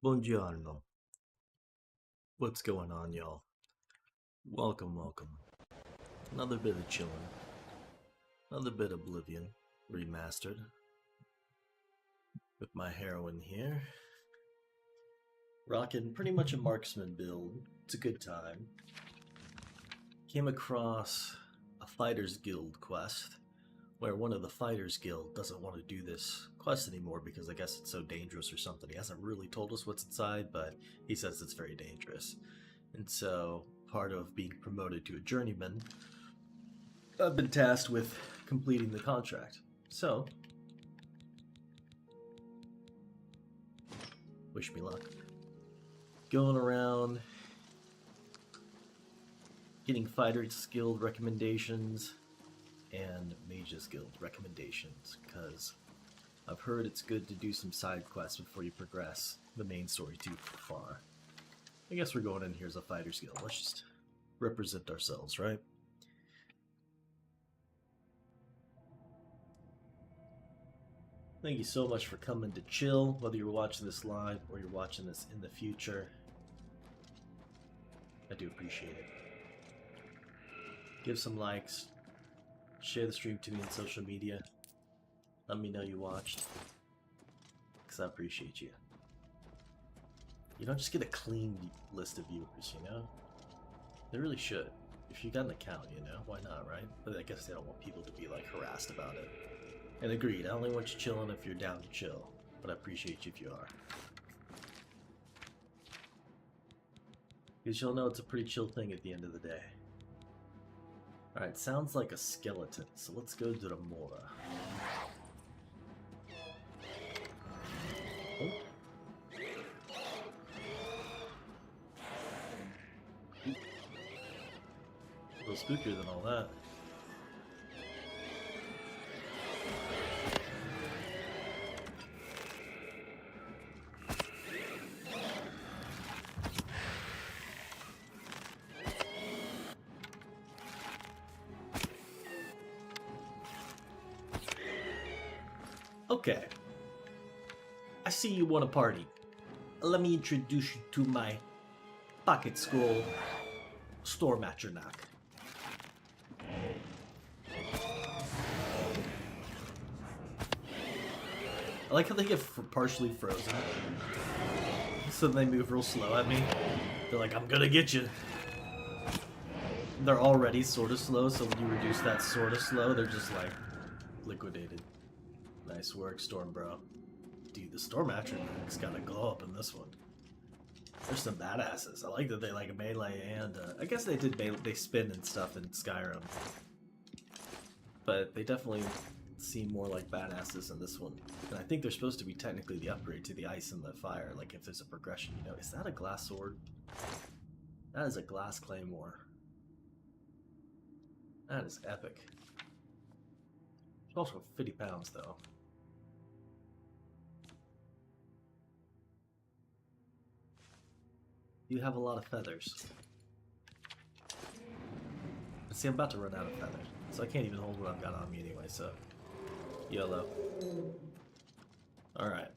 Buongiorno. What's going on, y'all? Welcome, welcome. Another bit of chillin'. Another bit of Oblivion remastered. With my heroine here. Rocking pretty much a marksman build. It's a good time. Came across a Fighters Guild quest where one of the Fighters Guild doesn't want to do this quest anymore because I guess it's so dangerous or something. He hasn't really told us what's inside, but he says it's very dangerous. And so, part of being promoted to a journeyman, I've been tasked with completing the contract. So, wish me luck. Going around, getting Fighters Guild recommendations and Mages Guild recommendations, because I've heard it's good to do some side quests before you progress the main story too far. I guess we're going in here as a Fighters Guild. Let's just represent ourselves, right? Thank you so much for coming to chill, whether you're watching this live or you're watching this in the future. I do appreciate it. Give some likes. Share the stream to me on social media. Let me know you watched. Because I appreciate you. You don't just get a clean list of viewers, you know? They really should. If you got an account, you know? Why not, right? But I guess they don't want people to be, like, harassed about it. And agreed, I only want you chilling if you're down to chill. But I appreciate you if you are. Because you'll know it's a pretty chill thing at the end of the day. Alright, sounds like a skeleton, so let's go to the Mora. Oh. A little spookier than all that. Okay. I see you want a party. Let me introduce you to my pocket scroll store matchernock. I like how they get partially frozen. So they move real slow at me. They're like, I'm gonna get you. They're already sort of slow, so when you reduce that sort of slow, they're just like liquidated. Nice work, Storm Bro. Dude, the Storm Attributes gotta glow up in this one. There's some badasses. I like that they like melee and I guess they did they spin and stuff in Skyrim, but they definitely seem more like badasses in this one. And I think they're supposed to be technically the upgrade to the ice and the fire. Like if there's a progression, you know. Is that a glass sword? That is a glass claymore. That is epic. It's also 50 pounds though. You have a lot of feathers. See, I'm about to run out of feathers, so I can't even hold what I've got on me anyway, so... YOLO. Alright.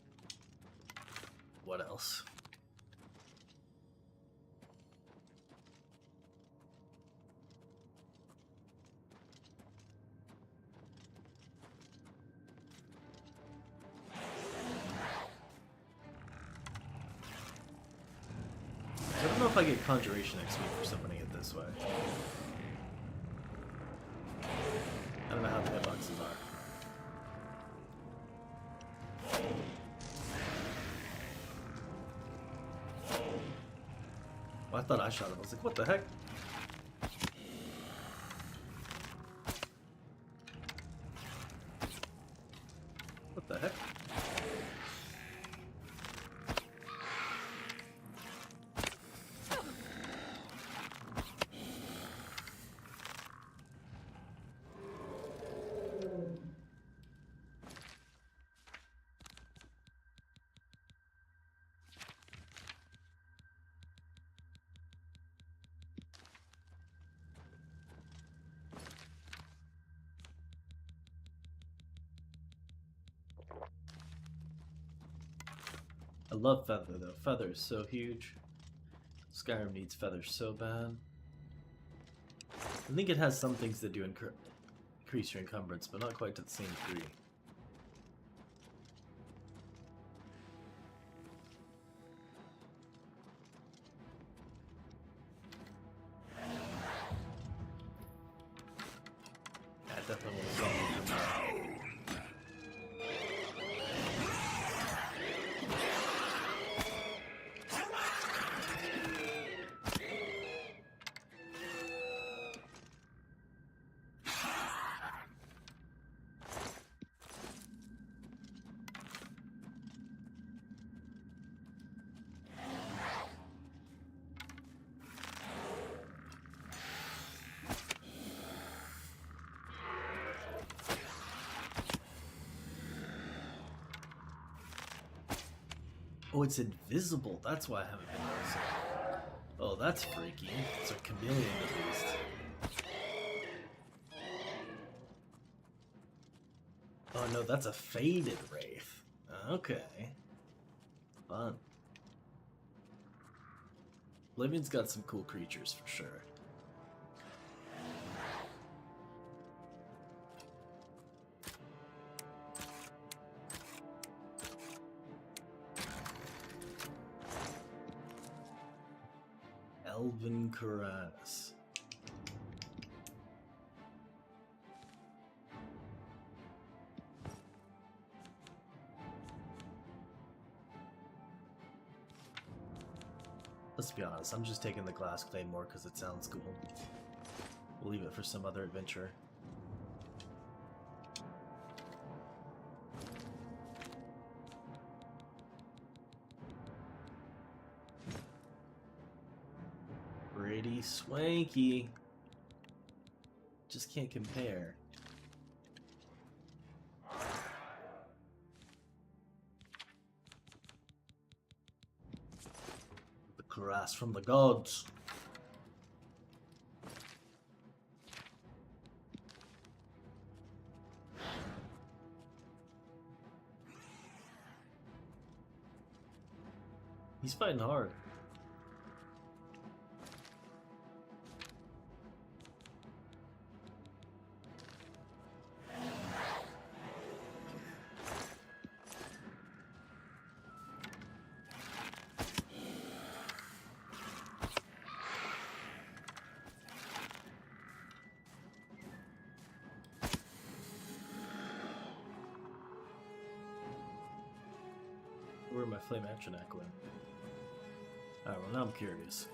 What else? I don't know if I get Conjuration XP for summoning it this way. I don't know how the hitboxes are. Well, I thought I shot him. I was like, what the heck? What the heck? love Feather though. Feather is so huge. Skyrim needs Feather so bad. I think it has some things that do increase your encumbrance, but not quite to the same degree. Yeah, I definitely want to solve it for now. Oh, it's invisible. That's why I haven't been noticing. Oh, that's freaky. It's a chameleon at least. Oh no, that's a faded wraith. Okay. Fun. Oblivion's got some cool creatures for sure. Elven Caress. Let's be honest, I'm just taking the Glass Claymore because it sounds cool. We'll leave it for some other adventure. Pretty swanky. Just can't compare. The caress from the gods. He's fighting hard. Where my flame action act went. Alright, well now I'm curious.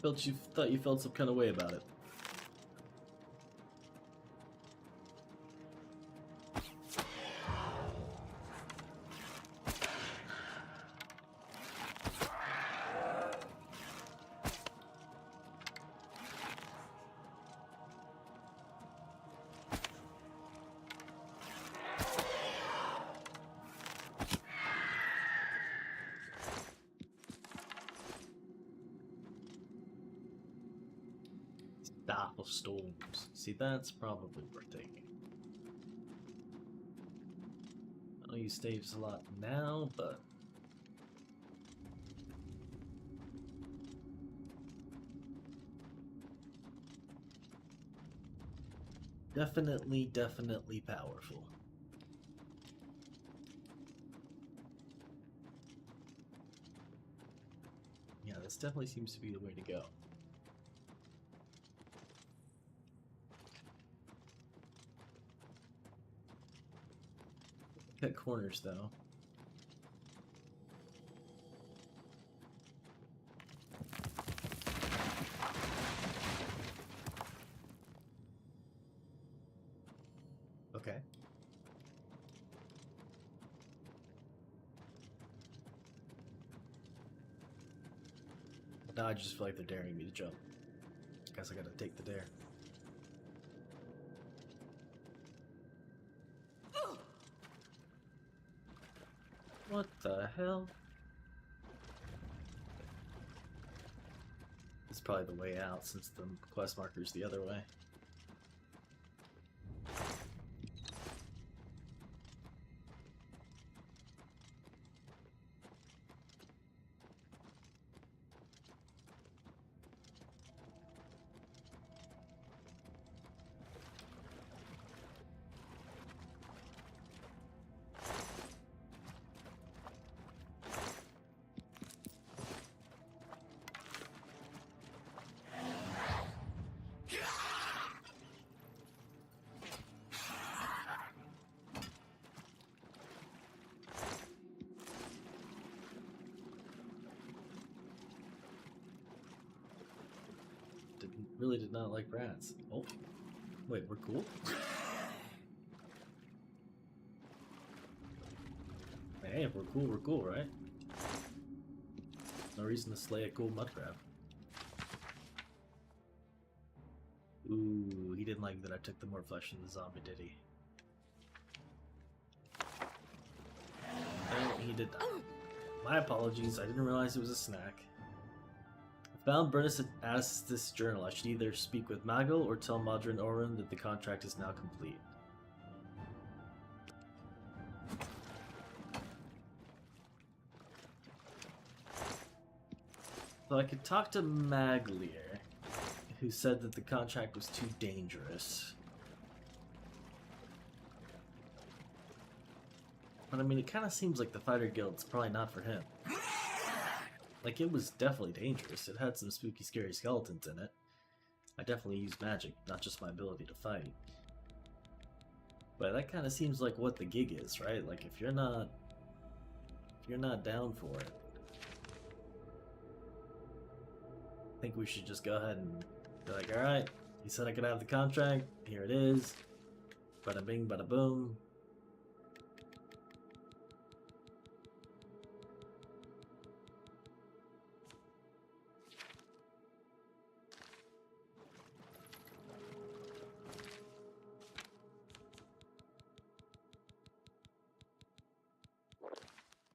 Thought you felt some kind of way about it. Staff of Storms. See, that's probably worth taking. I don't use staves a lot now, but definitely powerful. Yeah, this definitely seems to be the way to go. Cut corners though. Okay. Now I just feel like they're daring me to jump. Guess I gotta take the dare. What the hell? It's probably the way out since the quest marker's the other way. Really did not like rats. Oh, wait, we're cool? Hey, if we're cool, right? No reason to slay a cool mud crab. Ooh, he didn't like that I took the more flesh from the zombie, did he? No, he did not. My apologies, I didn't realize it was a snack. I found Bernus asks this journal. I should either speak with Magel or tell Madra and Orin that the contract is now complete. So I could talk to Maglier, who said that the contract was too dangerous. But I mean, it kind of seems like the Fighter Guild's probably not for him. Like, it was definitely dangerous. It had some spooky, scary skeletons in it. I definitely used magic, not just my ability to fight. But that kind of seems like what the gig is, right? Like, if you're not down for it, I think we should just go ahead and be like, alright, you said I could have the contract, here it is. Bada bing, bada boom.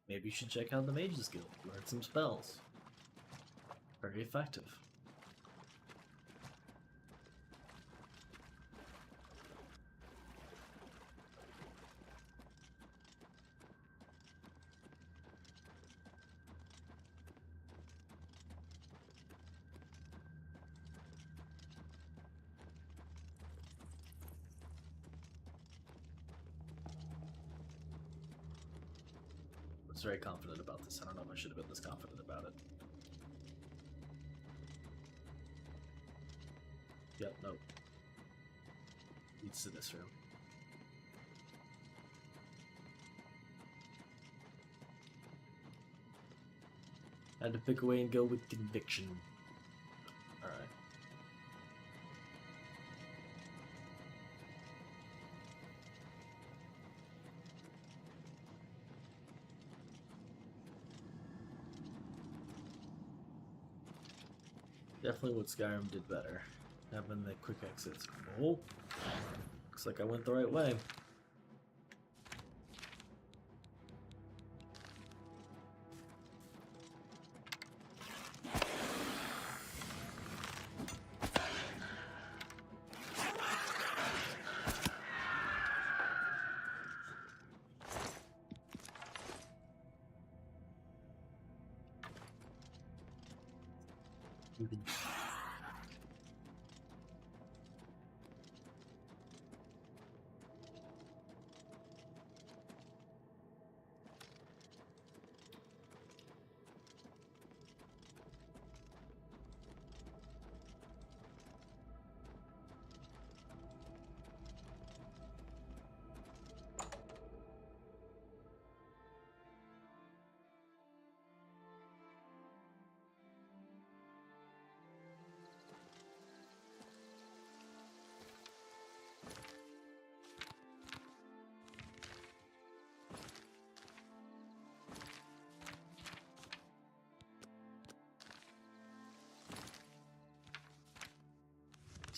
Maybe you should check out the Mage's Guild, learn some spells. Very effective. I was very confident about this. I don't know if I should have been this confident about it. Yep, nope. Leads to this room. I had to pick away and go with conviction. Alright. Definitely what Skyrim did better. Having the quick exits. Oh! Looks like I went the right way.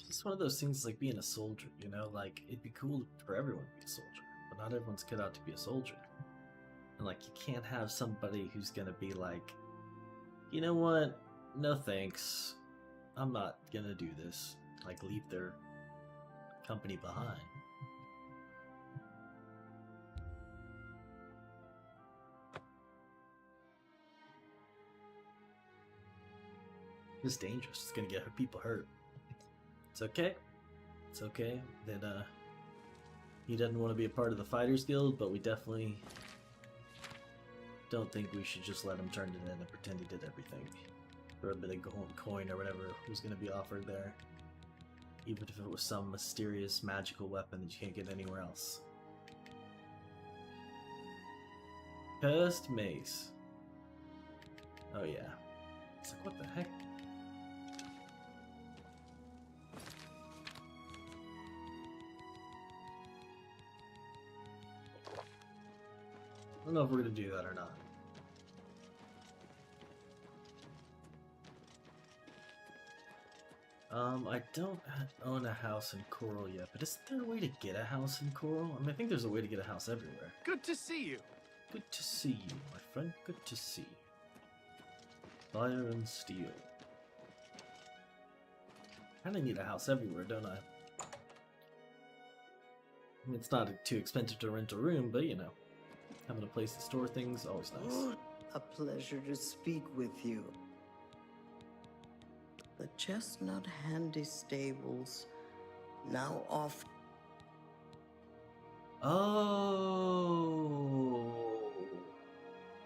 It's one of those things like being a soldier, you know? Like, it'd be cool for everyone to be a soldier, but not everyone's cut out to be a soldier. And like, you can't have somebody who's gonna be like, you know what? No thanks. I'm not gonna do this. Like, leave their company behind. It's dangerous. It's gonna get people hurt. It's okay. It's okay that he doesn't want to be a part of the Fighters Guild, but we definitely don't think we should just let him turn it in and pretend he did everything for a bit of gold coin or whatever was going to be offered there. Even if it was some mysterious magical weapon that you can't get anywhere else. Cursed mace. Oh yeah. It's like, what the heck? I don't know if we're going to do that or not. I don't own a house in Coral yet, but isn't there a way to get a house in Coral? I mean, I think there's a way to get a house everywhere. Good to see you. Good to see you, my friend. Good to see you. Fire and steel. Kinda need a house everywhere, don't I? I mean, it's not too expensive to rent a room, but you know, having a place to store things, always nice. Oh, a pleasure to speak with you. The Chestnut Handy Stables now off. Oh.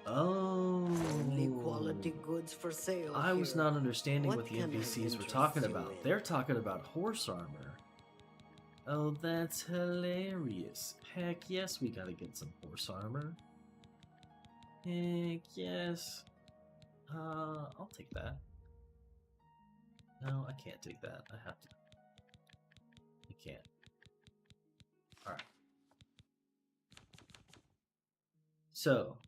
Only quality goods for sale. I was here. not understanding what the can I NPCs were interest talking you about. in? They're talking about horse armor. Oh, that's hilarious. Heck yes, we gotta get some horse armor. Heck yes. I'll take that. No, I can't take that. I have to. I can't. Alright. So,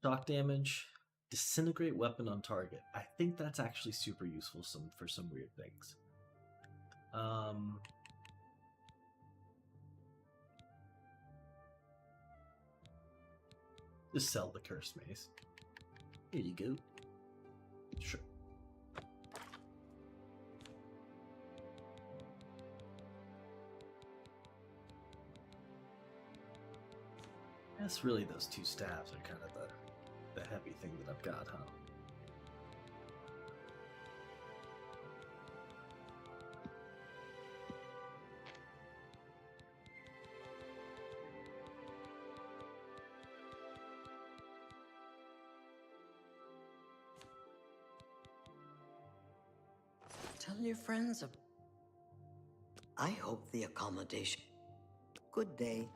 shock damage, disintegrate weapon on target. I think that's actually super useful for some weird things. Just sell the cursed mace. Here you go. Sure. That's really those two staves are kind of the heavy thing that I've got, huh? Tell your friends. I hope the accommodation. Good day.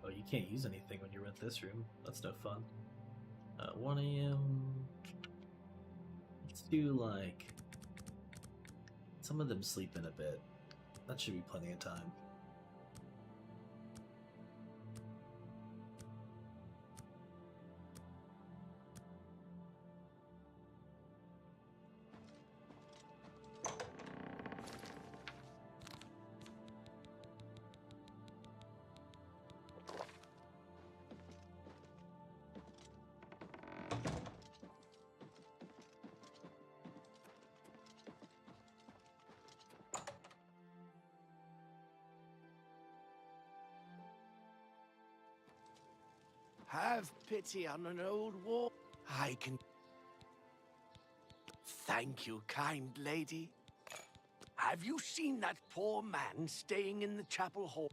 Oh, you can't use anything when you rent this room. That's no fun. 1 AM. Let's do like. Some of them sleep in a bit. That should be plenty of time. Have pity on an old war. I can. Thank you, kind lady. Have you seen that poor man staying in the chapel hall?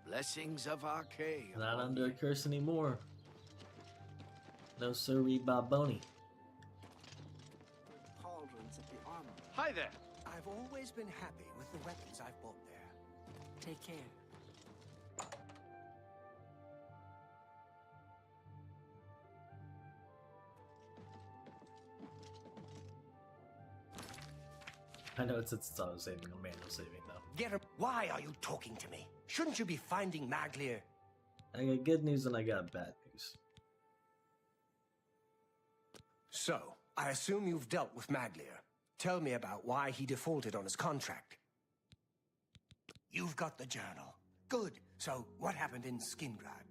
Blessings of Arcade. Not under a curse anymore. No sirree, Baboni. Pauldrons at the armor. Hi there. I've always been happy with the weapons I've bought there. Take care. I know it's auto saving or manual saving though. Why are you talking to me? Shouldn't you be finding Maglier? I got good news and I got bad news. So, I assume you've dealt with Maglier. Tell me about why he defaulted on his contract. You've got the journal. Good. So, what happened in Skingrad?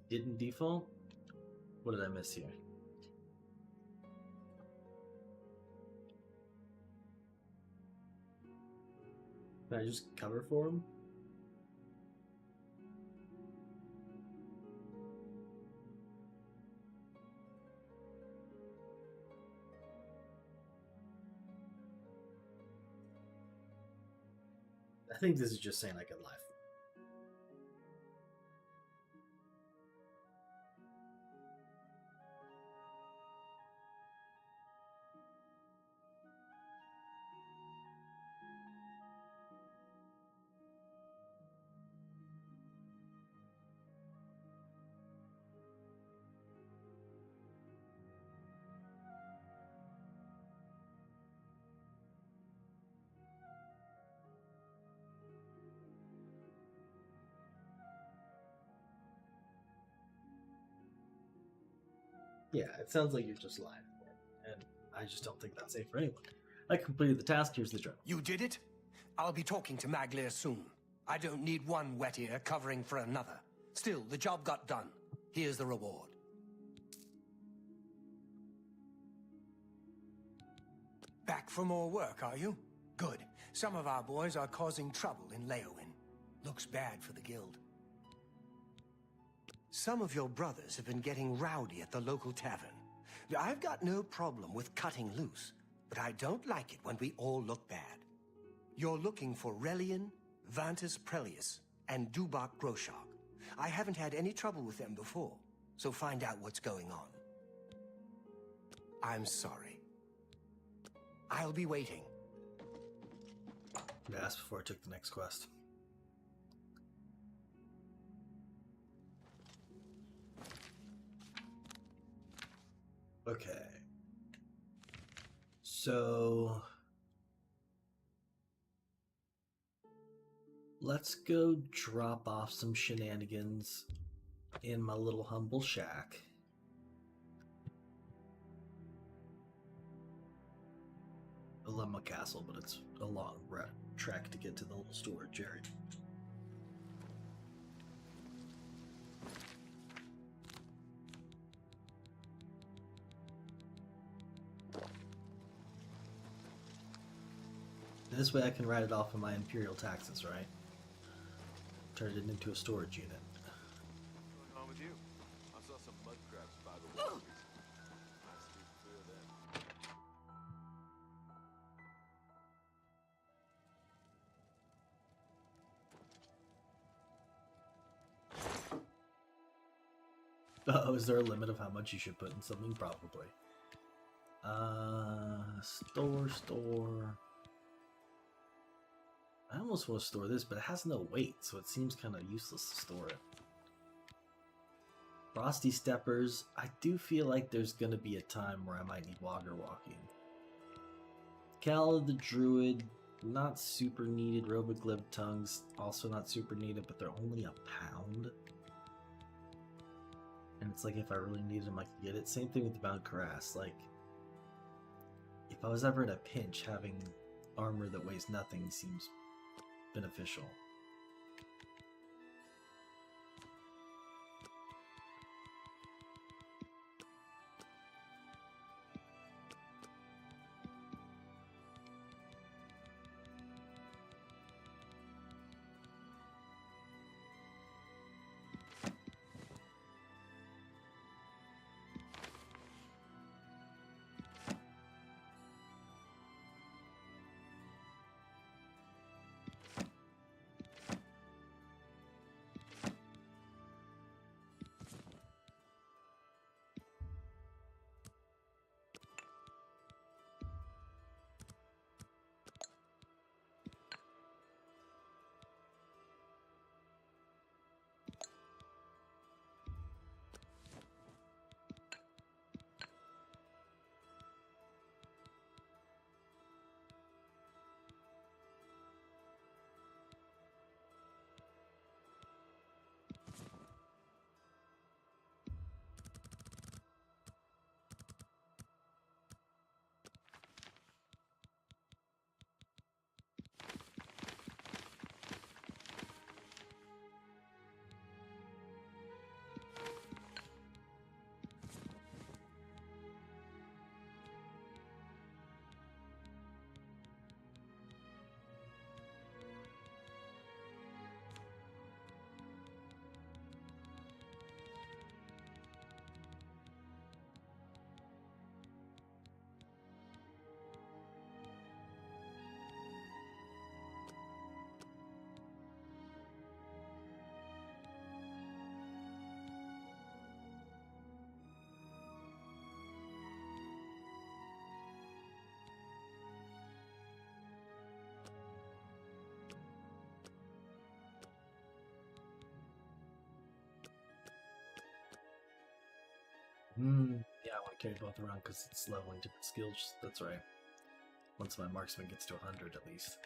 Didn't default? What did I miss here? Can I just cover for him? I think this is just saying I can lie. Yeah, it sounds like you're just lying for it, and I just don't think that's safe for anyone. I completed the task, here's the journal. You did it? I'll be talking to Maglier soon. I don't need one wet ear covering for another. Still, the job got done. Here's the reward. Back for more work, are you? Good. Some of our boys are causing trouble in Leowin. Looks bad for the guild. Some of your brothers have been getting rowdy at the local tavern. I've got no problem with cutting loose, but I don't like it when we all look bad. You're looking for Relian, Vantus Prelius, and Dubak Groshok. I haven't had any trouble with them before, so find out what's going on. I'm sorry. I'll be waiting. I asked before I took the next quest. Okay. So let's go drop off some shenanigans in my little humble shack. I love my castle, but it's a long trek to get to the little storage area. This way I can write it off of my imperial taxes, right? Turn it into a storage unit. What's going on with you? I saw some mud crabs by the water. Nice to clear them. Oh, is there a limit of how much you should put in something? Probably. Store. I almost want to store this, but it has no weight, so it seems kind of useless to store it. Frosty Steppers. I do feel like there's going to be a time where I might need Wogger Walking. Cal the Druid. Not super needed. Roboglib Tongues. Also not super needed, but they're only a pound. And it's like if I really needed them, I could get it. Same thing with the Bound Cuirass. Like, if I was ever in a pinch, having armor that weighs nothing seems beneficial. Yeah, I want to carry both around because it's leveling different skills. That's right. Once my marksman gets to 100 at least.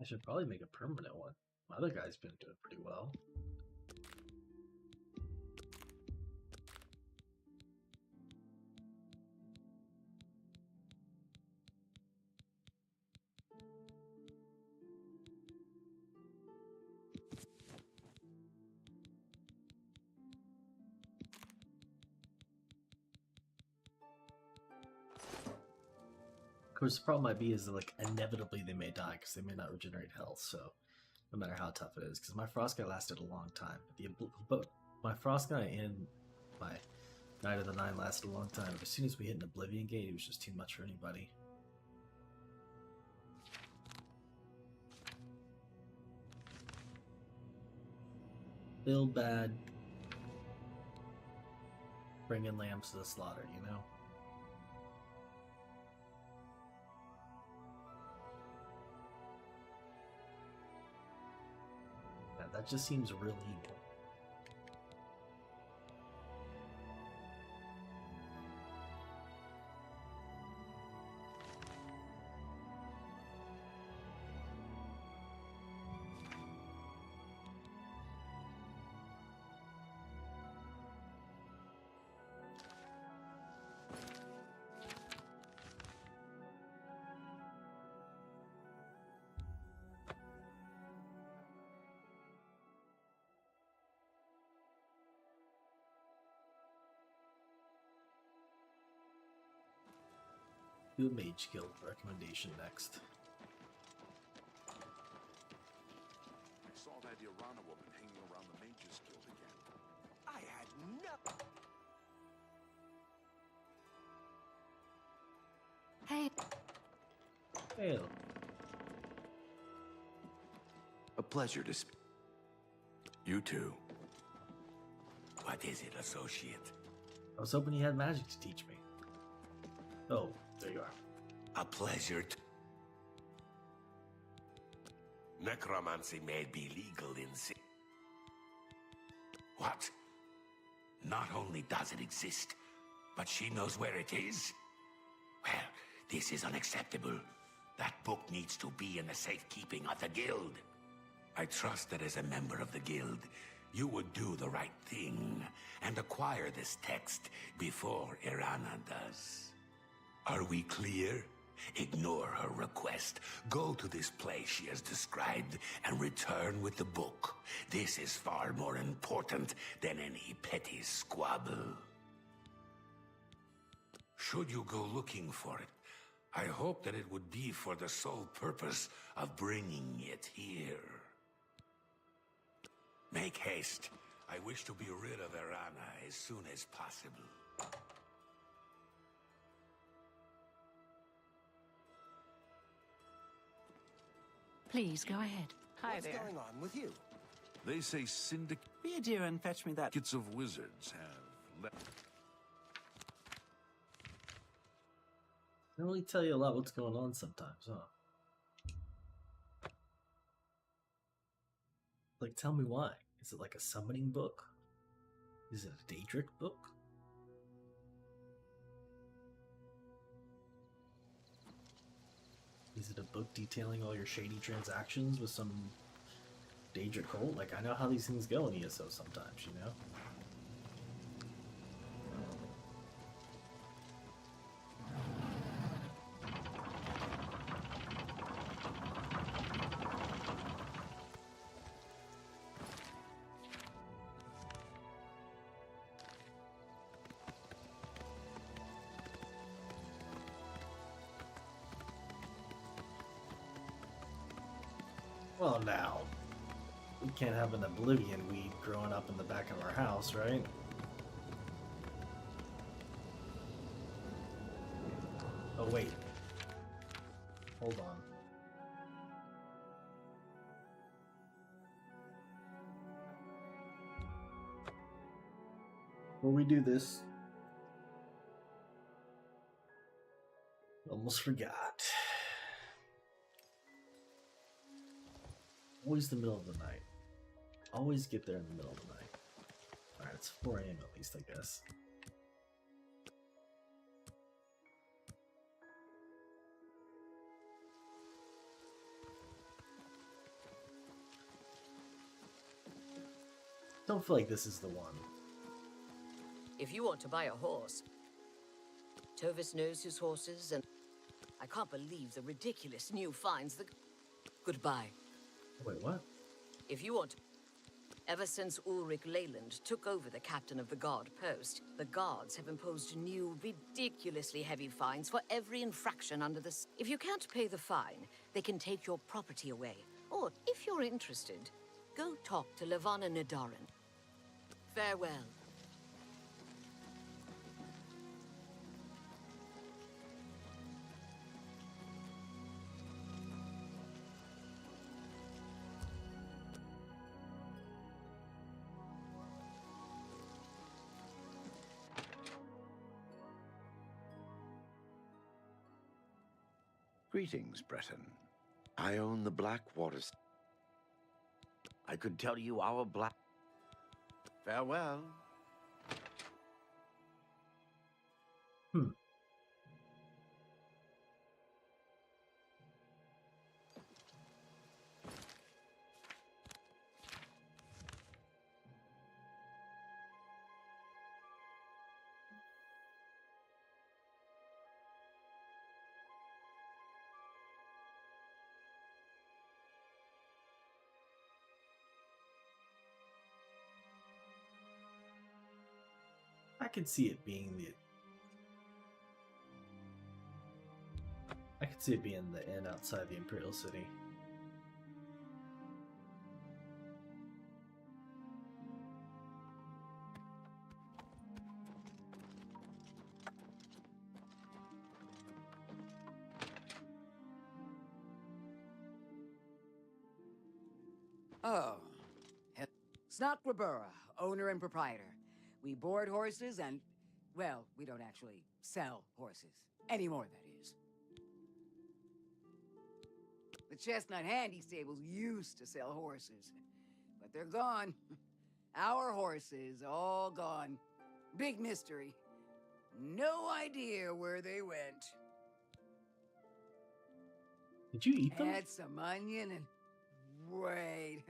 I should probably make a permanent one. My other guy's been doing pretty well. Of course, the problem might be is that, like, inevitably they may die because they may not regenerate health. So, no matter how tough it is, because my frost guy lasted a long time. But my frost guy and my Knight of the Nine lasted a long time. But as soon as we hit an Oblivion gate, it was just too much for anybody. Build bad, bring in lambs to the slaughter, you know? Yeah, that just seems real evil. Do a Mage Guild recommendation next. I saw that Irana woman hanging around the Mages Guild again. I had nothing. Hey, Hail. A pleasure to speak. You too. What is it, associate? I was hoping you had magic to teach me. Oh, there you are. A pleasure to... Necromancy may be legal in... What? Not only does it exist, but she knows where it is? Well, this is unacceptable. That book needs to be in the safekeeping of the guild. I trust that as a member of the guild, you would do the right thing and acquire this text before Irana does. Are we clear? Ignore her request. Go to this place she has described and return with the book. This is far more important than any petty squabble. Should you go looking for it, I hope that it would be for the sole purpose of bringing it here. Make haste. I wish to be rid of Irana as soon as possible. please go ahead. Hi What's there. going on with you? They say syndicates Be a dear and fetch me that. of wizards have left. They really tell you a lot what's going on sometimes, huh? Like, tell me why. Is it like a summoning book? Is it a Daedric book? Is it a book detailing all your shady transactions with some Daedric cult? Like, I know how these things go in ESO sometimes, you know? Well, now, we can't have an Oblivion weed growing up in the back of our house, right? Oh, wait. Hold on. Before we do this, almost forgot. Always the middle of the night. Always get there in the middle of the night. Alright, it's 4 a.m. at least, I guess. Don't feel like this is the one. If you want to buy a horse, Tovis knows his horses, and I can't believe the ridiculous new finds that... Goodbye. Wait, what? If you want... Ever since Ulrich Leyland took over the captain of the guard post, the guards have imposed new, ridiculously heavy fines for every infraction under the... If you can't pay the fine, they can take your property away. Or, if you're interested, go talk to Levana Nadarin. Farewell. Greetings, Breton. I own the Blackwaters. I could tell you our black... Farewell. I could see it being the... I could see it being the inn outside the Imperial City. Oh. Snotgrabura, owner and proprietor. We board horses and, well, we don't actually sell horses. Anymore, that is. The Chestnut Handy Stables used to sell horses, but they're gone. Our horses, all gone. Big mystery. No idea where they went. Did you eat them? Had some onion and... Wait,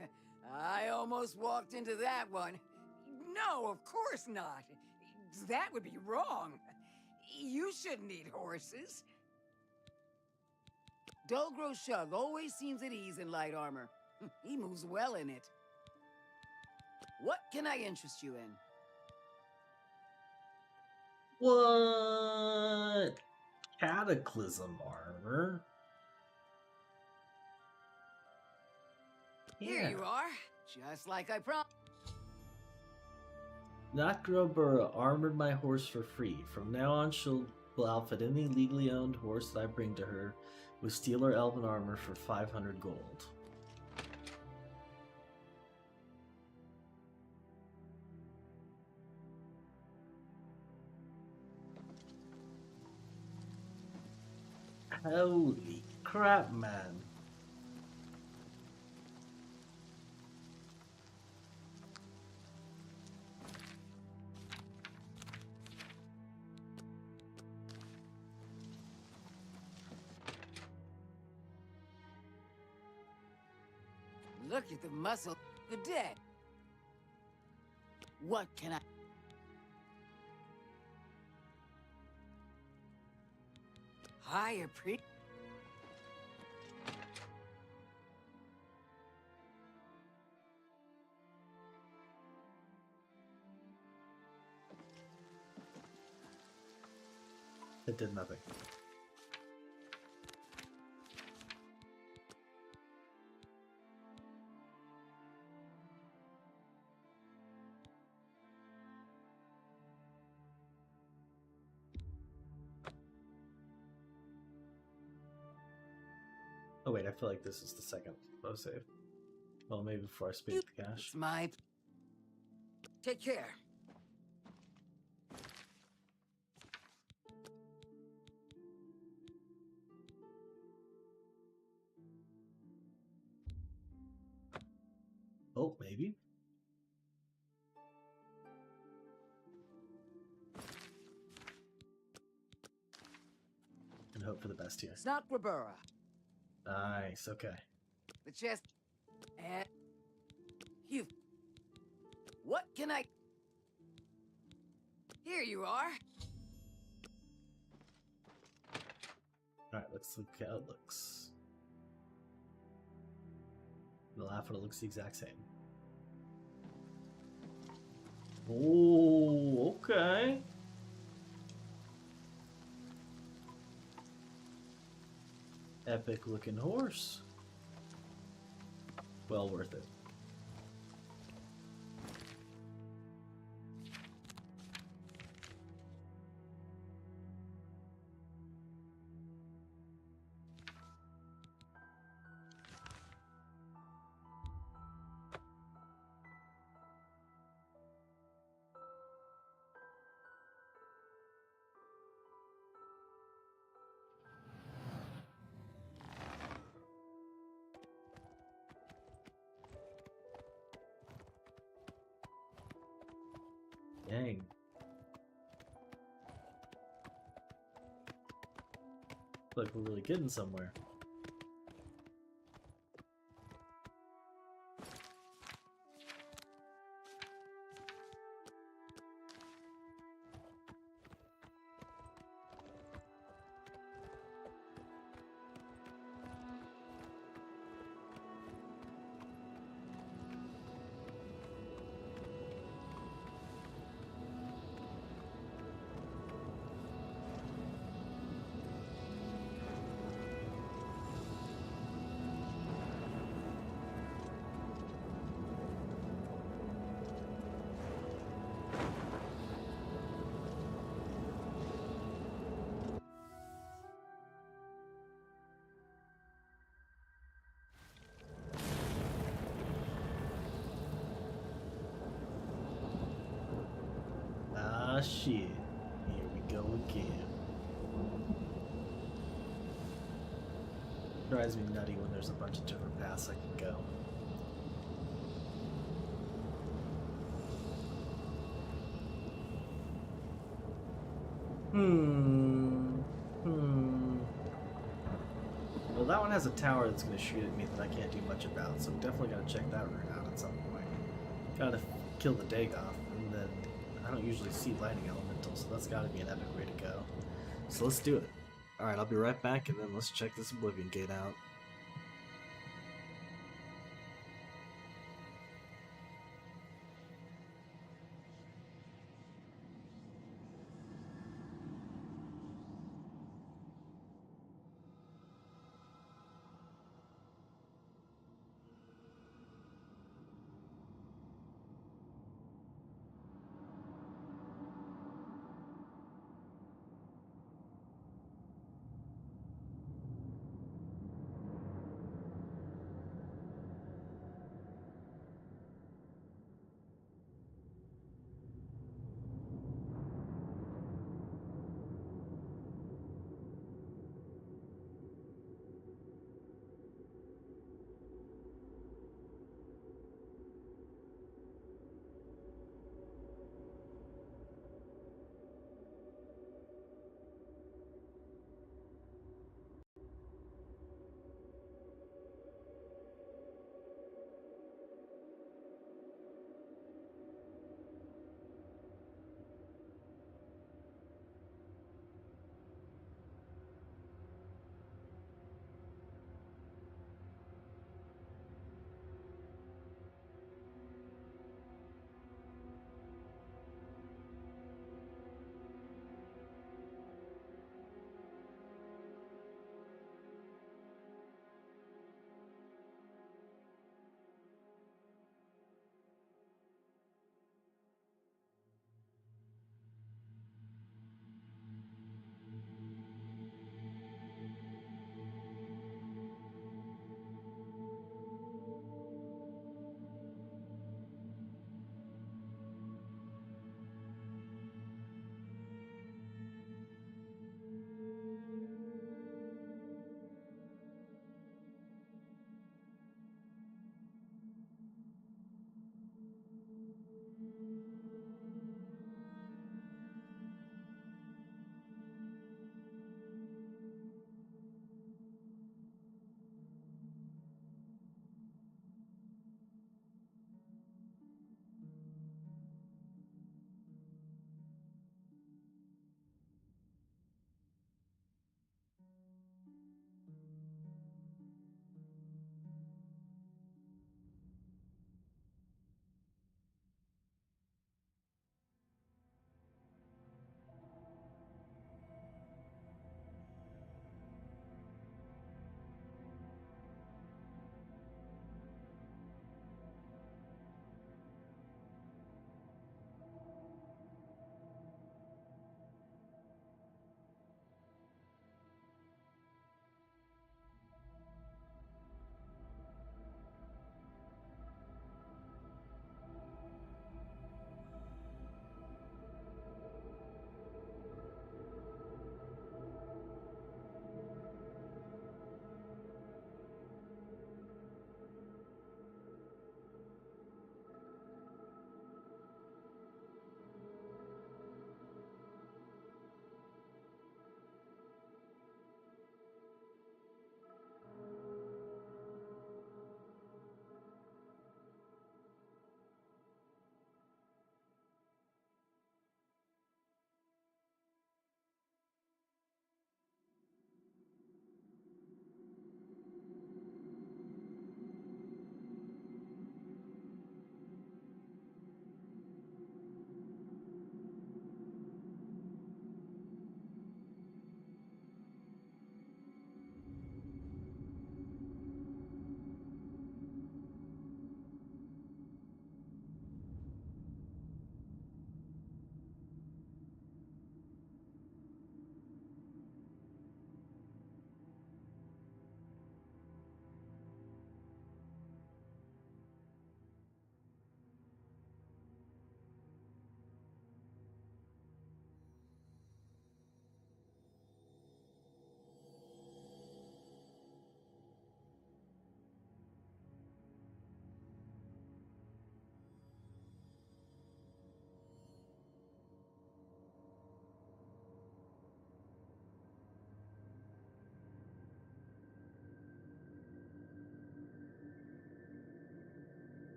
I almost walked into that one. No, of course not. That would be wrong. You shouldn't eat horses. Dolgro Shug always seems at ease in light armor. He moves well in it. What can I interest you in? What? Cataclysm armor? Here you are, just like I promised. Nakrobura armored my horse for free. From now on, she'll outfit any legally owned horse that I bring to her with steel or elven armor for 500 gold. Holy crap, man. Look at the muscle. Good day. What can I... Higher pre... It did nothing. wait, I feel like this is the second low save. Well, maybe before I speak the cash. It's my... Take care. Oh, maybe. And hope for the best here. It's not Grabura. Nice, okay. The chest... And... You... What can I... Here you are. Alright, let's look how it looks. The laugh when it looks the exact same. Oh, okay. Epic looking horse. Well worth it. Dang. Like we're really getting somewhere. Ah, shit. Here we go again. Drives me nutty when there's a bunch of different paths I can go. Well, that one has a tower that's going to shoot at me that I can't do much about, so I'm definitely going to check that route out at some point. Gotta kill the Dagoth, and then I don't usually see lightning elemental, so that's gotta be an epic way to go. So let's do it. Alright, I'll be right back, and then let's check this Oblivion gate out.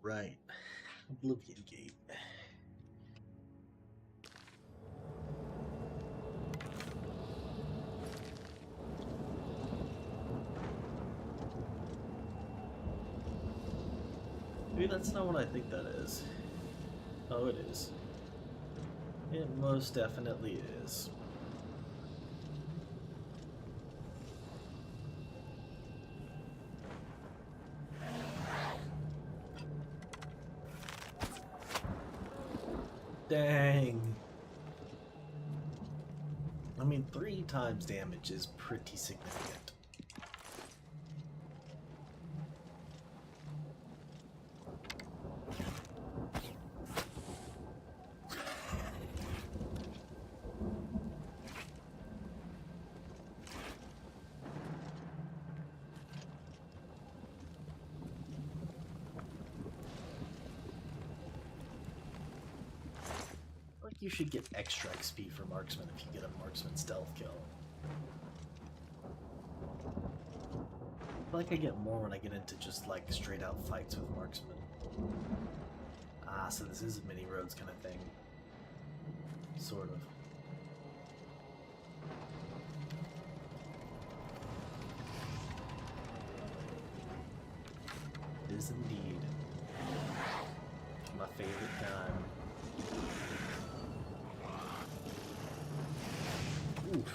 Right. Oblivion Gate. Maybe that's not what I think that is. Oh, it is. It most definitely is. Dang. I mean, 3 times damage is pretty significant. Like you should get extra XP for marksman if you get a marksman stealth kill. I feel like I get more when I get into just like straight out fights with marksman. Ah, so this is a mini roads kind of thing. Sort of. It is indeed. My favorite time. Oof.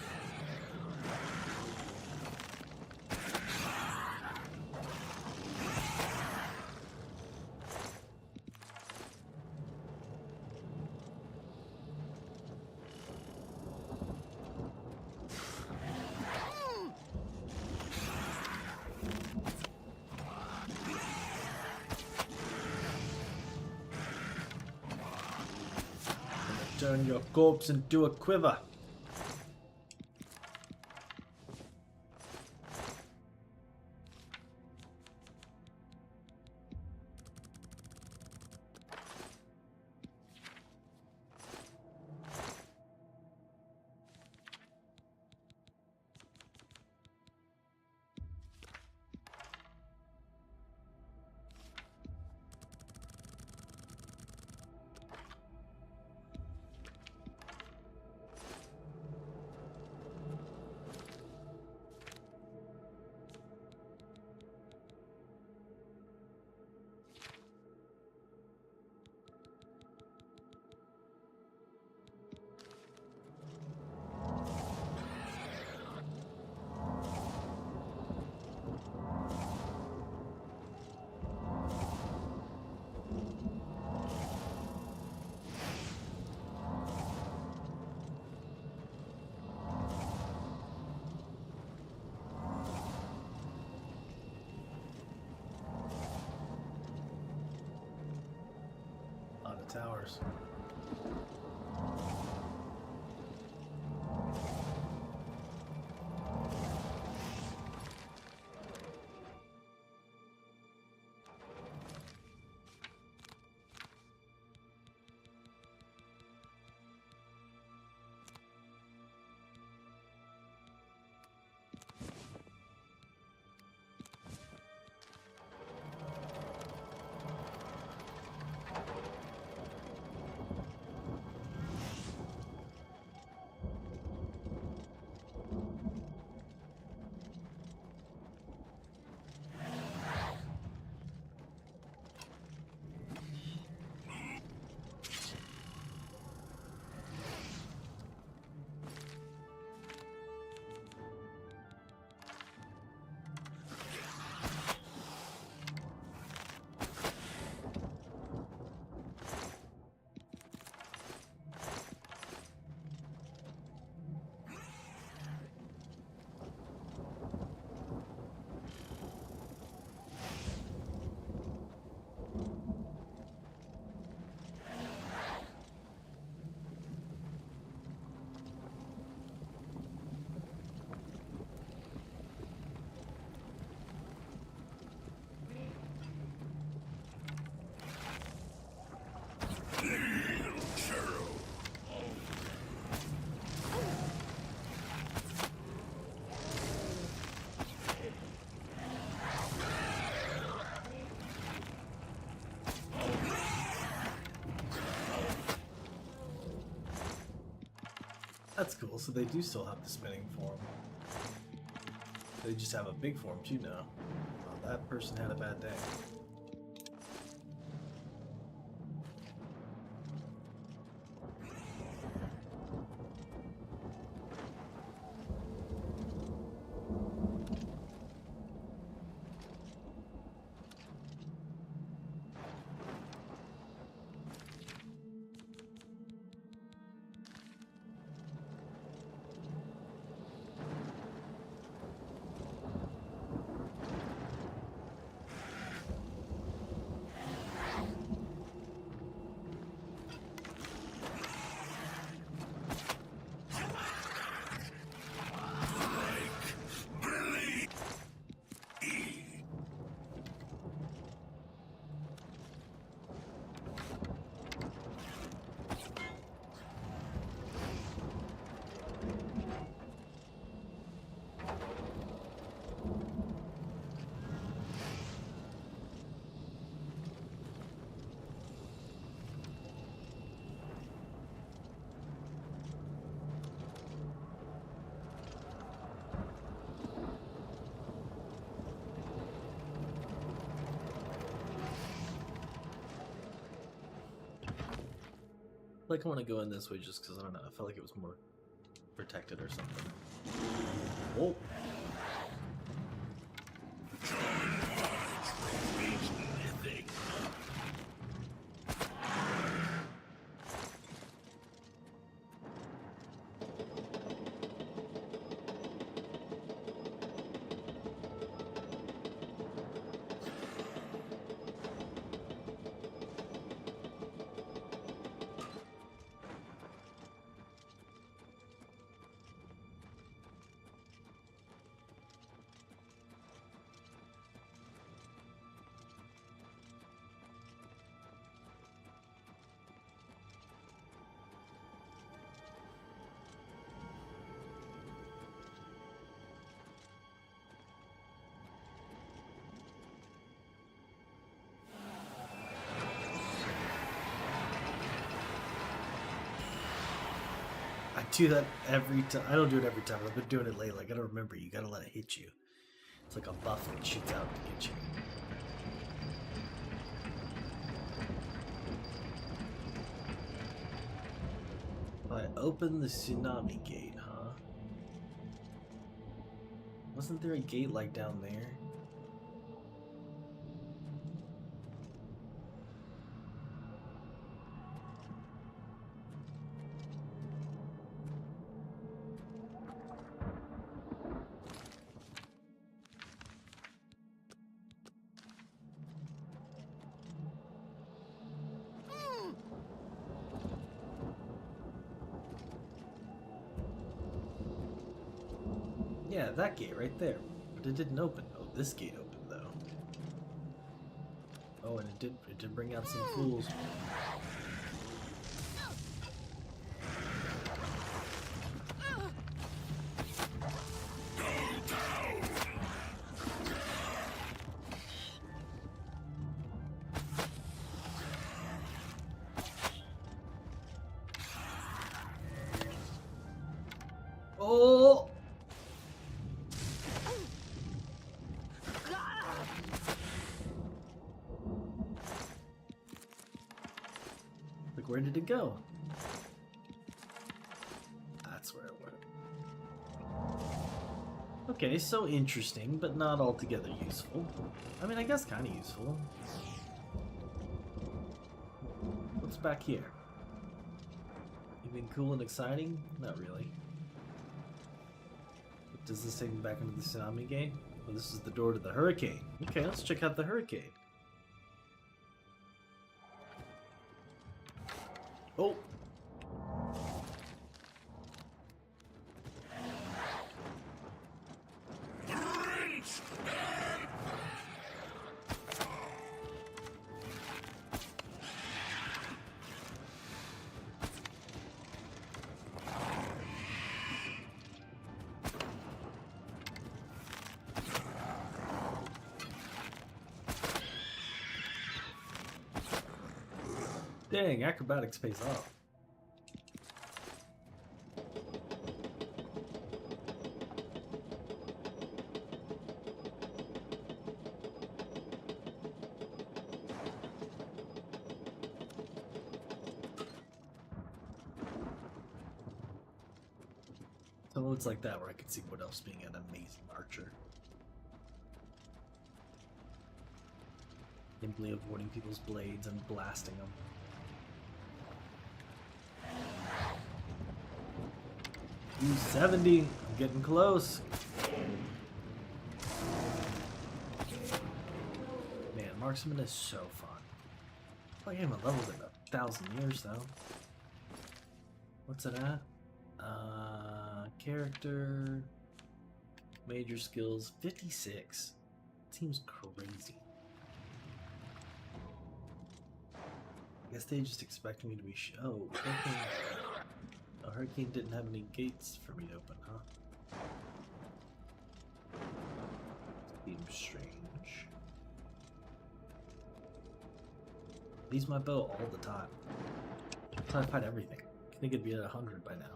Turn your corpse into a quiver. On the towers. That's cool. So they do still have the spinning form. They just have a big form too now. Well, that person had a bad day. Like, I want to go in this way just because, I don't know, I felt like it was more protected or something. Oh! I do that every time. I don't do it every time. I've been doing it lately. I gotta remember, you gotta let it hit you. It's like a buff that shoots out to get you. I open the tsunami gate, huh? Wasn't there a gate like down there? Yeah, that gate right there. But it didn't open. Oh, this gate opened though. Oh, and it did bring out some fools. Oh! Like, where did it go? That's where it went. Okay, so interesting, but not altogether useful. I mean, I guess kind of useful. What's back here? Anything cool and exciting? Not really. Does this take me back into the tsunami gate? Well, this is the door to the hurricane. Okay, let's check out the hurricane. Oh! Dang, acrobatics pays off. modes like that where I could see what else being an amazing archer. Simply avoiding people's blades and blasting them. 270. I'm getting close. Man, marksman is so fun. I haven't leveled in 1,000 years though. What's it at? Character, major skills, 56. Seems crazy. I guess they just expected me to be oh, Hurricane didn't have any gates for me to open, huh? Seems strange. Use my bow all the time. I'm trying to fight everything. I think it'd be at 100 by now.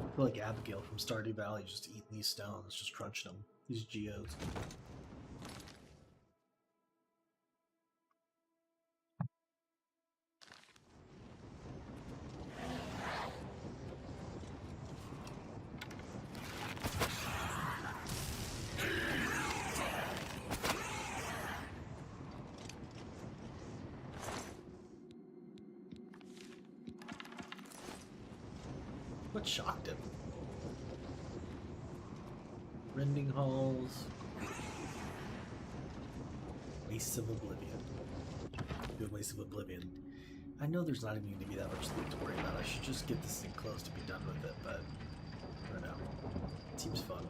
I feel like Abigail from Stardew Valley just eating these stones, just crunching them. These geodes. What shocked him? Rending halls. Wastes of Oblivion. Good waste of Oblivion. I know there's not even going to be that much loot to worry about. I should just get this thing close to be done with it, but I don't know. It seems fun.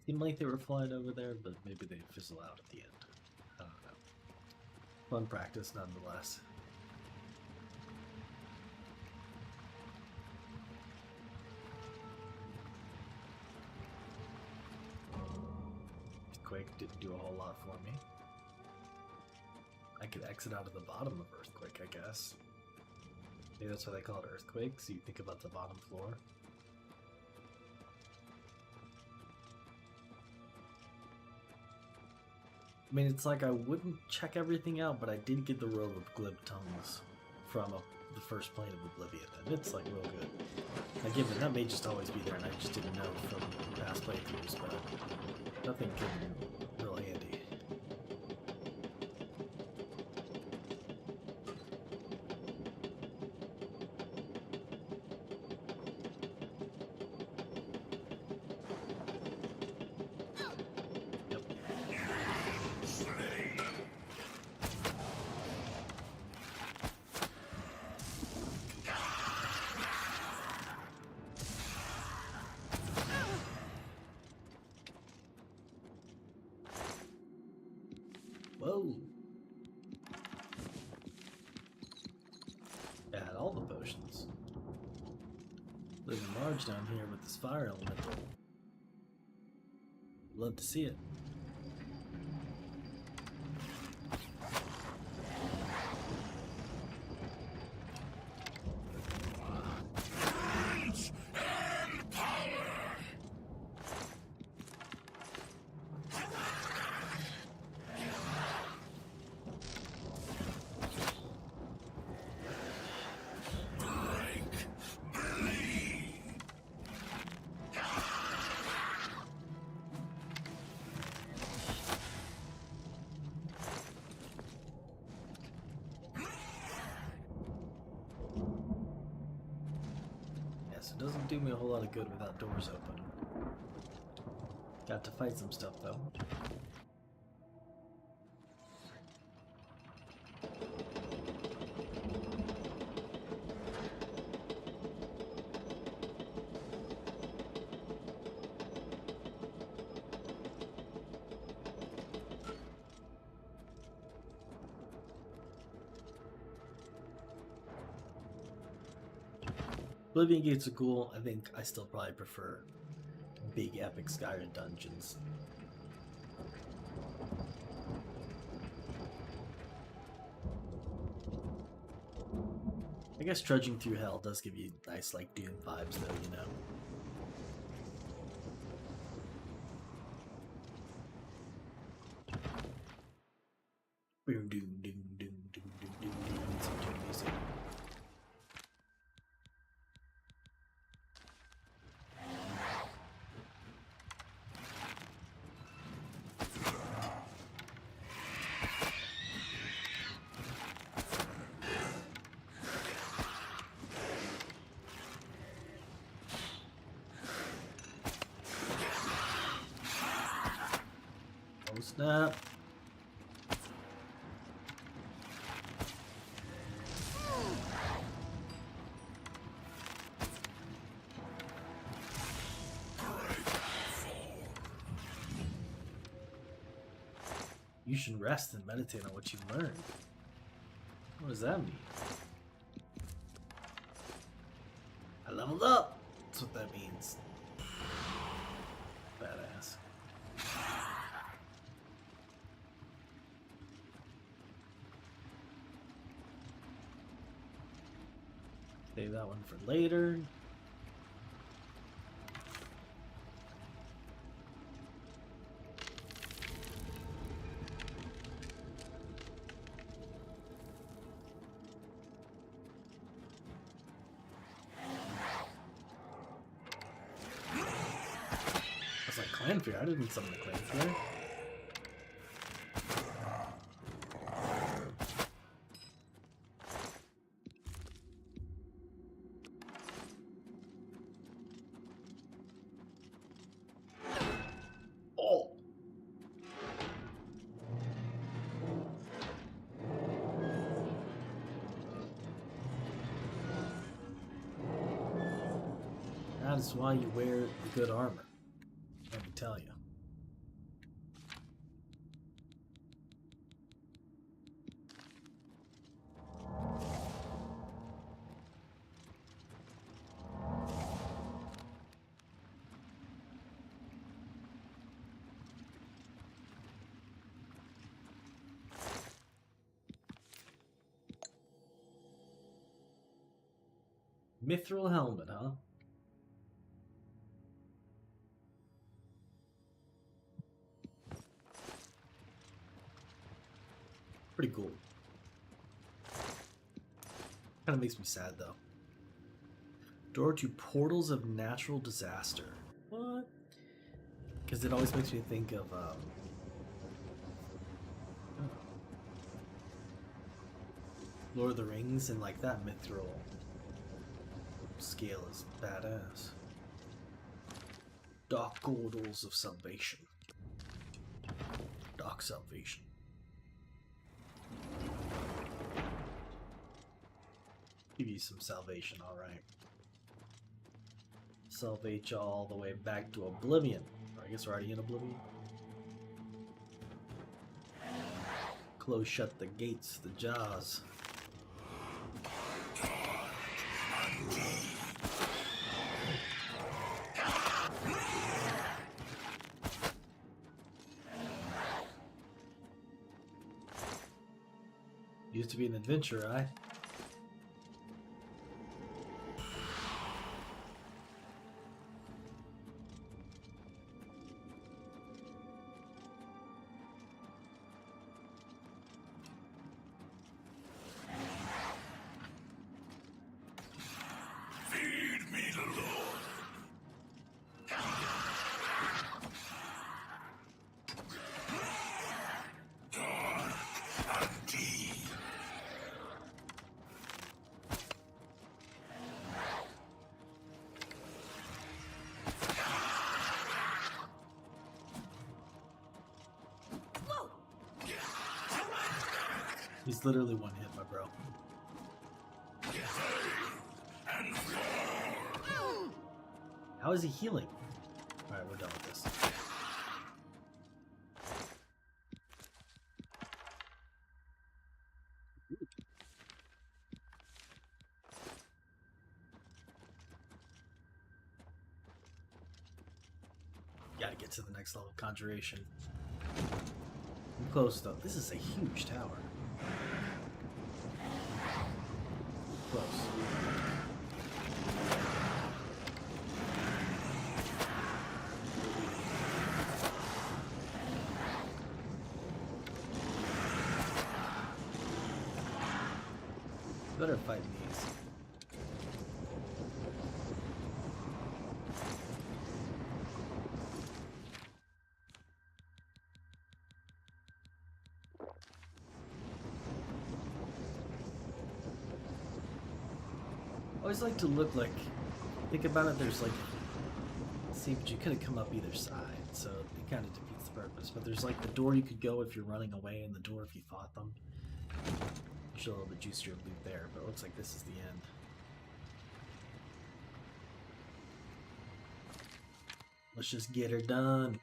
Seemed like they were flying over there, but maybe they fizzle out at the end. I don't know. Fun practice nonetheless. Earthquake didn't do a whole lot for me. I could exit out of the bottom of Earthquake, I guess. Maybe that's why they call it Earthquake, so you think about the bottom floor. I mean, it's like I wouldn't check everything out, but I did get the robe of glib tongues from the first plane of Oblivion, and it's like real good. Now, given that may just always be there, and I just didn't know from past playthroughs, but nothing came real handy. Whoa! I had all the potions. Living large down here with this fire elemental. Love to see it. It doesn't do me a whole lot of good without doors open. Got to fight some stuff though. Oblivion gates are cool. I think I still probably prefer big epic Skyrim dungeons. I guess trudging through hell does give you nice like Doom vibes though, you know. Boom, doom, doom, doom, doom, doom, doom, doom. Some Doom music. Oh snap. You should rest and meditate on what you've learned. What does that mean? I leveled up! That's what that means. Badass. Save that one for later. That's like clan fear. I didn't summon the clan fear. Oh! That is why you wear the good armor. Let me tell you. Mithril helmet, huh? Pretty cool. Kind of makes me sad though. Door to portals of natural disaster. What? Because it always makes me think of Lord of the Rings, and like that mithril scale is badass. Dark corridors of salvation. Dark salvation. Give you some salvation, alright. Salvage all the way back to Oblivion. Or I guess we're already in Oblivion. Close shut the gates, the jaws. Used to be an adventurer, eh? Feed me the Lord. He's literally one hit, my bro. How is he healing? Alright, we're done with this. Gotta get to the next level. Conjuration. I'm close though. This is a huge tower. Close. Better fight these. I always like to look like, think about it, there's like, see, but you could have come up either side, so it kind of defeats the purpose. But there's like the door you could go if you're running away, and the door if you fought them. Usually a little bit juicier loot there, but it looks like this is the end. Let's just get her done.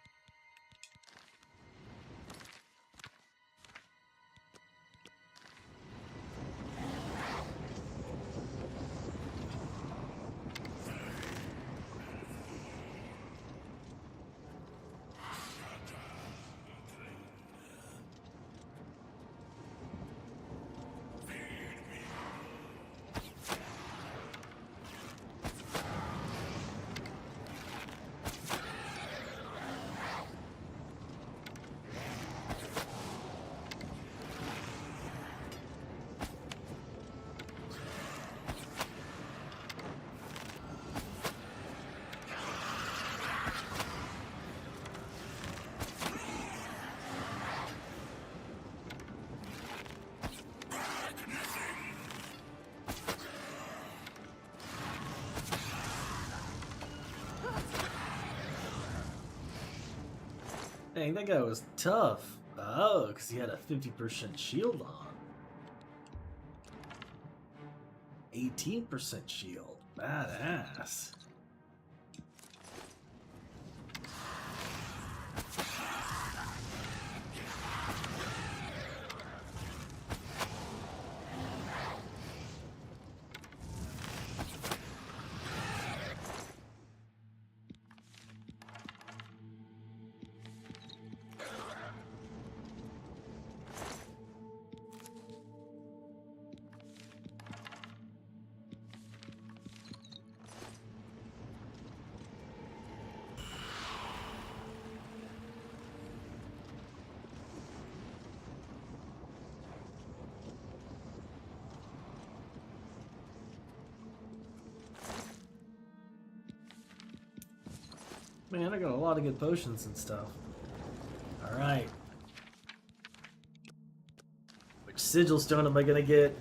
Dang, that guy was tough. Oh, because he had a 50% shield on. 18% shield. Badass. Man, I got a lot of good potions and stuff. Alright. Which sigil stone am I gonna get?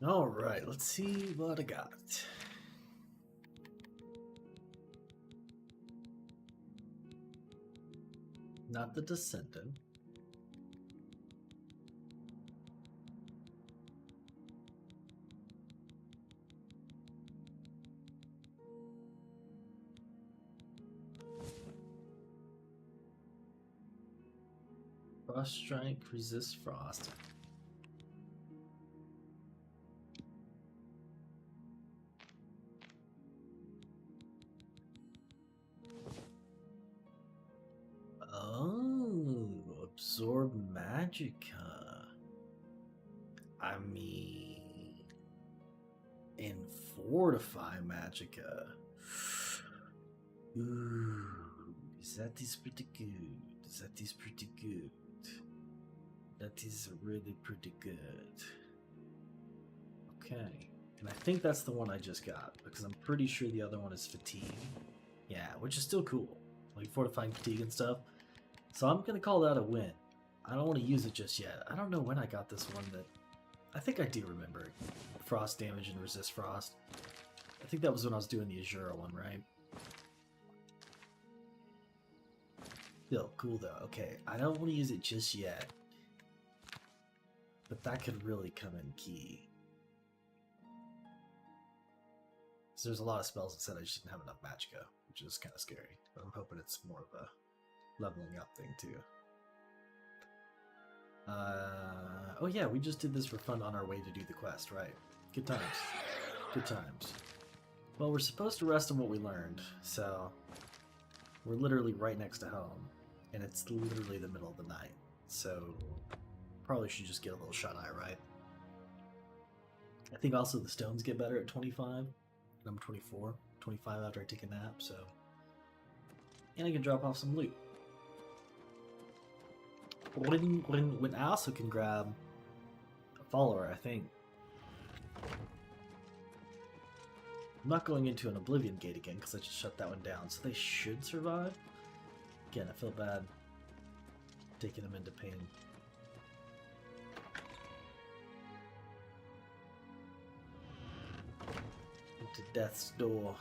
Alright, let's see what I got. Not the Descendant. Frost Strike, resist frost. Absorb Magicka. I mean, and Fortify Magicka. Ooh, that is pretty good. That is pretty good. That is really pretty good. Okay. And I think that's the one I just got, because I'm pretty sure the other one is Fatigue. Yeah, which is still cool. Like Fortifying Fatigue and stuff. So I'm gonna call that a win. I don't want to use it just yet. I don't know when I got this one, that I think I do remember. Frost damage and resist frost. I think that was when I was doing the Azura one, right? Still cool though. Okay, I don't want to use it just yet. But that could really come in key. So there's a lot of spells that said I just didn't have enough Magicka, which is kind of scary. But I'm hoping it's more of a leveling up thing too. Oh yeah, we just did this for fun on our way to do the quest, right? Good times. Good times. Well, we're supposed to rest on what we learned, so we're literally right next to home, and it's literally the middle of the night, so probably should just get a little shut-eye, right? I think also the stones get better at 25. I'm 24. 25 after I take a nap, so... And I can drop off some loot. When I also can grab a follower, I think. I'm not going into an Oblivion gate again because I just shut that one down, so they should survive. Again, I feel bad taking them into pain. Into death's door.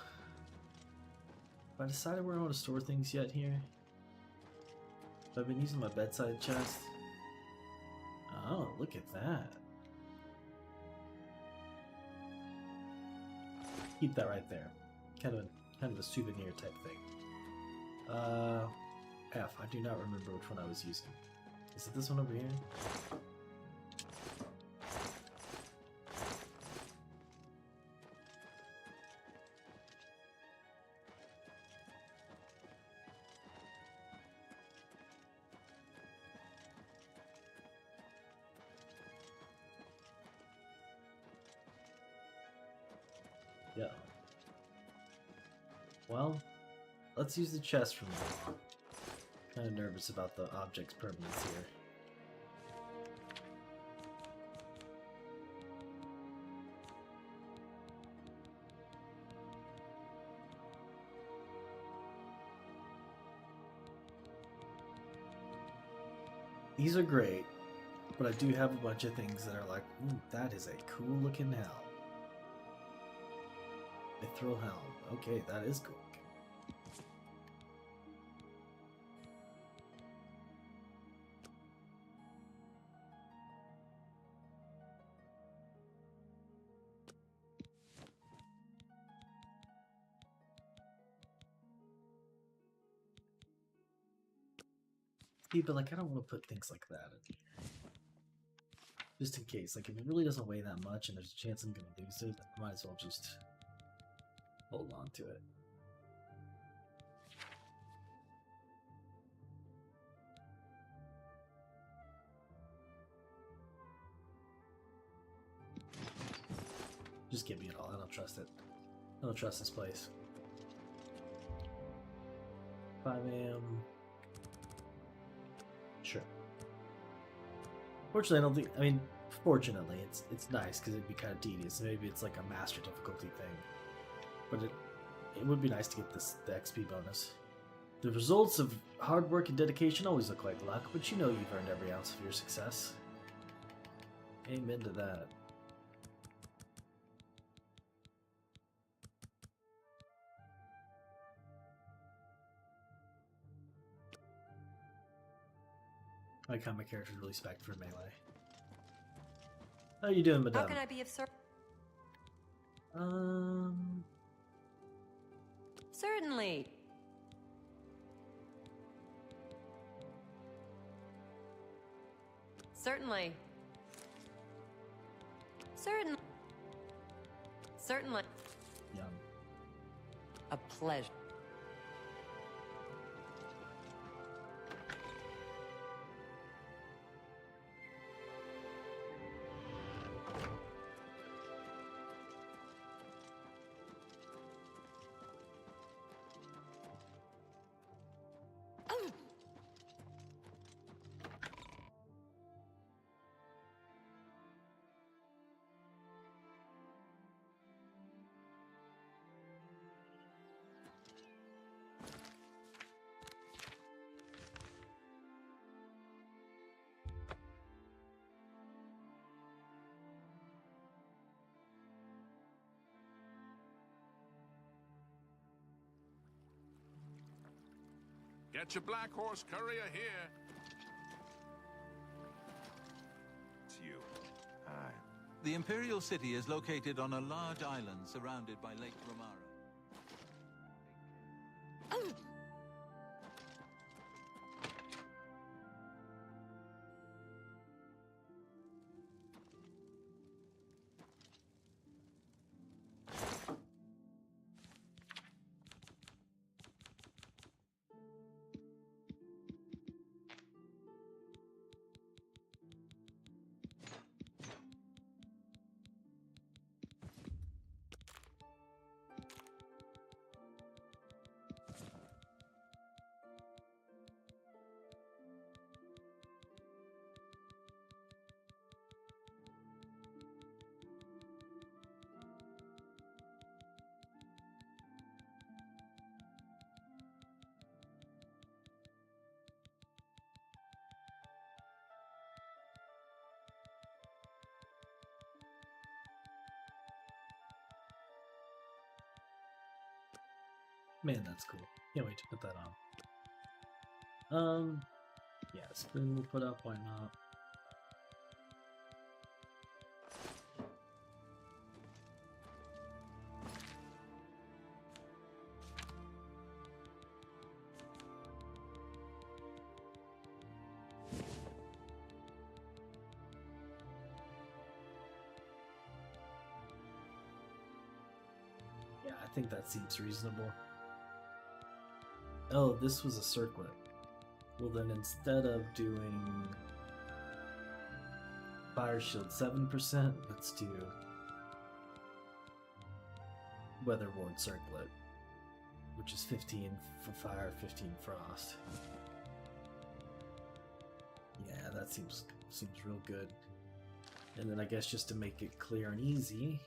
Have I decided where I want to store things yet here? I've been using my bedside chest. Oh, look at that. Keep that right there. Kind of a souvenir type thing. F. I do not remember which one I was using. Is it this one over here? Yeah. Well, let's use the chest from now on. Kind of nervous about the object's permanence here. These are great, but I do have a bunch of things that are like, ooh, that is a cool looking helm. Mithril helm. Okay, that is cool. Yeah, but like, I don't want to put things like that in. Just in case. Like, if it really doesn't weigh that much and there's a chance I'm going to lose it, I might as well just hold on to it. Just give me it all. I don't trust it. I don't trust this place. 5 AM. Sure. Fortunately, I don't think. I mean, fortunately, it's nice because it'd be kind of tedious. Maybe it's like a master difficulty thing, but it would be nice to get the XP bonus. The results of hard work and dedication always look like luck, but you know you've earned every ounce of your success. Amen to that. I like how my character's really spec'd for melee. How you doing, madame? How can I be of service? Certainly. Certainly. Certainly. Yum. A pleasure. Get your Black Horse courier here. It's you. Hi. The Imperial City is located on a large island surrounded by Lake Romara. Man, that's cool. Can't wait to put that on. Yeah, spoon we'll put up, why not? Yeah, I think that seems reasonable. Oh, this was a circlet. Well then, instead of doing Fire Shield 7%, let's do Weather Ward Circlet, which is 15 for fire, 15 frost. Yeah, that seems real good. And then I guess just to make it clear and easy,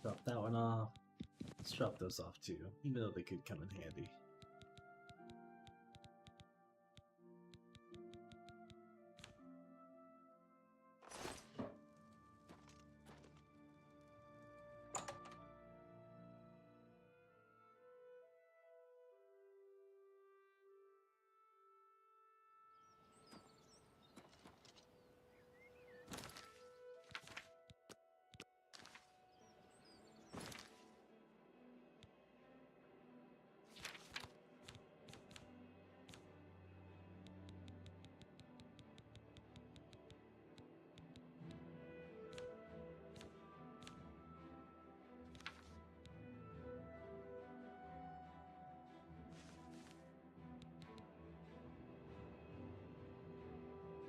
drop that one off. Let's drop those off too, even though they could come in handy.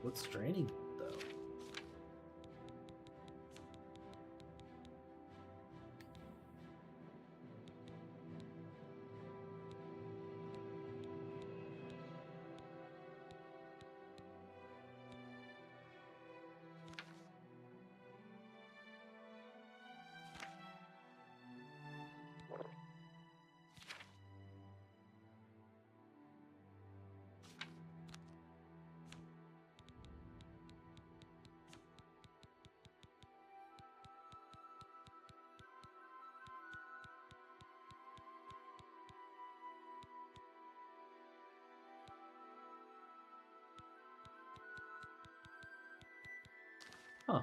What's draining though? Huh.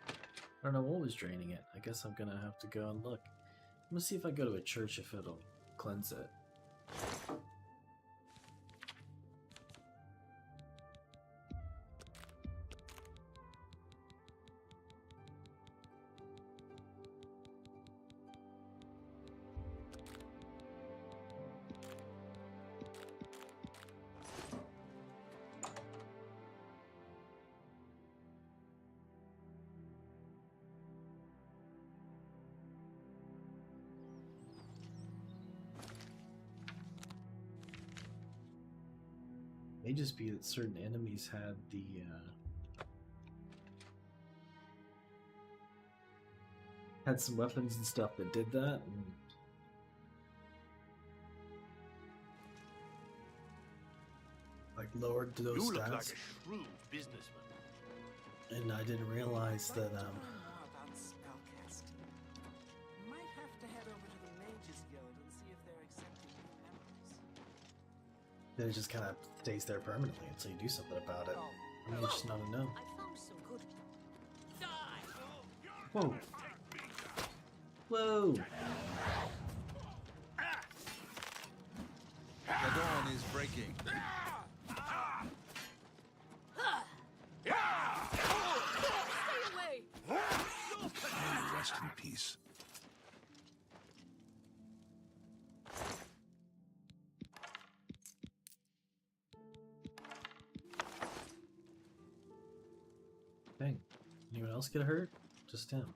I don't know what was draining it. I guess I'm gonna have to go and look. I'm gonna see if I go to a church if it'll cleanse it. May just be that certain enemies had the had some weapons and stuff that did that, and like lowered those You stats. look like a shrewd businessman. And I didn't realize that More about spellcasting. Might have to head over to the Mages Guild and see if they're accepting new members. then it just kind of stays there permanently until you do something about it. I mean, it's just not a no. I found some good. Die! Whoa. Whoa. The dawn is breaking. Stay away! May you rest in peace. Dang. Anyone else get hurt? Just him.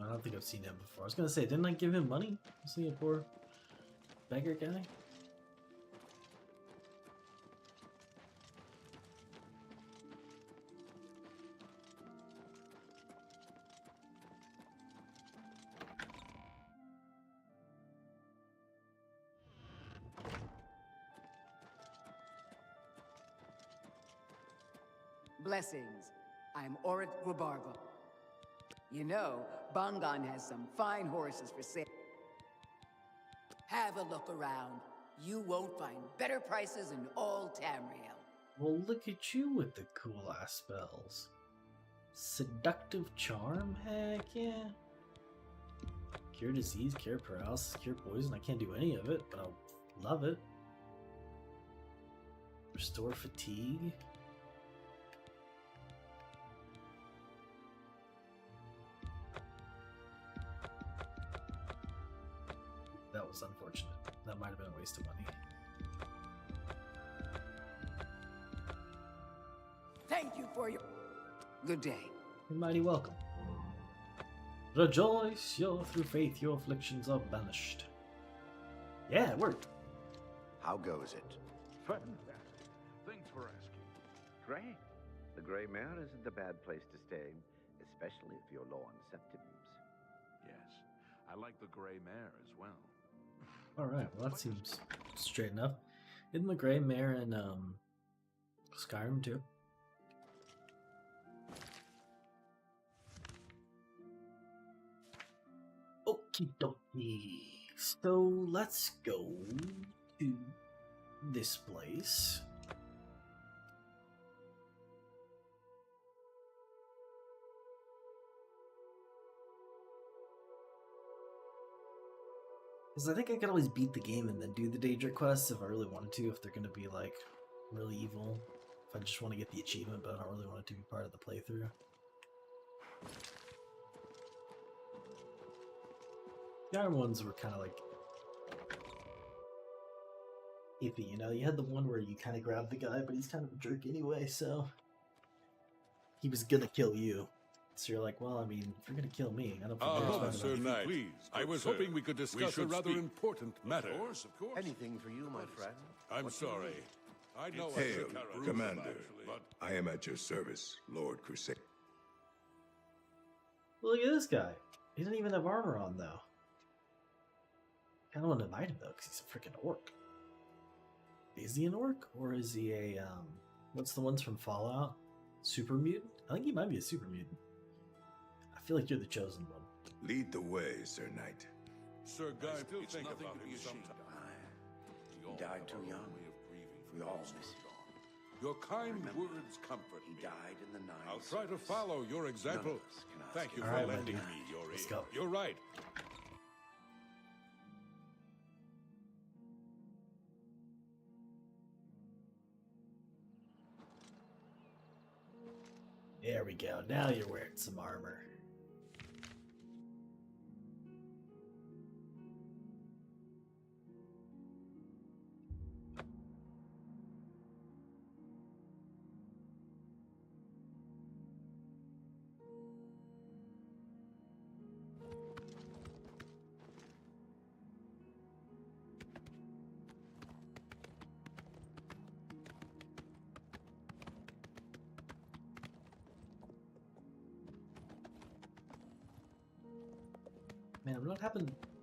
I don't think I've seen him before. I was gonna say, didn't I give him money? Was he a poor beggar guy? Blessings. I'm Oric Grabargo. You know, Bangan has some fine horses for sale. Have a look around. You won't find better prices in all Tamriel. Well, look at you with the cool ass spells. Seductive charm? Heck yeah. Cure disease, cure paralysis, cure poison. I can't do any of it, but I'll love it. Restore fatigue. That was unfortunate. That might have been a waste of money. Thank you for your... Good day. You're mighty welcome. Rejoice, through faith your afflictions are banished. Yeah, it worked. How goes it? Fantastic. Thanks for asking. Great. The Grey Mare isn't a bad place to stay, especially if you're low on septims. Yes, I like the Grey Mare as well. Alright, well that seems straight enough. Isn't the Grey Mare in Skyrim too? Okie dokie. So let's go to this place. Because I think I could always beat the game and then do the Daedric quests if I really wanted to, if they're going to be like really evil. If I just want to get the achievement, but I don't really want it to be part of the playthrough. The other ones were kind of like iffy, you know? You had the one where you kind of grab the guy, but he's kind of a jerk anyway, so he was gonna kill you. So you're like, well, I mean, if you're gonna kill me, I don't think Sir Knight. I was hoping we could discuss a rather important matter. Of course. Anything for you, my friend. I'm sorry. I know Hail, I Commander. I am at your service, Lord Crusade. Well, look at this guy. He doesn't even have armor on, though. I kind of want to invite him, though, because he's a freaking orc. Is he an orc? Or is he a, what's the ones from Fallout? Super mutant? I think he might be a super mutant. I feel like you're the chosen one. Lead the way, Sir Knight. Sir Guy, still it's think nothing about to him be sometimes. ashamed of. He died too young. We all miss him. Your kind words comfort He me. died in the night. I'll try to follow your example. Thank you for Alright, lending buddy. me your Let's ear. go. You're right. There we go. Now you're wearing some armor. Man, I'm not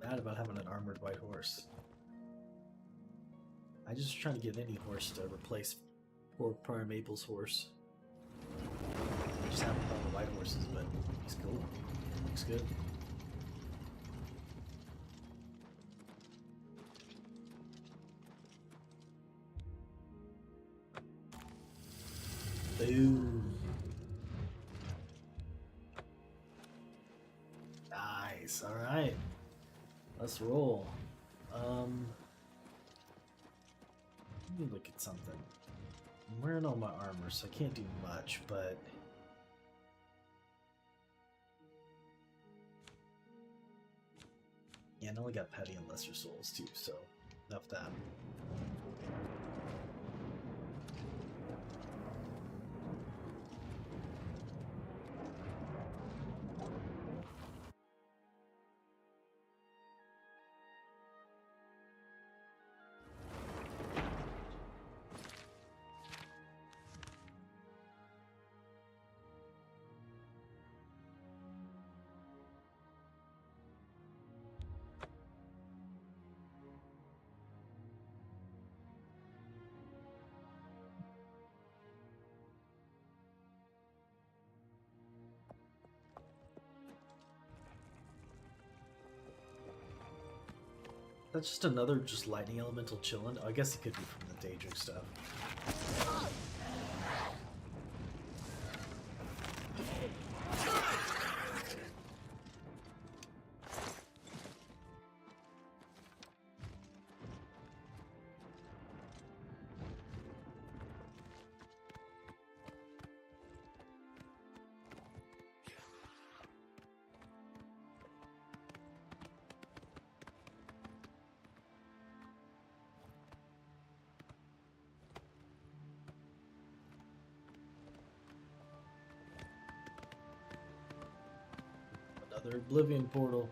bad about having an armored white horse. I just trying to get any horse to replace poor Prior Maple's horse. I just haven't found the white horses, but he's cool. Looks good. Boom. Nice. All right. Let's roll. Let me look at something. I'm wearing all my armor, so I can't do much, but yeah, I only got petty and lesser souls too, so enough of that. That's just another just lightning elemental chillin'. Oh, I guess it could be from the Daedric stuff. Another Oblivion portal.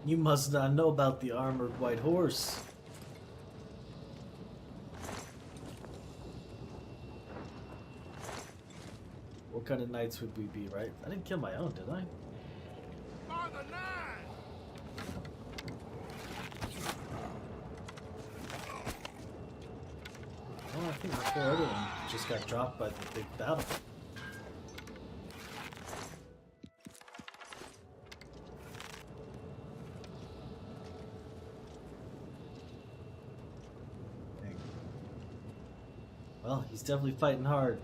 You must not know about the armored white horse. What kind of knights would we be, right? I didn't kill my own, did I? Oh, I think the poor other one just got dropped by the big battle. Dang. Well, he's definitely fighting hard.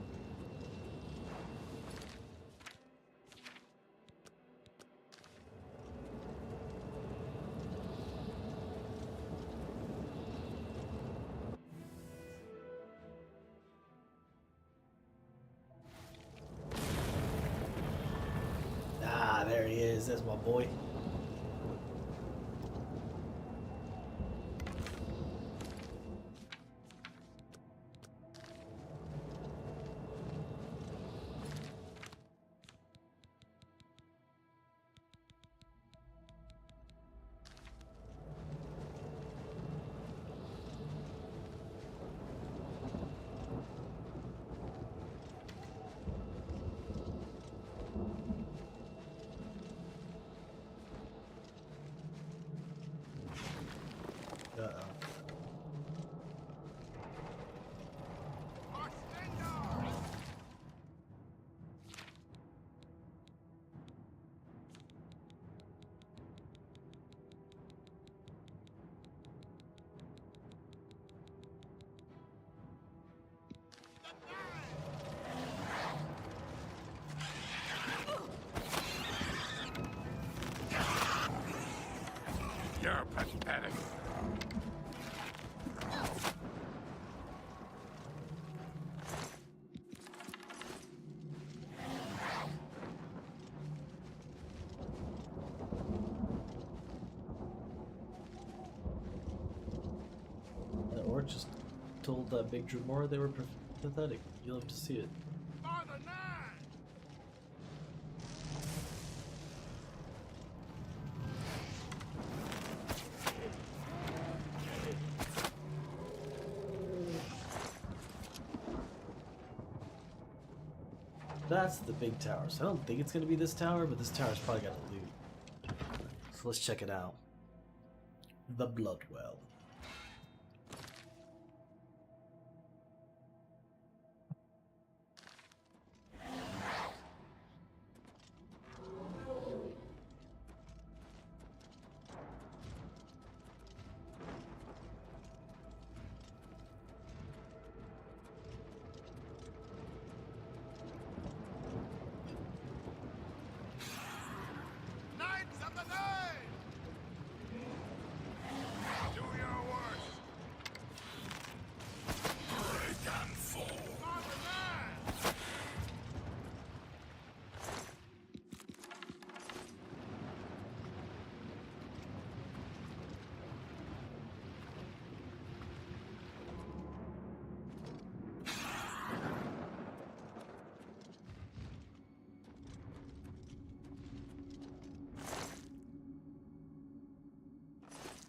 Ah, there he is. That's my boy. told Big Drumora they were pathetic. You'll have to see it. That's the big tower. So I don't think it's going to be this tower, but this tower's probably got a loot. So let's check it out. The Bloodwell.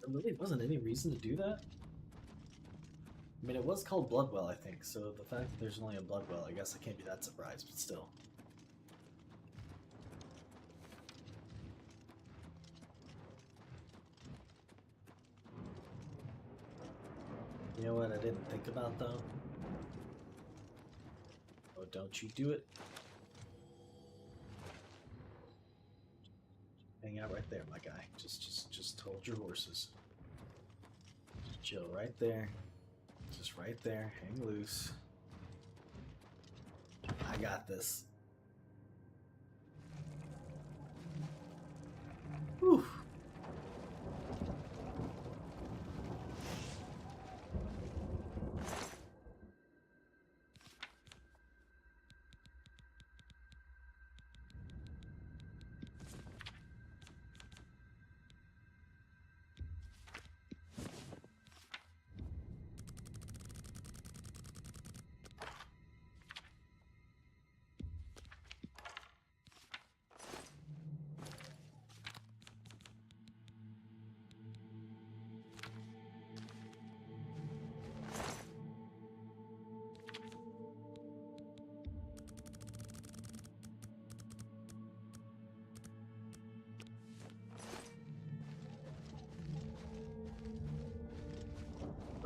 There really wasn't any reason to do that. I mean, it was called Bloodwell, I think, so the fact that there's only a Bloodwell, I guess I can't be that surprised, but still. You know what I didn't think about, though? Oh, don't you do it. Hang out right there, my guy. Just hold your horses. Just chill right there. Just right there. Hang loose. I got this. Whew.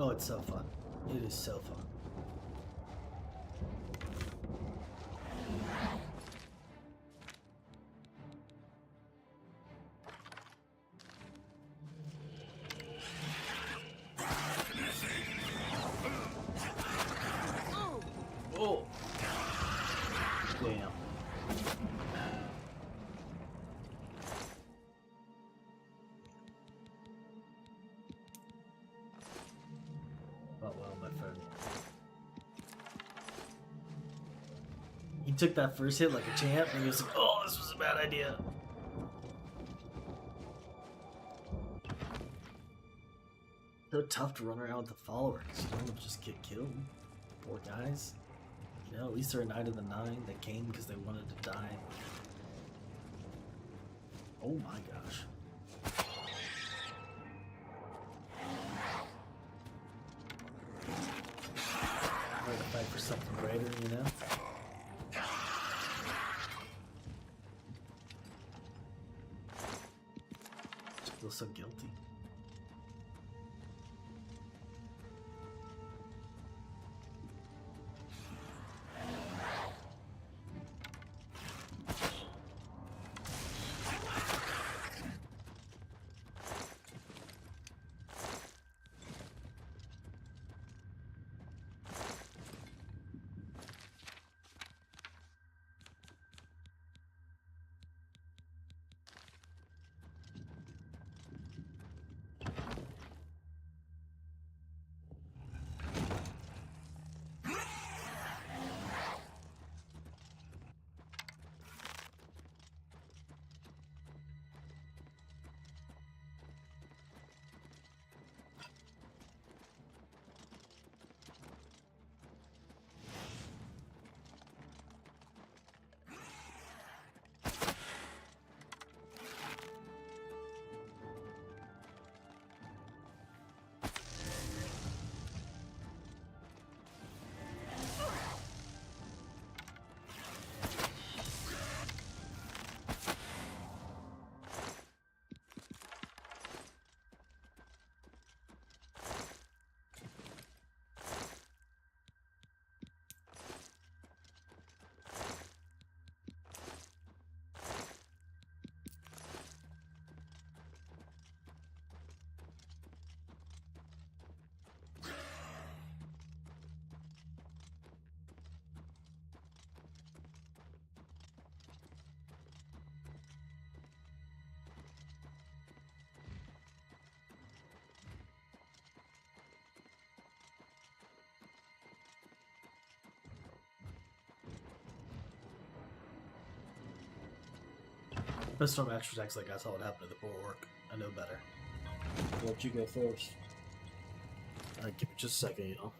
Oh, it's so fun. It is so fun. Oh! Damn. Oh well, my friend. He took that first hit like a champ, and he was like, "Oh, this was a bad idea." So tough to run around with the followers. You don't want to just get killed. Poor guys. You know, at least they're a Knight of the Nine. They came because they wanted to die. Oh my gosh. Ready to fight for something greater, you know? Just feel so guilty. But Storm Extra Text, like I saw what happened to the poor orc. I know better. I'll let you go first. Alright, give me just a second, you know.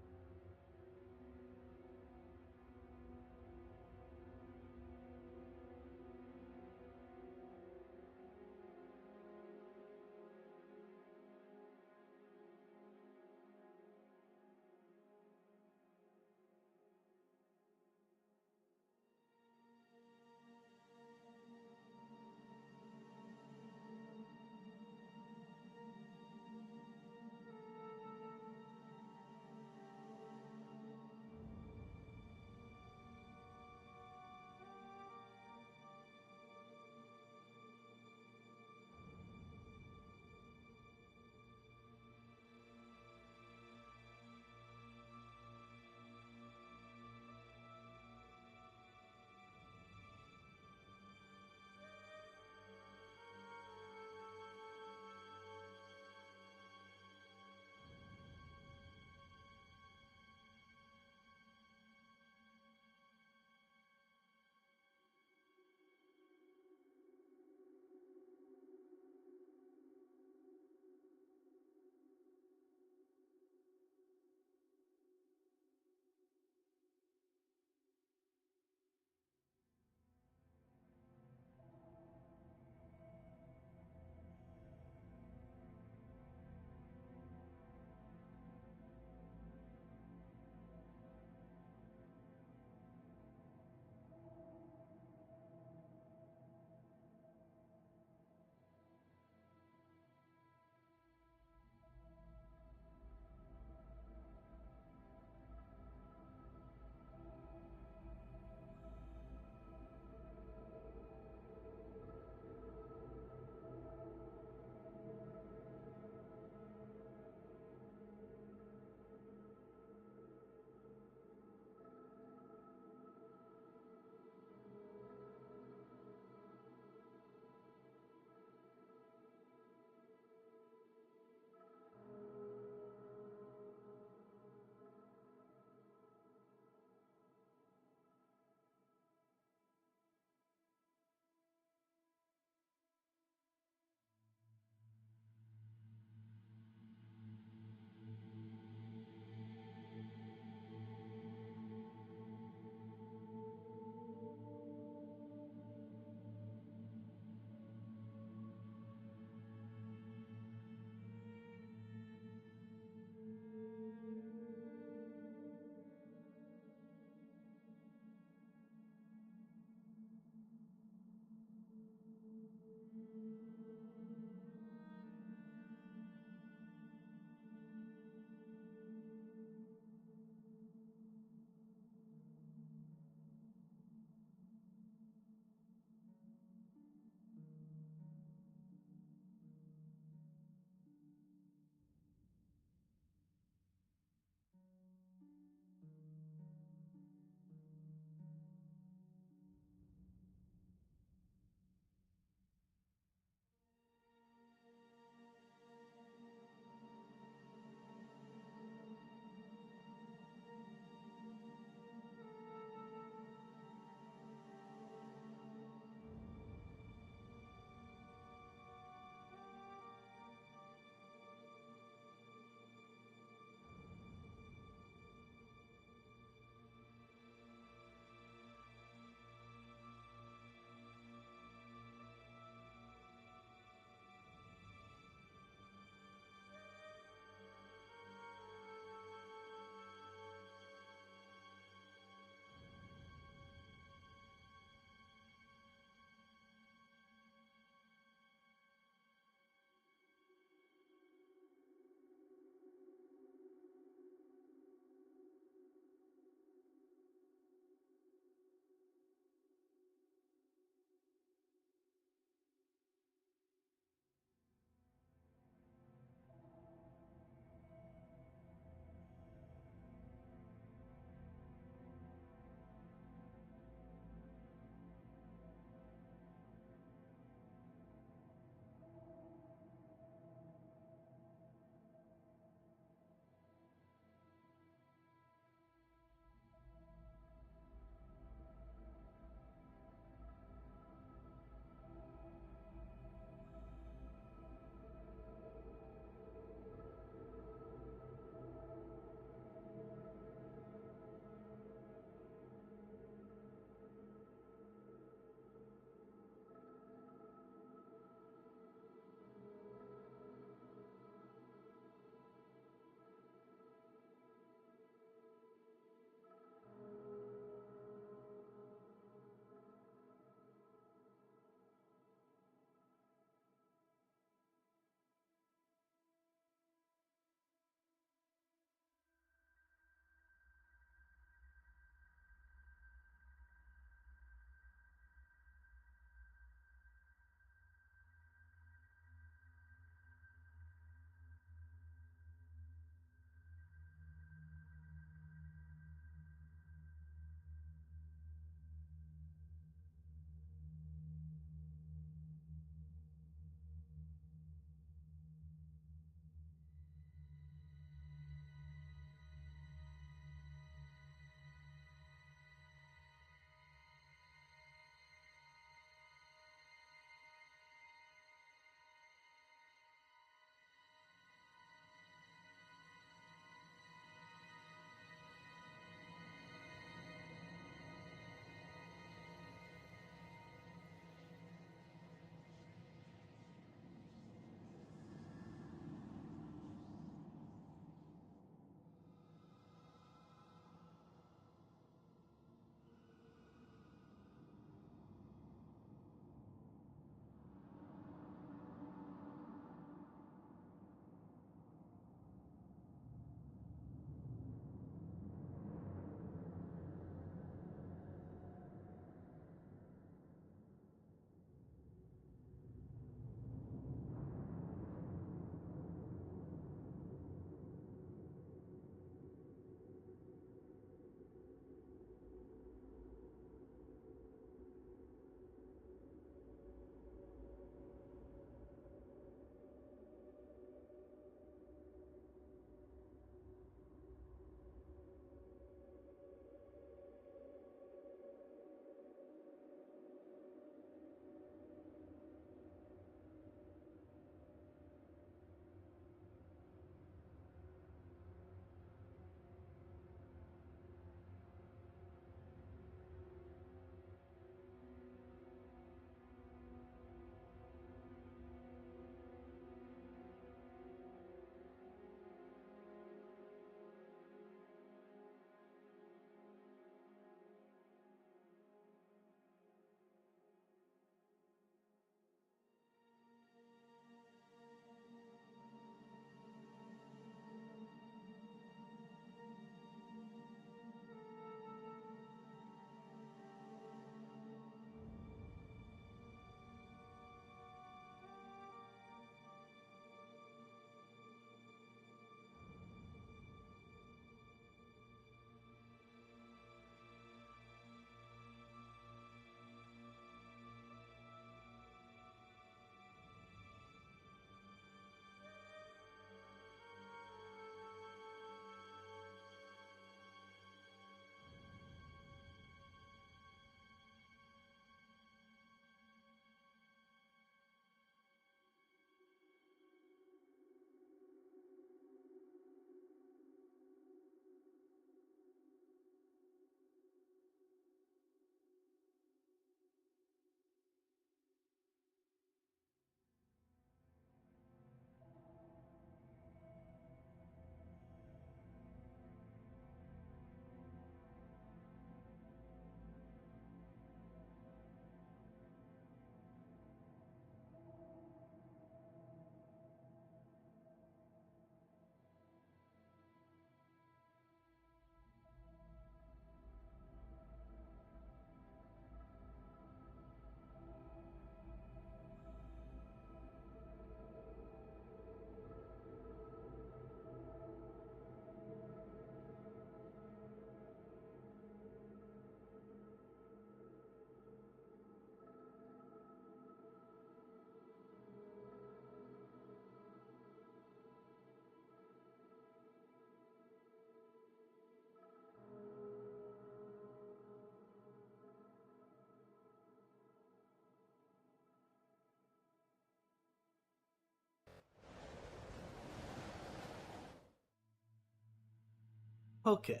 Okay.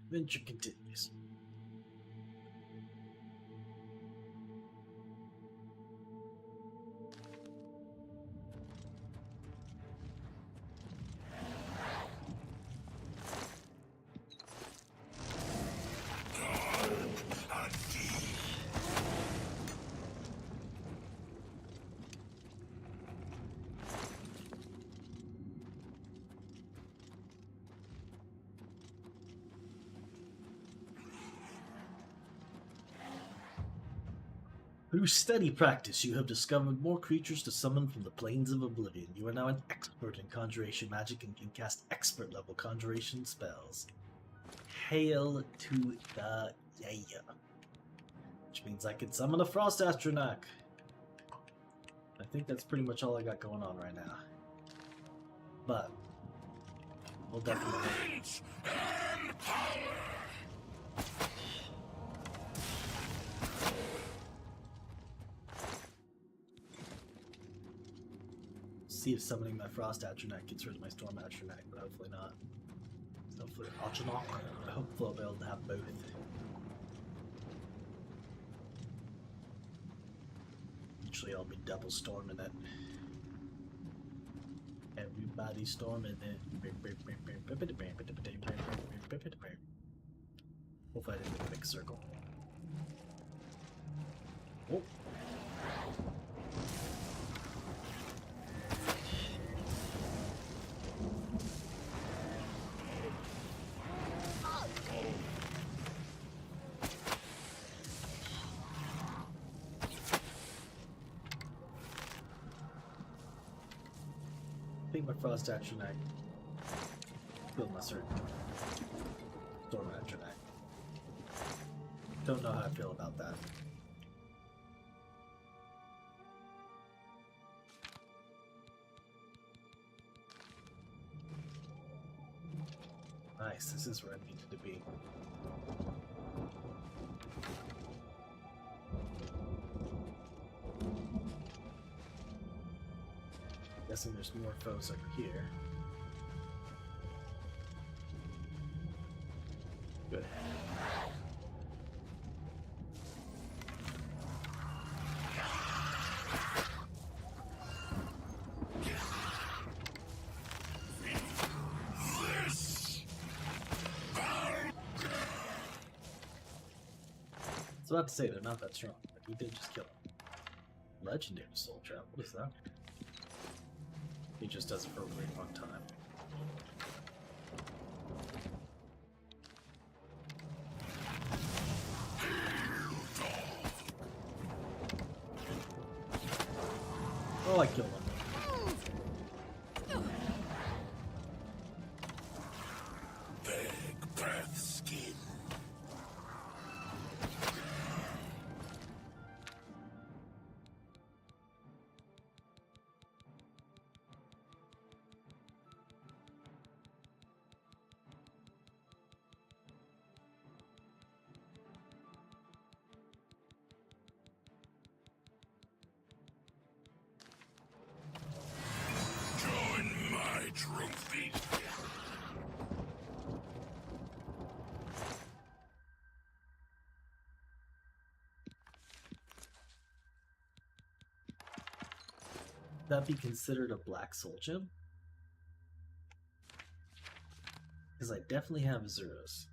Adventure continues. Through steady practice, you have discovered more creatures to summon from the plains of Oblivion. You are now an expert in conjuration magic and can cast expert-level conjuration spells. Hail to the yeah. Which means I can summon a Frost Astronaut. I think that's pretty much all I got going on right now. But we'll definitely... see if summoning my Frost Astronaut gets rid of my Storm Astronaut, but hopefully not. Hopefully I'll be able to have both. Usually I'll be double storming it. Everybody storming it. Hopefully I didn't make a big circle. Oh. I think my Frost Astronaut killed my certain Storm Astronaut. Don't know how I feel about that. Nice, this is where I needed to be. Guessing there's more foes over here. Good. I was about to say they're not that strong, but he did just kill him. Legendary Soul Trap, what is that? He just does it for a really long time. Oh, I killed him. Big breath skin. Trophy. That be considered a black soul gem? Because I definitely have Azuros.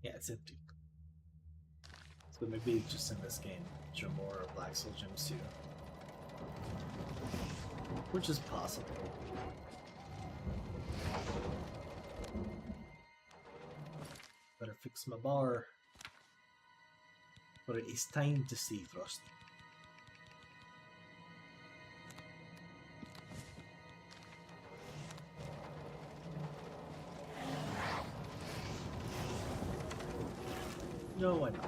Yeah, it's empty. So maybe just in this game, show more black soul gems too. Which is possible. Better fix my bar. But it is time to see Frosty. No, I don't.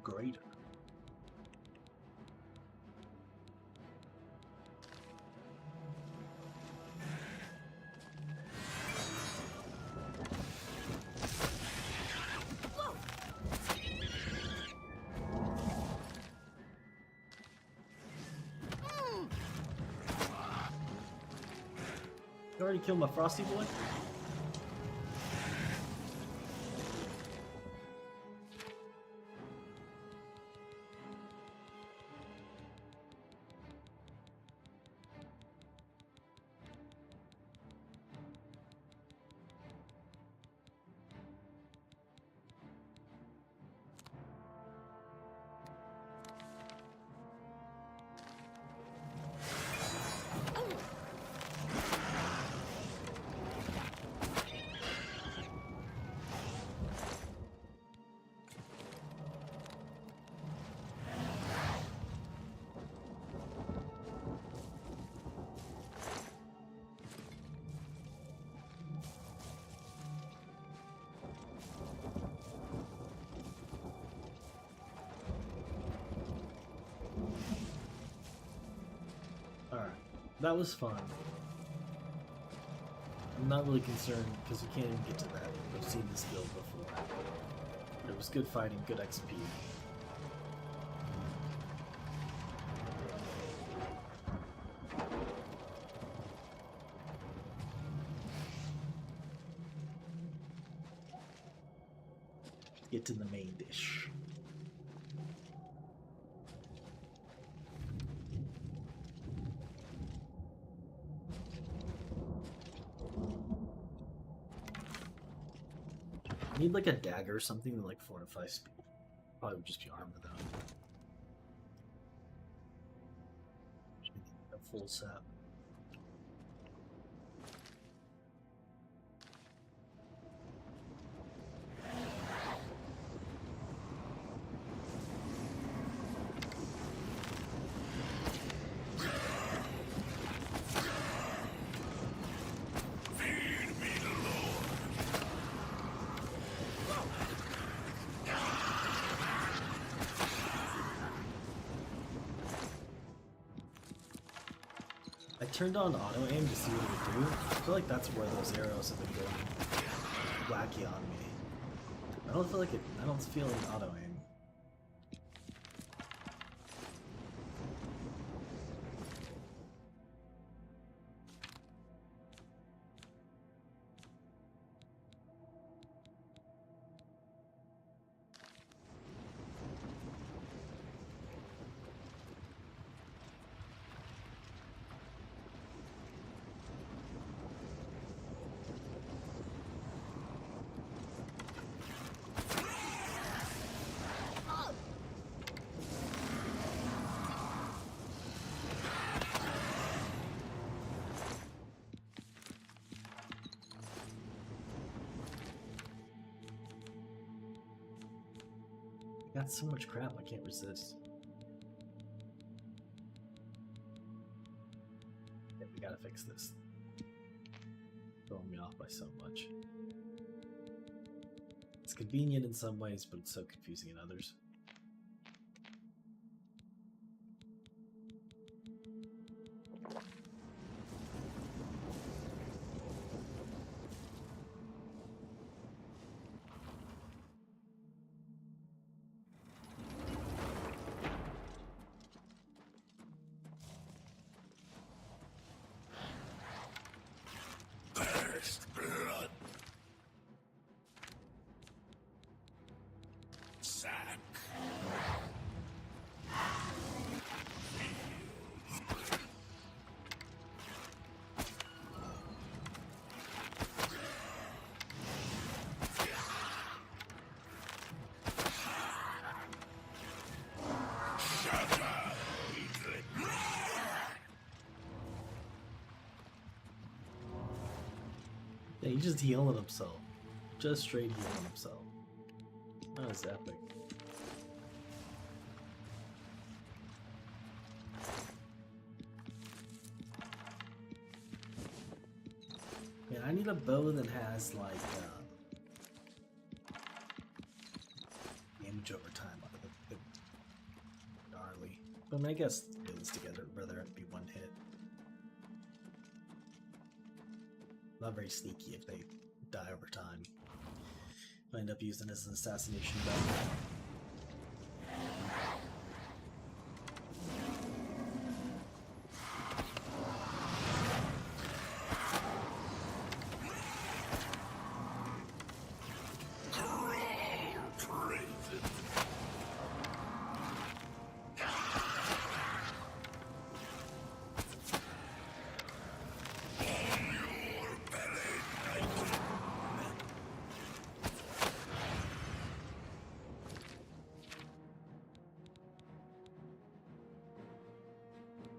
greater. You already killed my Frosty boy? Alright, that was fun. I'm not really concerned because we can't even get to that. I've seen this build before. But it was good fighting, good XP. Get to the main dish. I need like a dagger or something to like fortify speed. Probably would just be armor though. A full set. I turned on auto aim to see what it would do. I feel like that's where those arrows have been going wacky on me. I don't feel like it. I don't feel an auto aim. I got so much crap I can't resist. Yeah, we gotta fix this. Throwing me off by so much. It's convenient in some ways, but it's so confusing in others. First blood. Sack. Yeah, he's just healing himself. Just straight healing himself. That was epic. Man, I need a bow that has like But I mean, I guess builds together rather than be one hit. Not very sneaky if they die over time. I end up using this as an assassination weapon.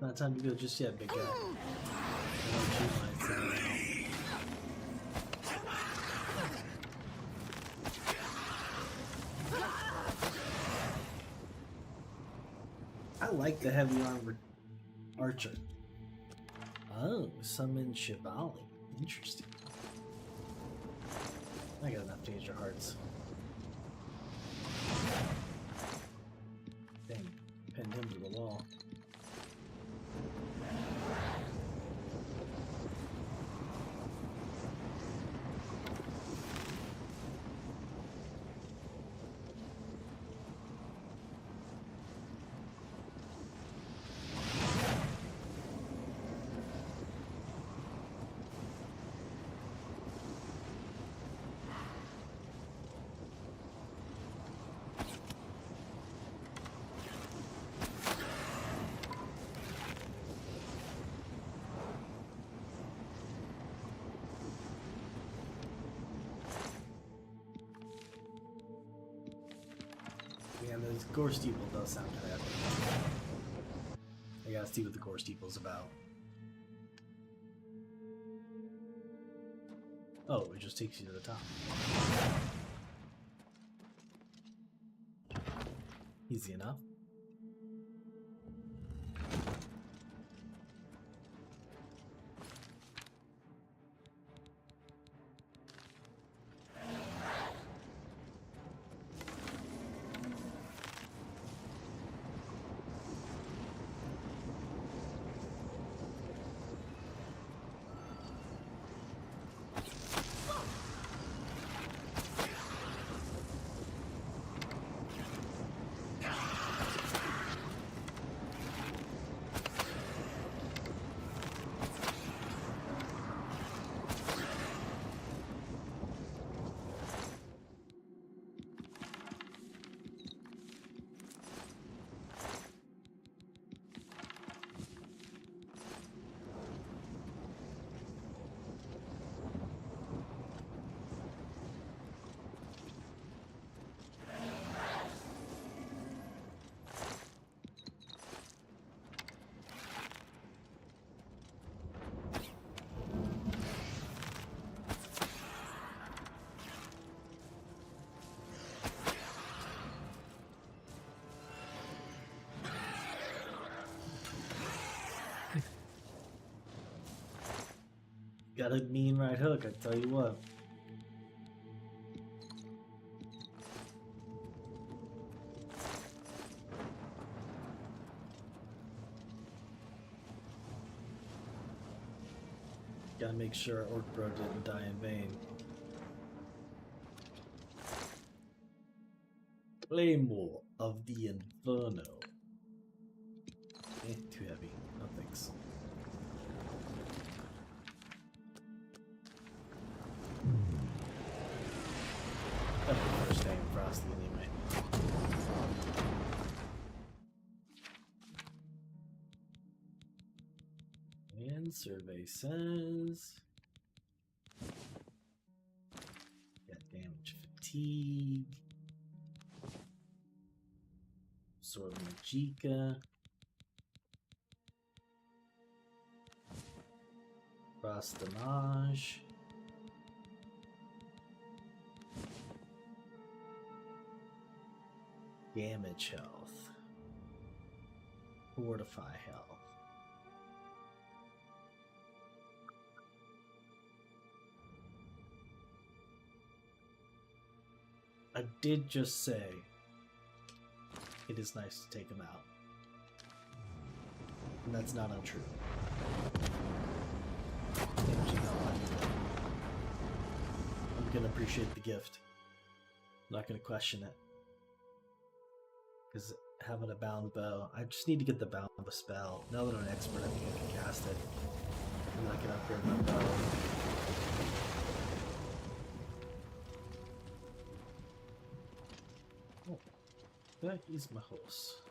Not time to go just yet, big guy. I like the heavy armored archer. Oh, summon Shivali. Interesting. I got enough danger hearts. Dang, pinned him to the wall. Yeah, the gore steeple does sound kind of epic. I gotta see what the gore steeple's about. Oh, it just takes you to the top. Easy enough. Got a mean right hook, I tell you what. Gotta make sure Orc Bro didn't die in vain. Claymore of the Inferno. Too heavy. No thanks. That's the first name, Frosty, anyway. And survey says... got damage fatigue. Sword Magicka. Rastamage. Damage health. Fortify health. I did just say it is nice to take him out. And that's not untrue. Energy not money. I'm gonna appreciate the gift. I'm not gonna question it. Because having a bound bow, I just need to get the bound of a spell. Now that I'm an expert, I think I can cast it. And then I can upgrade my bow. Oh, that is my horse.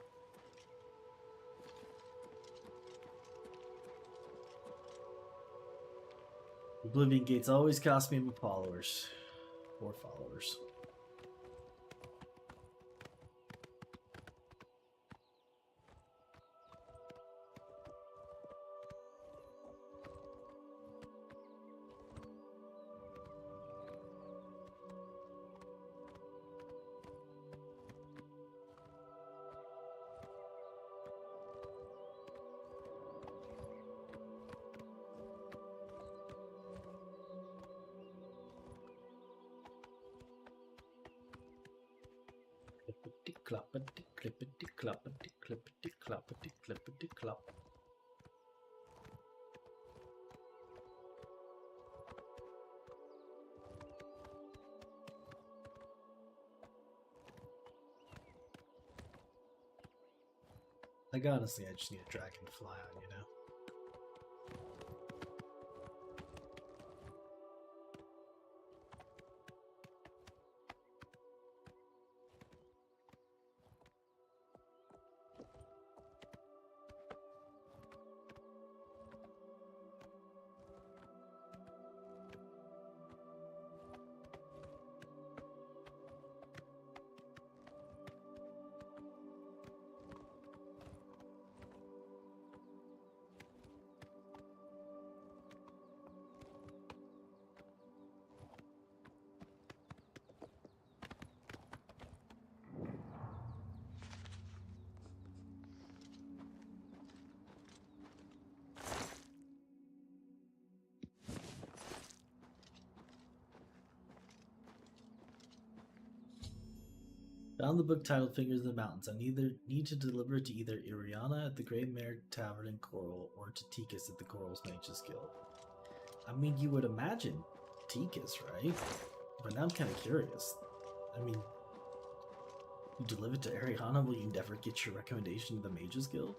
Oblivion gates always cost me my followers. 4 followers. Clippity cloppity clippity cloppity clippity cloppity clippity clop. Like honestly, I just need a dragon to fly on, you know? Found the book titled Fingers of the Mountains. I need to deliver it to either Iriana at the Grey Mare Tavern in Coral or to Tikas at the Coral's Mages Guild. I mean, you would imagine Tikas, right? But now I'm kind of curious. I mean, you deliver it to Ariana, will you never get your recommendation to the Mages Guild?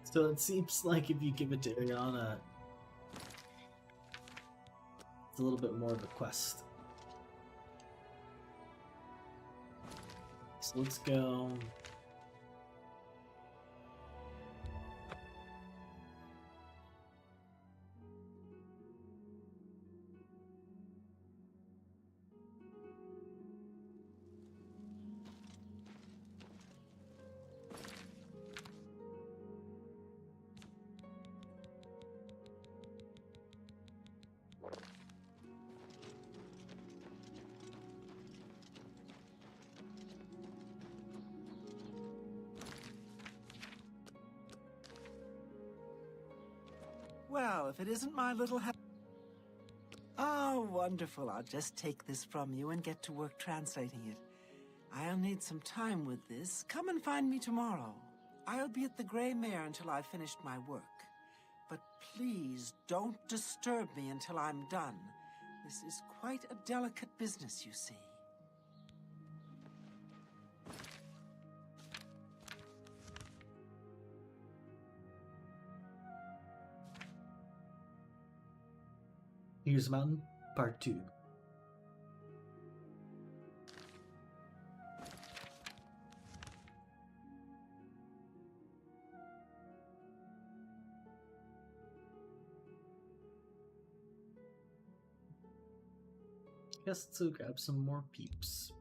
So it seems like if you give it to Ariana, it's a little bit more of a quest. So let's go. Well, if it isn't my little Oh, wonderful. I'll just take this from you and get to work translating it. I'll need some time with this. Come and find me tomorrow. I'll be at the Grey Mare until I've finished my work. But please don't disturb me until I'm done. This is quite a delicate business, you see. Here's Mountain, Part 2. Guess to grab some more peeps.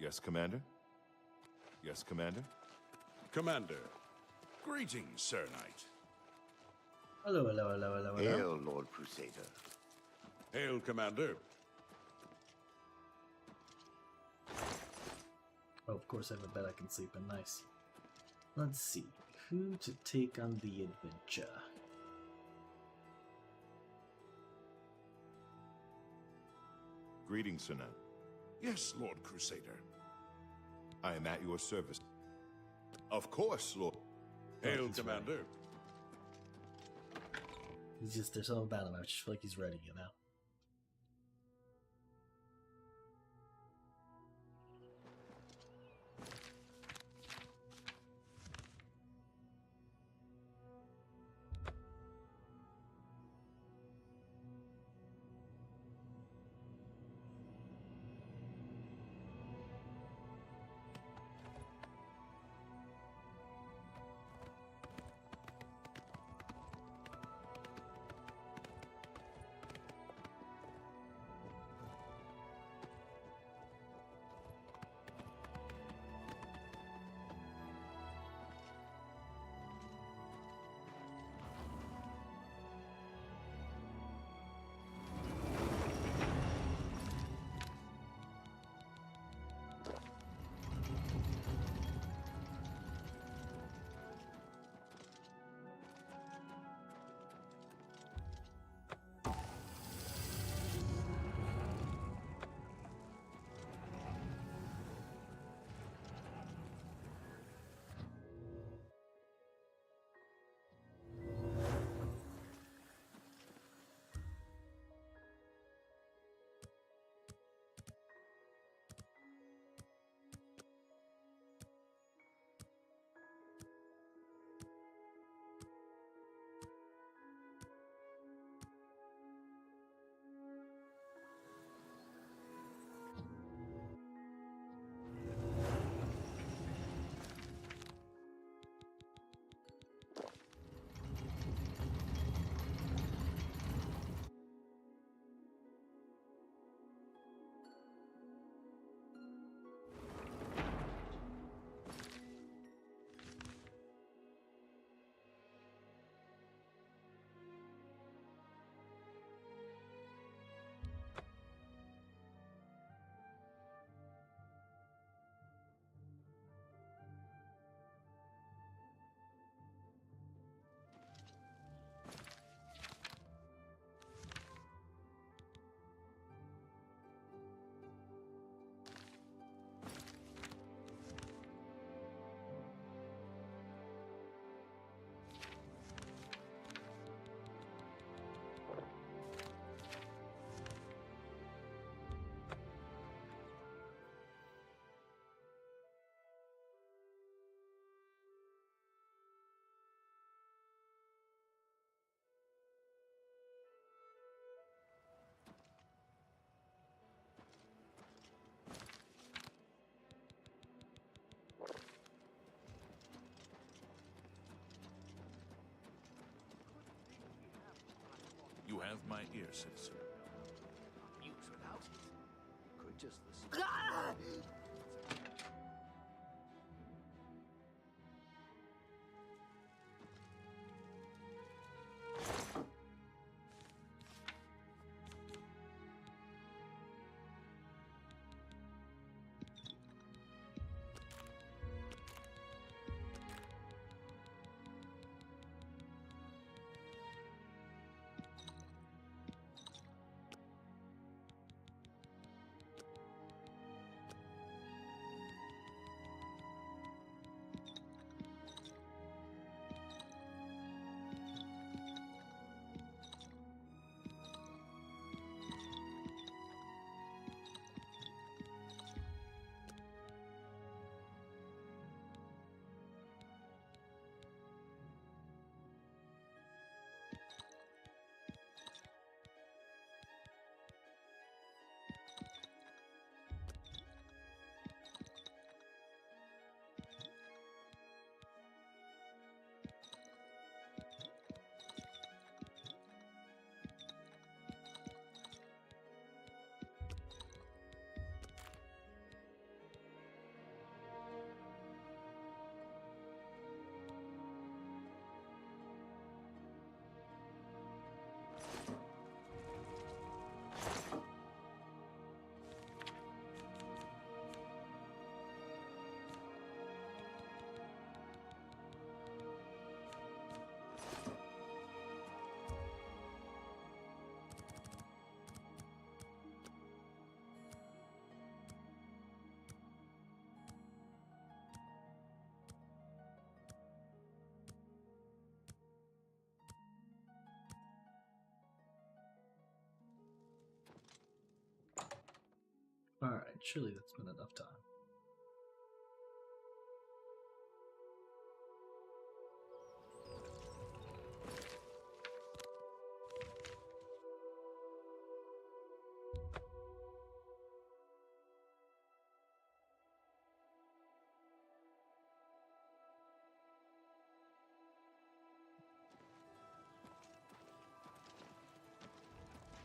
Yes, Commander? Yes, Commander? Commander, greetings, Sir Knight. Hello, hello, hello, hello, hello. Hail, Lord Crusader. Hail, Commander. Oh, of course I have a bed I can sleep in. Nice. Let's see. Who to take on the adventure? Greetings, Sir Knight. Yes, Lord Crusader. I am at your service. Of course, Lord. Hail, he's Commander. ready. He's just, there's something about him. I just feel like he's ready, you know? Have my ear, citizen. Use without it. Could just listen. Alright, surely that's been enough time.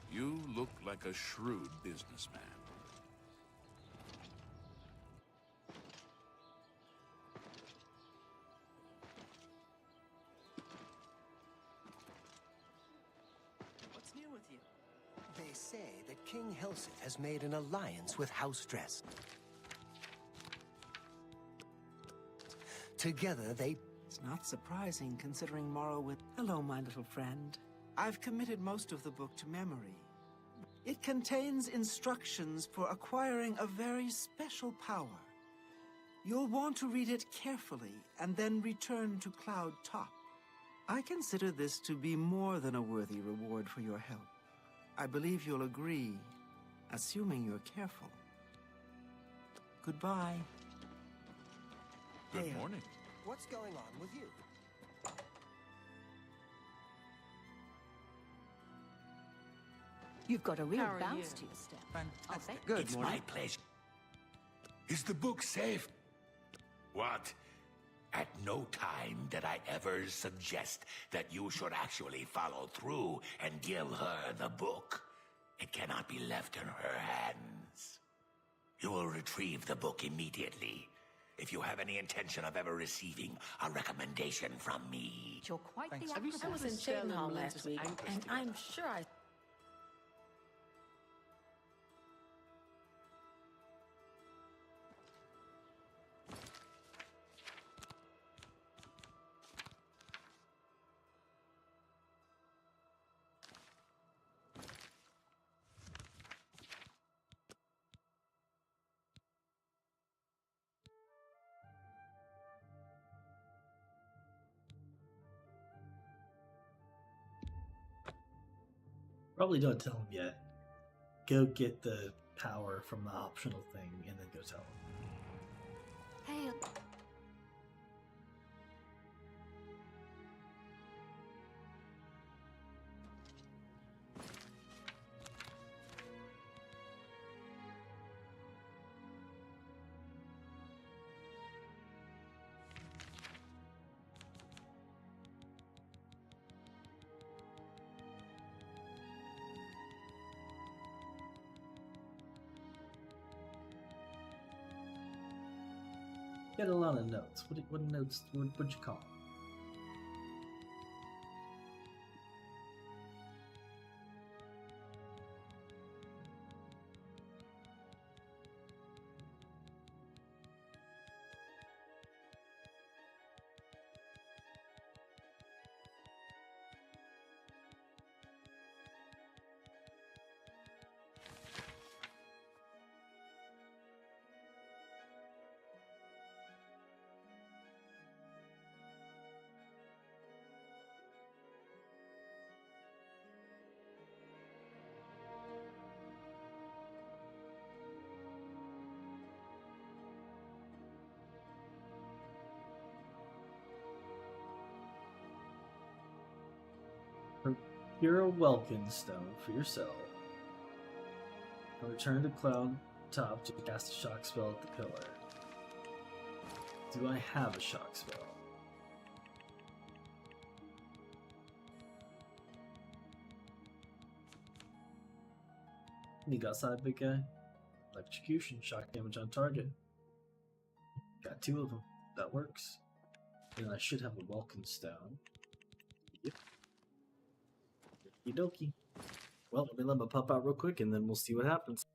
You look like a shrewd businessman. What's new with you? They say that King Helseth has made an alliance with House Dress. Together they... It's not surprising considering Morrow with... Hello, my little friend. I've committed most of the book to memory. It contains instructions for acquiring a very special power. You'll want to read it carefully and then return to Cloud Top. I consider this to be more than a worthy reward for your help. I believe you'll agree, assuming you're careful. Goodbye. Good morning. What's going on with you? You've got a real How are bounce you? to your step. Fantastic. Good It's my pleasure. Is the book safe? What? At no time did I ever suggest that you should actually follow through and give her the book. It cannot be left in her hands. You will retrieve the book immediately. If you have any intention of ever receiving a recommendation from me. You're quite Thanks. the Have you acrobat. seen I was the in Stella Chaidenhall and last Lintus week, anchors and together? I'm sure I... Probably don't tell him yet. Go get the power from the optional thing and then go tell him. Hey, You had a lot of notes. What notes? What'd you call 'em? Procure a welkin stone for yourself. And return to Cloud Top to cast a shock spell at the pillar. Do I have a shock spell? Sneak outside, big guy. Electrocution, shock damage on target. Got 2 of them. That works. And I should have a welkin stone. Yep. Okie dokie. Well, let me let my pup out real quick and then we'll see what happens.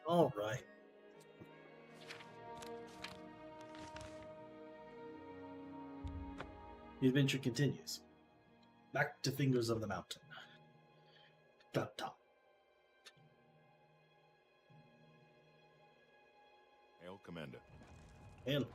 All right. The adventure continues. Back to Fingers of the Mountain. Top top. Hail, Commander. Hail.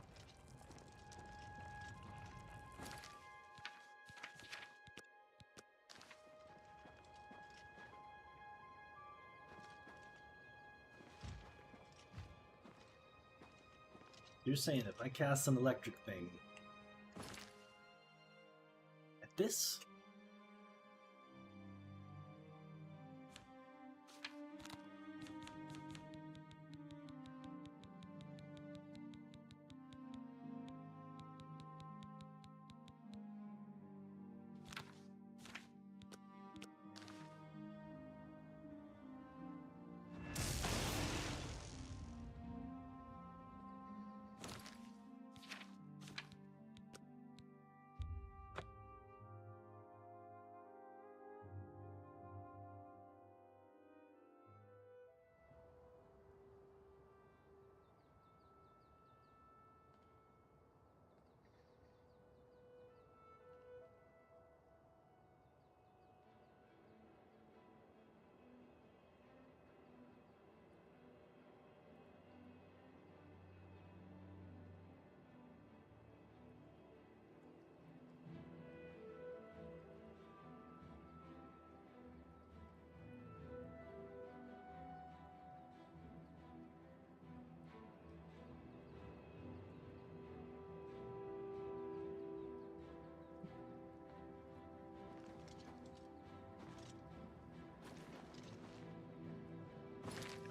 You're saying if I cast an electric thing at this?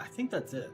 I think that's it.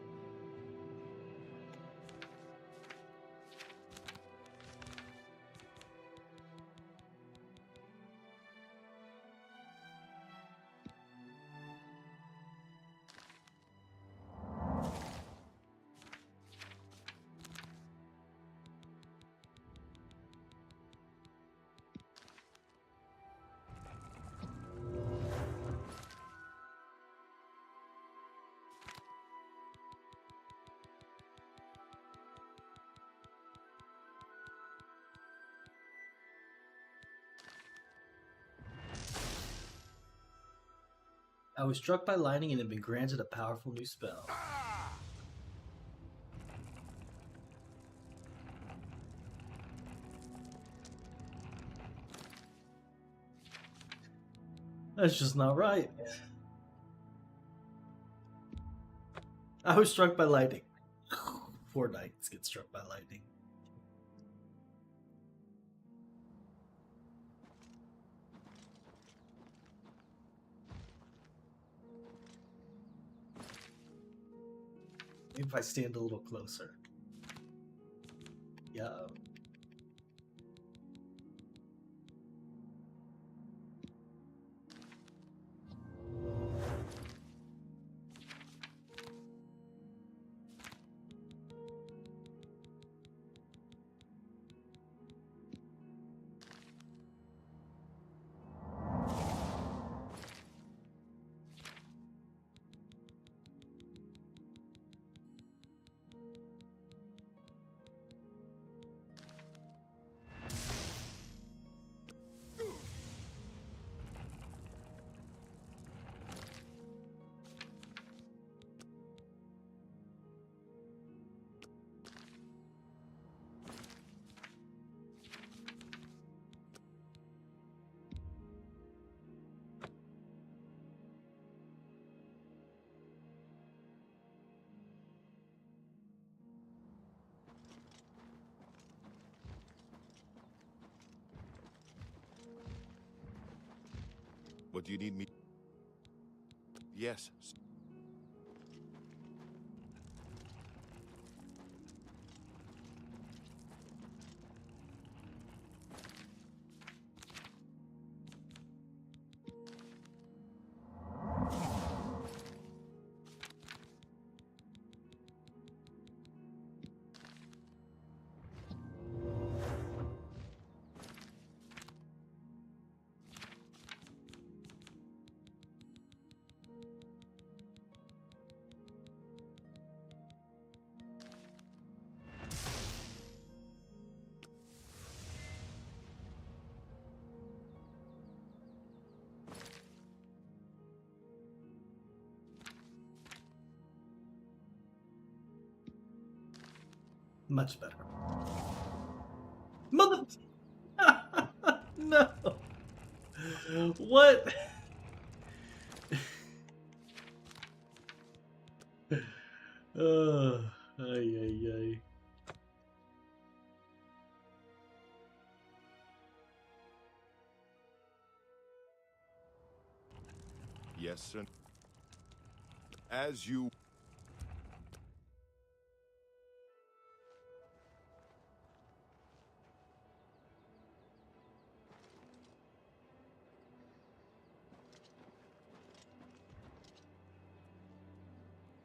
I was struck by lightning and have been granted a powerful new spell. That's just not right. I was struck by lightning. 4 knights get struck by lightning. Maybe if I stand a little closer. Yeah. What do you need me? Yes. Much better. Mother. No. What? Ay, ay, ay. Yes, sir. As you...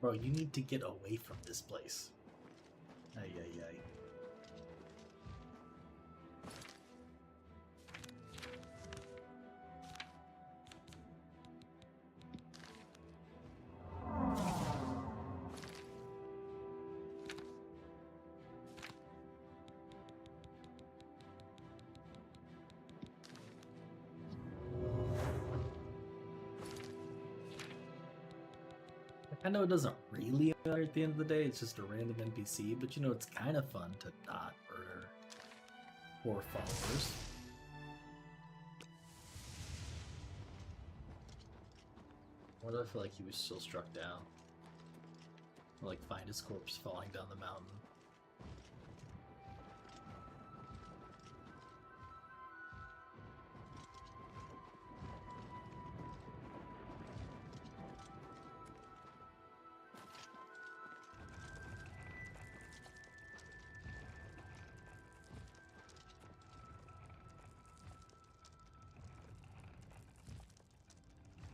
Bro, you need to get away from this place. Ay, ay, ay. I know it doesn't really matter at the end of the day, it's just a random NPC, but you know, it's kind of fun to not murder poor followers. Why do I feel like he was still struck down? Or like find his corpse falling down the mountain.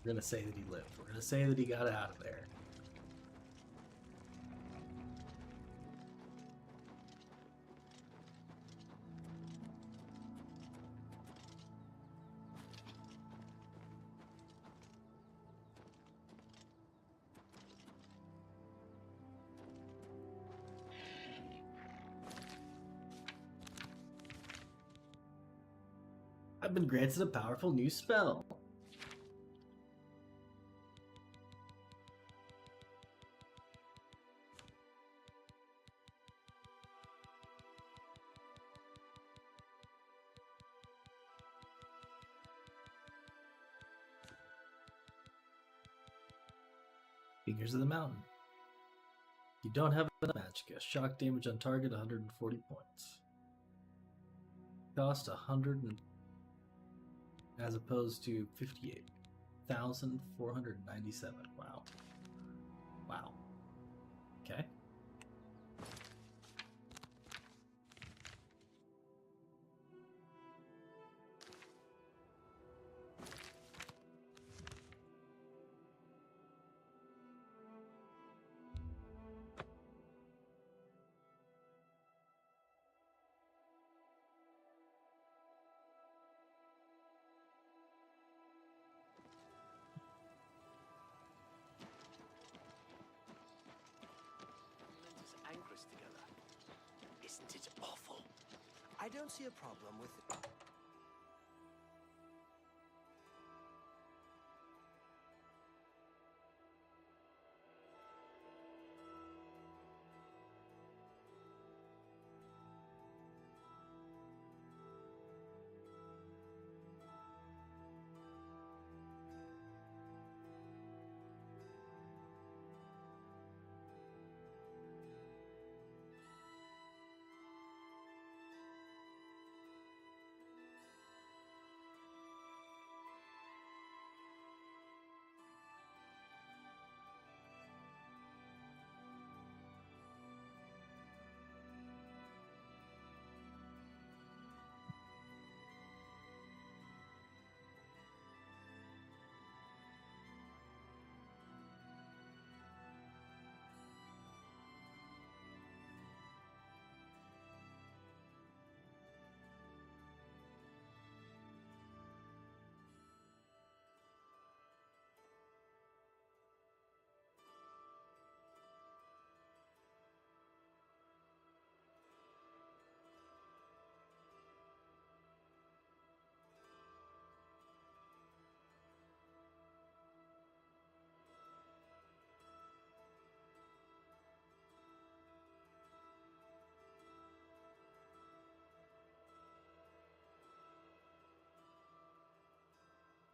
We're gonna say that he lived. We're gonna say that he got out of there. I've been granted a powerful new spell. Fingers of the Mountain. You don't have enough magicka. Shock damage on target 140 points. Cost 100 as opposed to 58,497. Wow. Wow. Okay. Anchors together. Isn't it awful? I don't see a problem with it.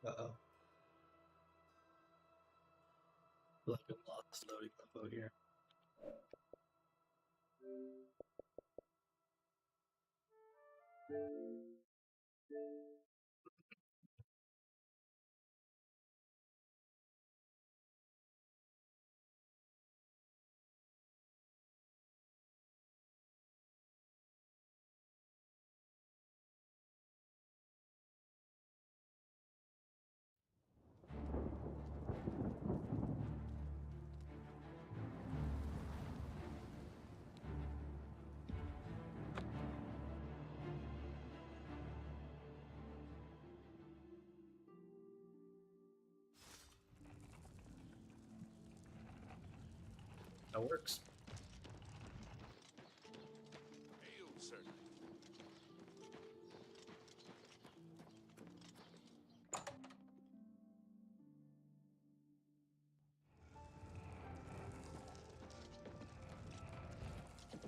Uh-oh. Feel like I'm lost loading info here. That works. Hail, Sir Knight.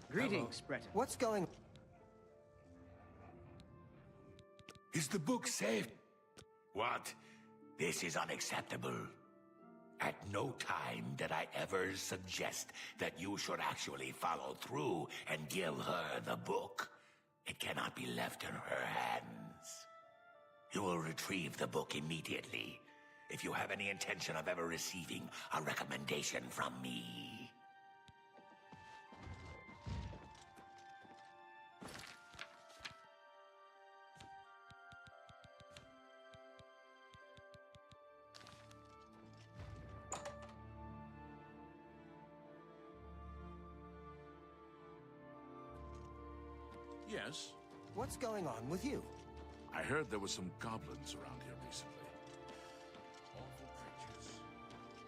Greetings, Breton. What's going on? Is the book safe? What? This is unacceptable. At no time did I ever suggest that you should actually follow through and give her the book. It cannot be left in her hands. You will retrieve the book immediately if you have any intention of ever receiving a recommendation from me. Yes? What's going on with you? I heard there were some goblins around here recently. Awful creatures.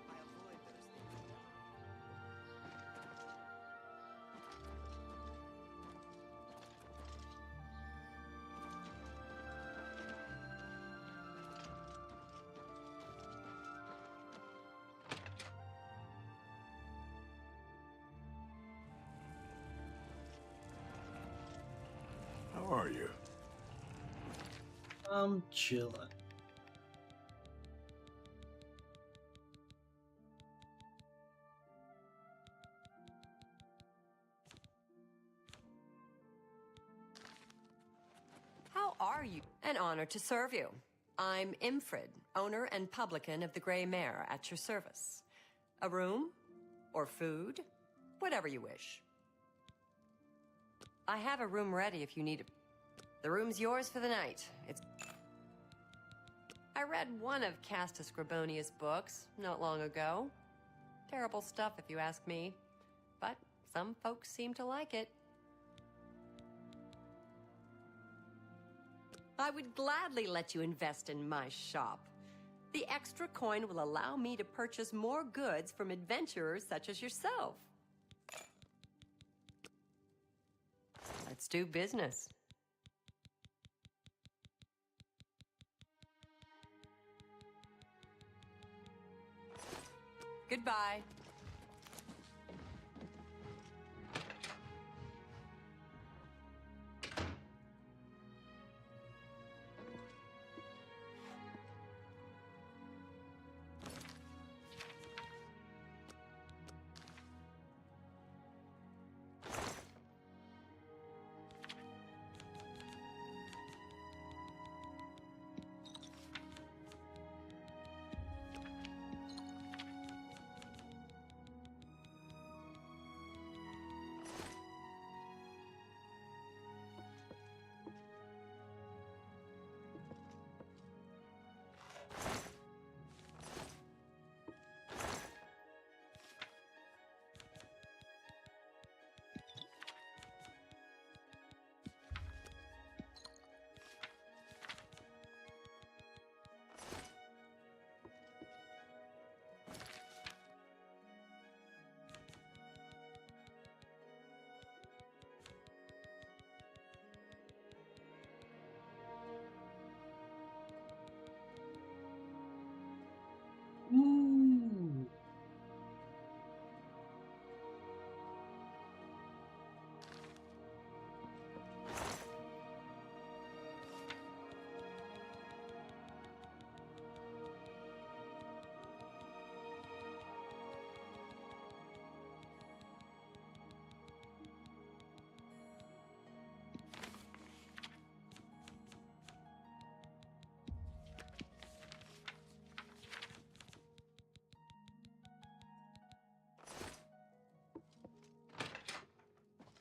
I avoid those things. How are you? I'm chilling. How are you? An honor to serve you. I'm Imfrid, owner and publican of the Grey Mare, at your service. A room? Or food? Whatever you wish. I have a room ready if you need it. The room's yours for the night. I read one of Castus Grabonia's books not long ago. Terrible stuff if you ask me. But some folks seem to like it. I would gladly let you invest in my shop. The extra coin will allow me to purchase more goods from adventurers such as yourself. Let's do business. Goodbye.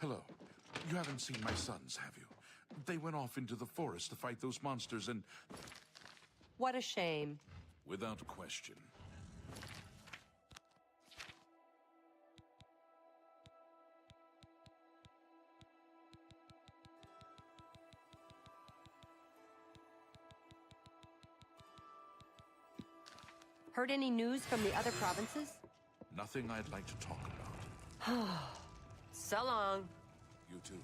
Hello. You haven't seen my sons, have you? They went off into the forest to fight those monsters and... What a shame. Without question. Heard any news from the other provinces? Nothing I'd like to talk about. So long. You too.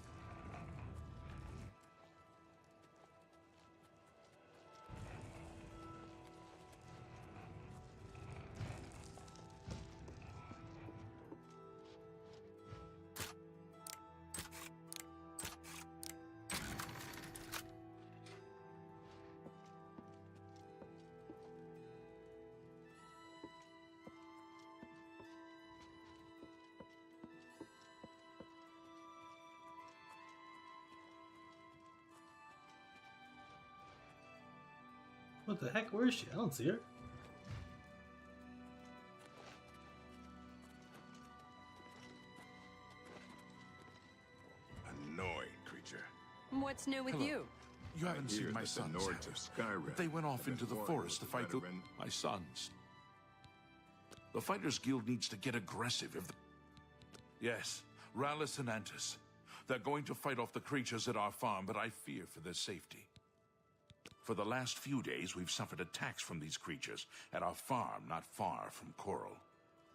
What the heck? Where is she? I don't see her. Annoying creature. What's new with Hello. you? You haven't Here's seen my the sons, Nords have of you? Skyrim They went off have into been the warned forest to with fight the... veteran- my sons. The Fighters Guild needs to get aggressive if... Yes, Rallis and Antis. They're going to fight off the creatures at our farm, but I fear for their safety. For the last few days, we've suffered attacks from these creatures at our farm not far from Coral.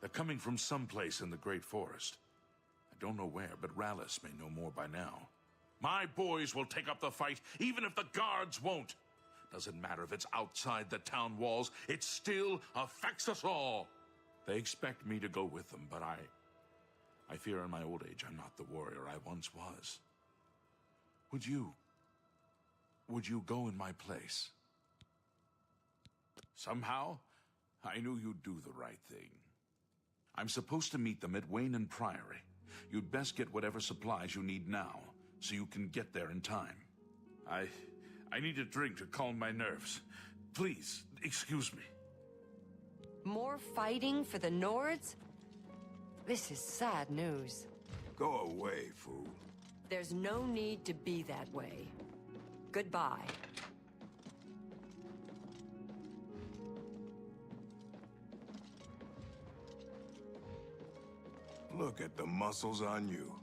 They're coming from someplace in the Great Forest. I don't know where, but Rallis may know more by now. My boys will take up the fight, even if the guards won't. Doesn't matter if it's outside the town walls, it still affects us all. They expect me to go with them, but I fear in my old age I'm not the warrior I once was. Would you go in my place? Somehow, I knew you'd do the right thing. I'm supposed to meet them at Wayne and Priory. You'd best get whatever supplies you need now, so you can get there in time. I need a drink to calm my nerves. Please, excuse me. More fighting for the Nords? This is sad news. Go away, fool. There's no need to be that way. Goodbye. Look at the muscles on you.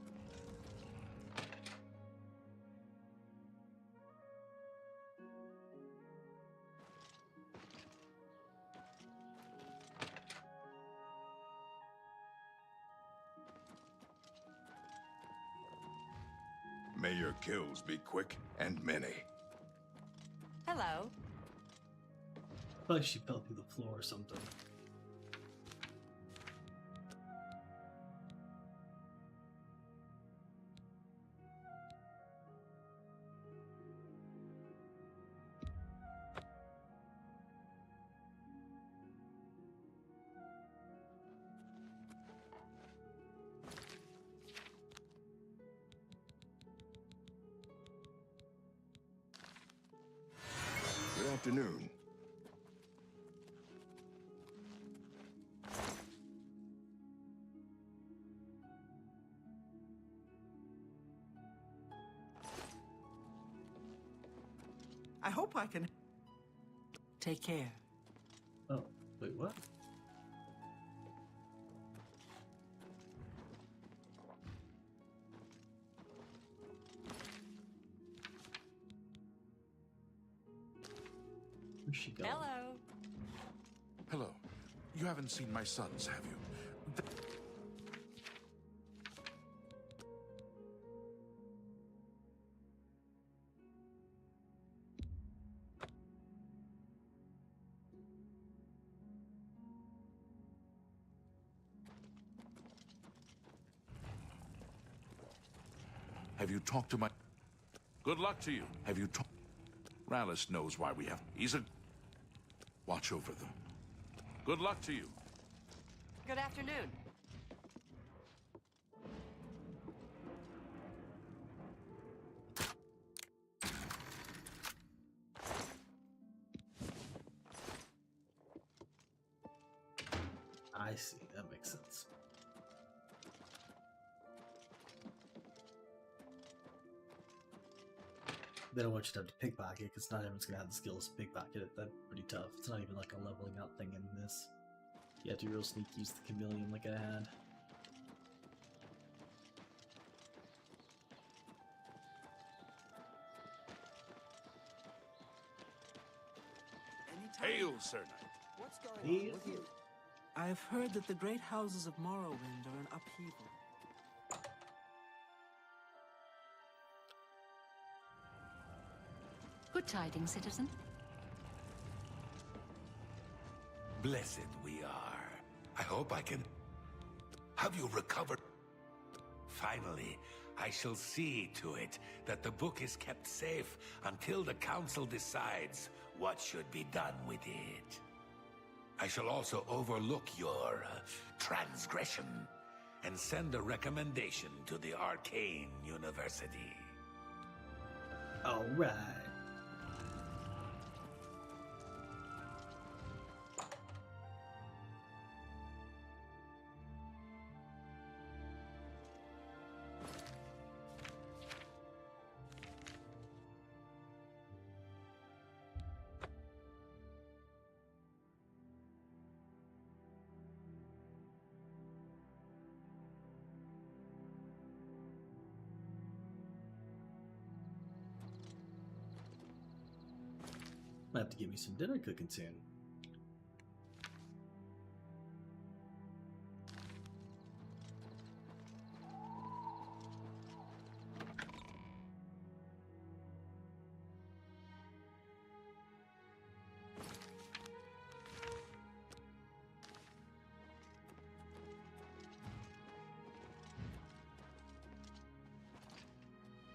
May your kills be quick and many. Hello. Like she fell through the floor or something. Good afternoon. I hope I can... Take care. Oh, wait, what? Where's she going? Hello. Hello. You haven't seen my sons, have you? Have you talked to my... Good luck to you. Have you talked... Rallis knows why we have... He's a... Watch over them. Good luck to you. Good afternoon. I see. That makes sense. They don't want you to have to pickpocket, because not everyone's gonna have the skills to pickpocket it. That's pretty tough. It's not even like a leveling out thing in this. You have to be real sneaky, use the chameleon like I had. Hail, Sir Knight. What's going on with you? I've heard that the great houses of Morrowind are in upheaval. Good tidings, citizen. Blessed we are. I hope I can... Have you recovered? Finally, I shall see to it that the book is kept safe until the council decides what should be done with it. I shall also overlook your transgression and send a recommendation to the Arcane University. Alright. Might have to get me some dinner cooking soon.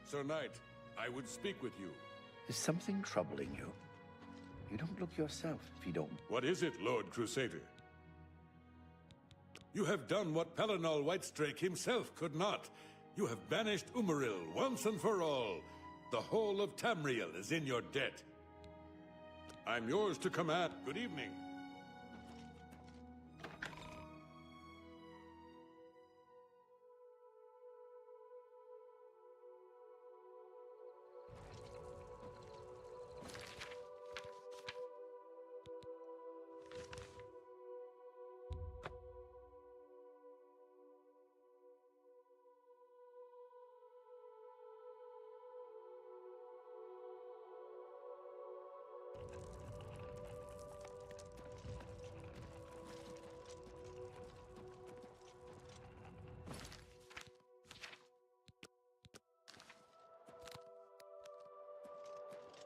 Sir Knight, I would speak with you. Is something troubling you? You don't look yourself if you don't. What is it, Lord Crusader? You have done what Pelinal Whitestrake himself could not. You have banished Umaril once and for all. The whole of Tamriel is in your debt. I'm yours to command. Good evening.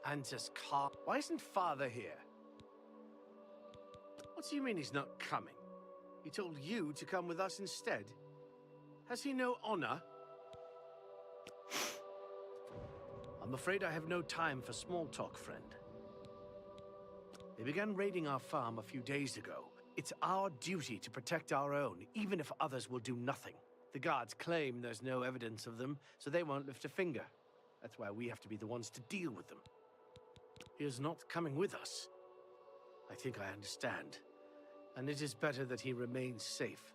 And just calm. Why isn't Father here? What do you mean he's not coming? He told you to come with us instead. Has he no honor? I'm afraid I have no time for small talk, friend. They began raiding our farm a few days ago. It's our duty to protect our own, even if others will do nothing. The guards claim there's no evidence of them, so they won't lift a finger. That's why we have to be the ones to deal with them. He is not coming with us. I think I understand. And it is better that he remains safe.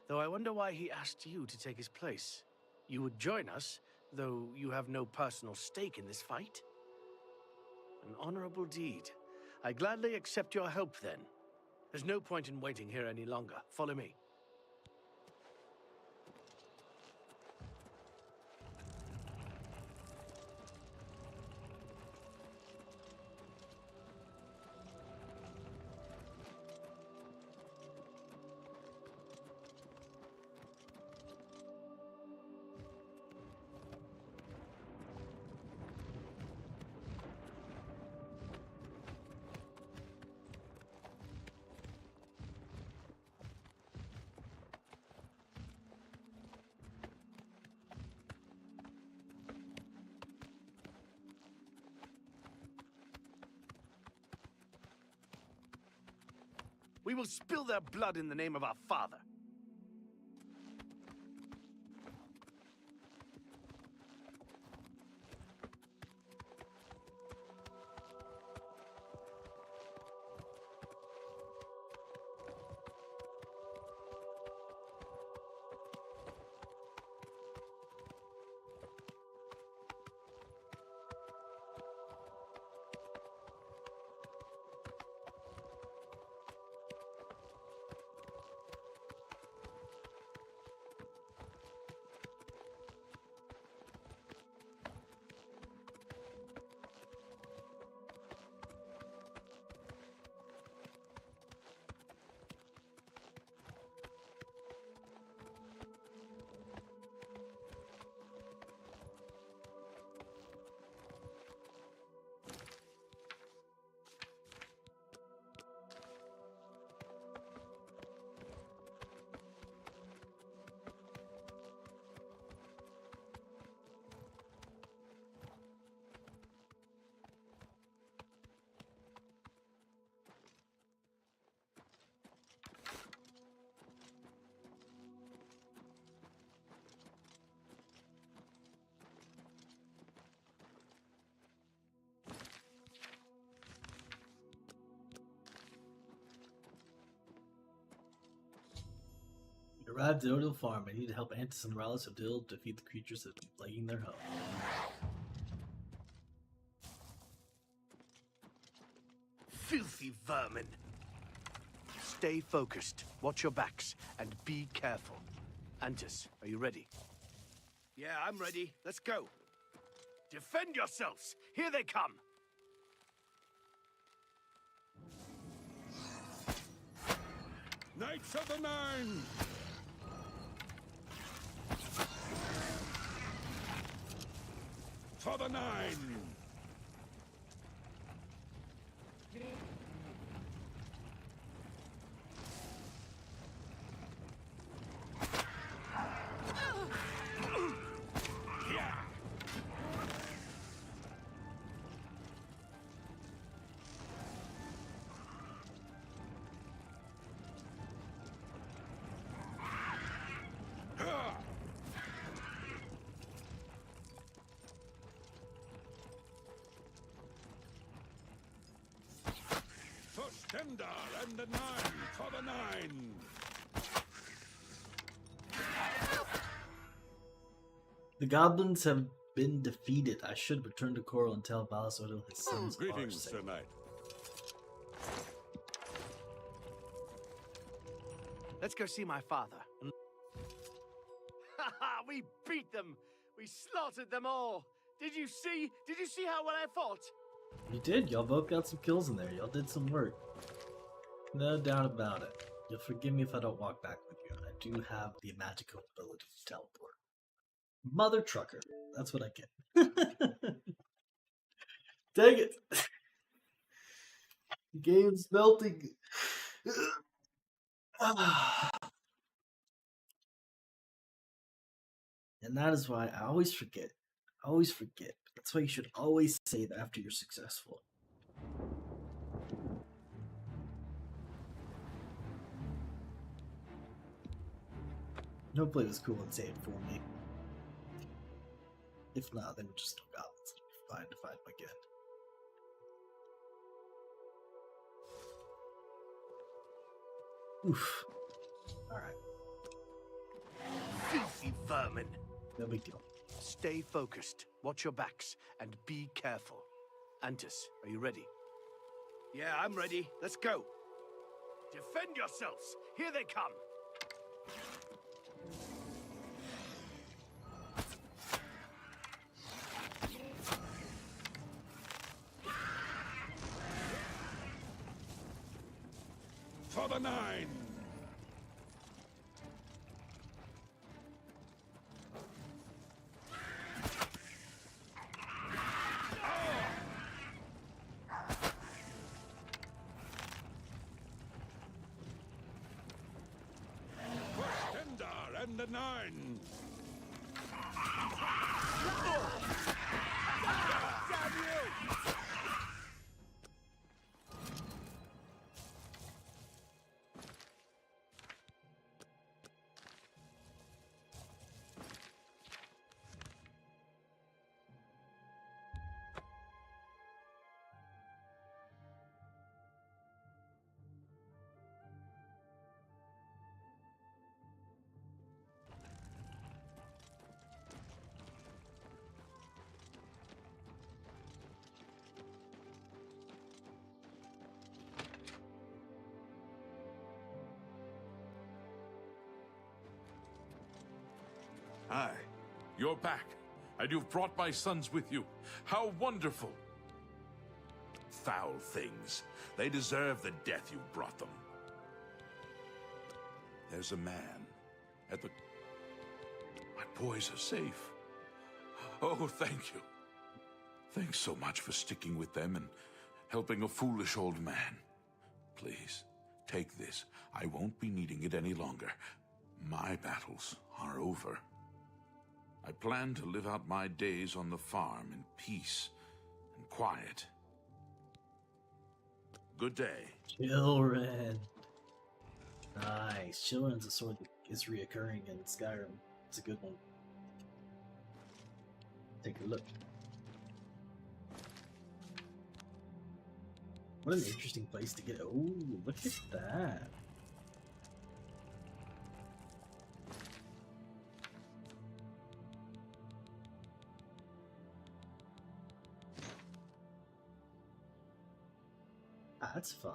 Though I wonder why he asked you to take his place. You would join us, though you have no personal stake in this fight? An honorable deed. I gladly accept your help, then. There's no point in waiting here any longer. Follow me. We will spill their blood in the name of our father. Arrived at Odell Farm. I need to help Antis and Rallis of Dill defeat the creatures that have been plaguing their home. Filthy vermin! Stay focused, watch your backs, and be careful. Antis, are you ready? Yeah, I'm ready. Let's go. Defend yourselves! Here they come! Knights of the Nine! For the Nine! For Stendar and the Nine! For the Nine! The goblins have been defeated. I should return to Coral and tell Valis Odell his sons are Greetings, safe. Sir Knight. Let's go see my father. Haha, we beat them! We slaughtered them all! Did you see? Did you see how well I fought? You did. Y'all both got some kills in there. Y'all did some work. No doubt about it. You'll forgive me if I don't walk back with you. I do have the magical ability to teleport. Mother trucker. That's what I get. Dang it. The game's melting. And that is why I always forget. I always forget. That's why you should always save after you're successful. Hopefully it was cool and saved for me. If not, then just no goblins. It'll be fine to find them again. Oof. Alright. Filthy vermin! No big deal. Stay focused, watch your backs, and be careful. Antis, are you ready? Yeah, I'm ready. Let's go. Defend yourselves! Here they come! For the Nine! For Stendar and the Nine! Damn you! Aye, you're back, and you've brought my sons with you. How wonderful! Foul things. They deserve the death you brought them. There's a man at the... My boys are safe. Oh, thank you. Thanks so much for sticking with them and helping a foolish old man. Please, take this. I won't be needing it any longer. My battles are over. I plan to live out my days on the farm in peace and quiet. Good day. Children. Nice. Children's a sword that is reoccurring in Skyrim. It's a good one. Take a look. What an interesting place to get. Oh, look at that. That's fun.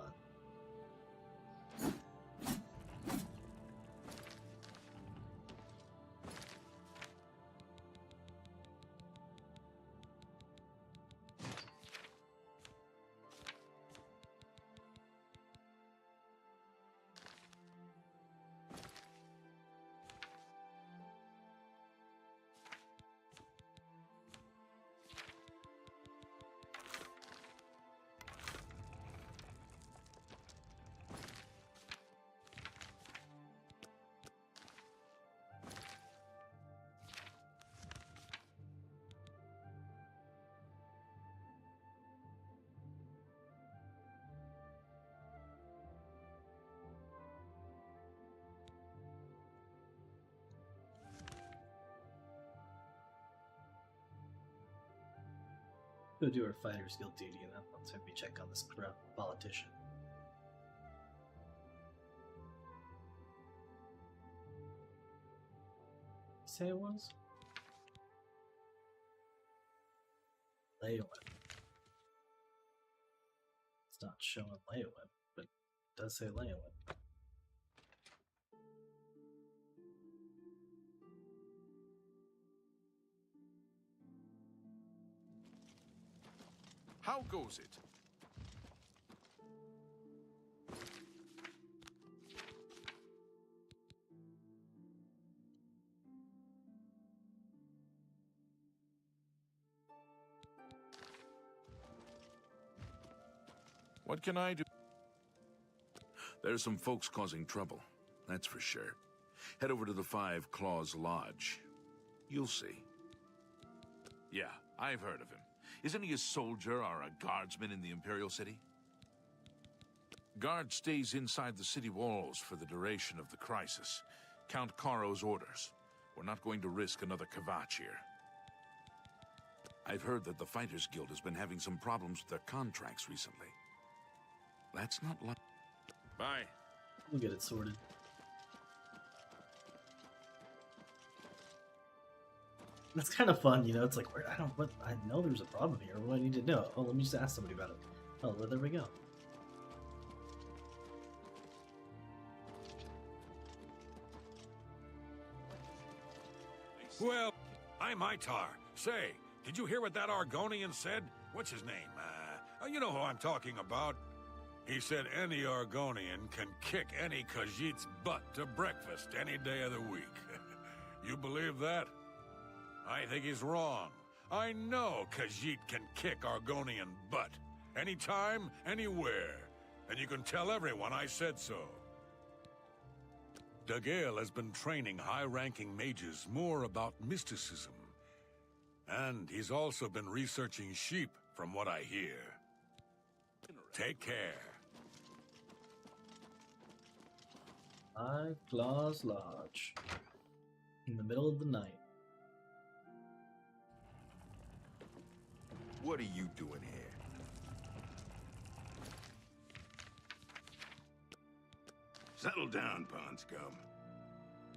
Go do our Fighters Guild duty, and then let's maybe check on this corrupt politician. Say it was? Leowin. It's not showing Leowin, but it does say Leowin. How goes it? What can I do? There's some folks causing trouble, that's for sure. Head over to the Five Claws Lodge. You'll see. Yeah, I've heard of him. Isn't he a soldier or a guardsman in the Imperial City? Guard stays inside the city walls for the duration of the crisis. Count Caro's orders. We're not going to risk another Kvatch here. I've heard that the Fighters Guild has been having some problems with their contracts recently. That's not like... Bye. We'll get it sorted. That's kind of fun, you know. It's like, I know there's a problem here. What do I need to know? Oh, let me just ask somebody about it. Oh, well, there we go. Well, I'm Itar. Say, did you hear what that Argonian said? What's his name? You know who I'm talking about. He said any Argonian can kick any Khajiit's butt to breakfast any day of the week. You believe that? I think he's wrong. I know Khajiit can kick Argonian butt. Anytime, anywhere. And you can tell everyone I said so. Dagail has been training high-ranking mages more about mysticism. And he's also been researching sheep, from what I hear. Take care. Five Claws Lodge. In the middle of the night. What are you doing here? Settle down, Pond Scum.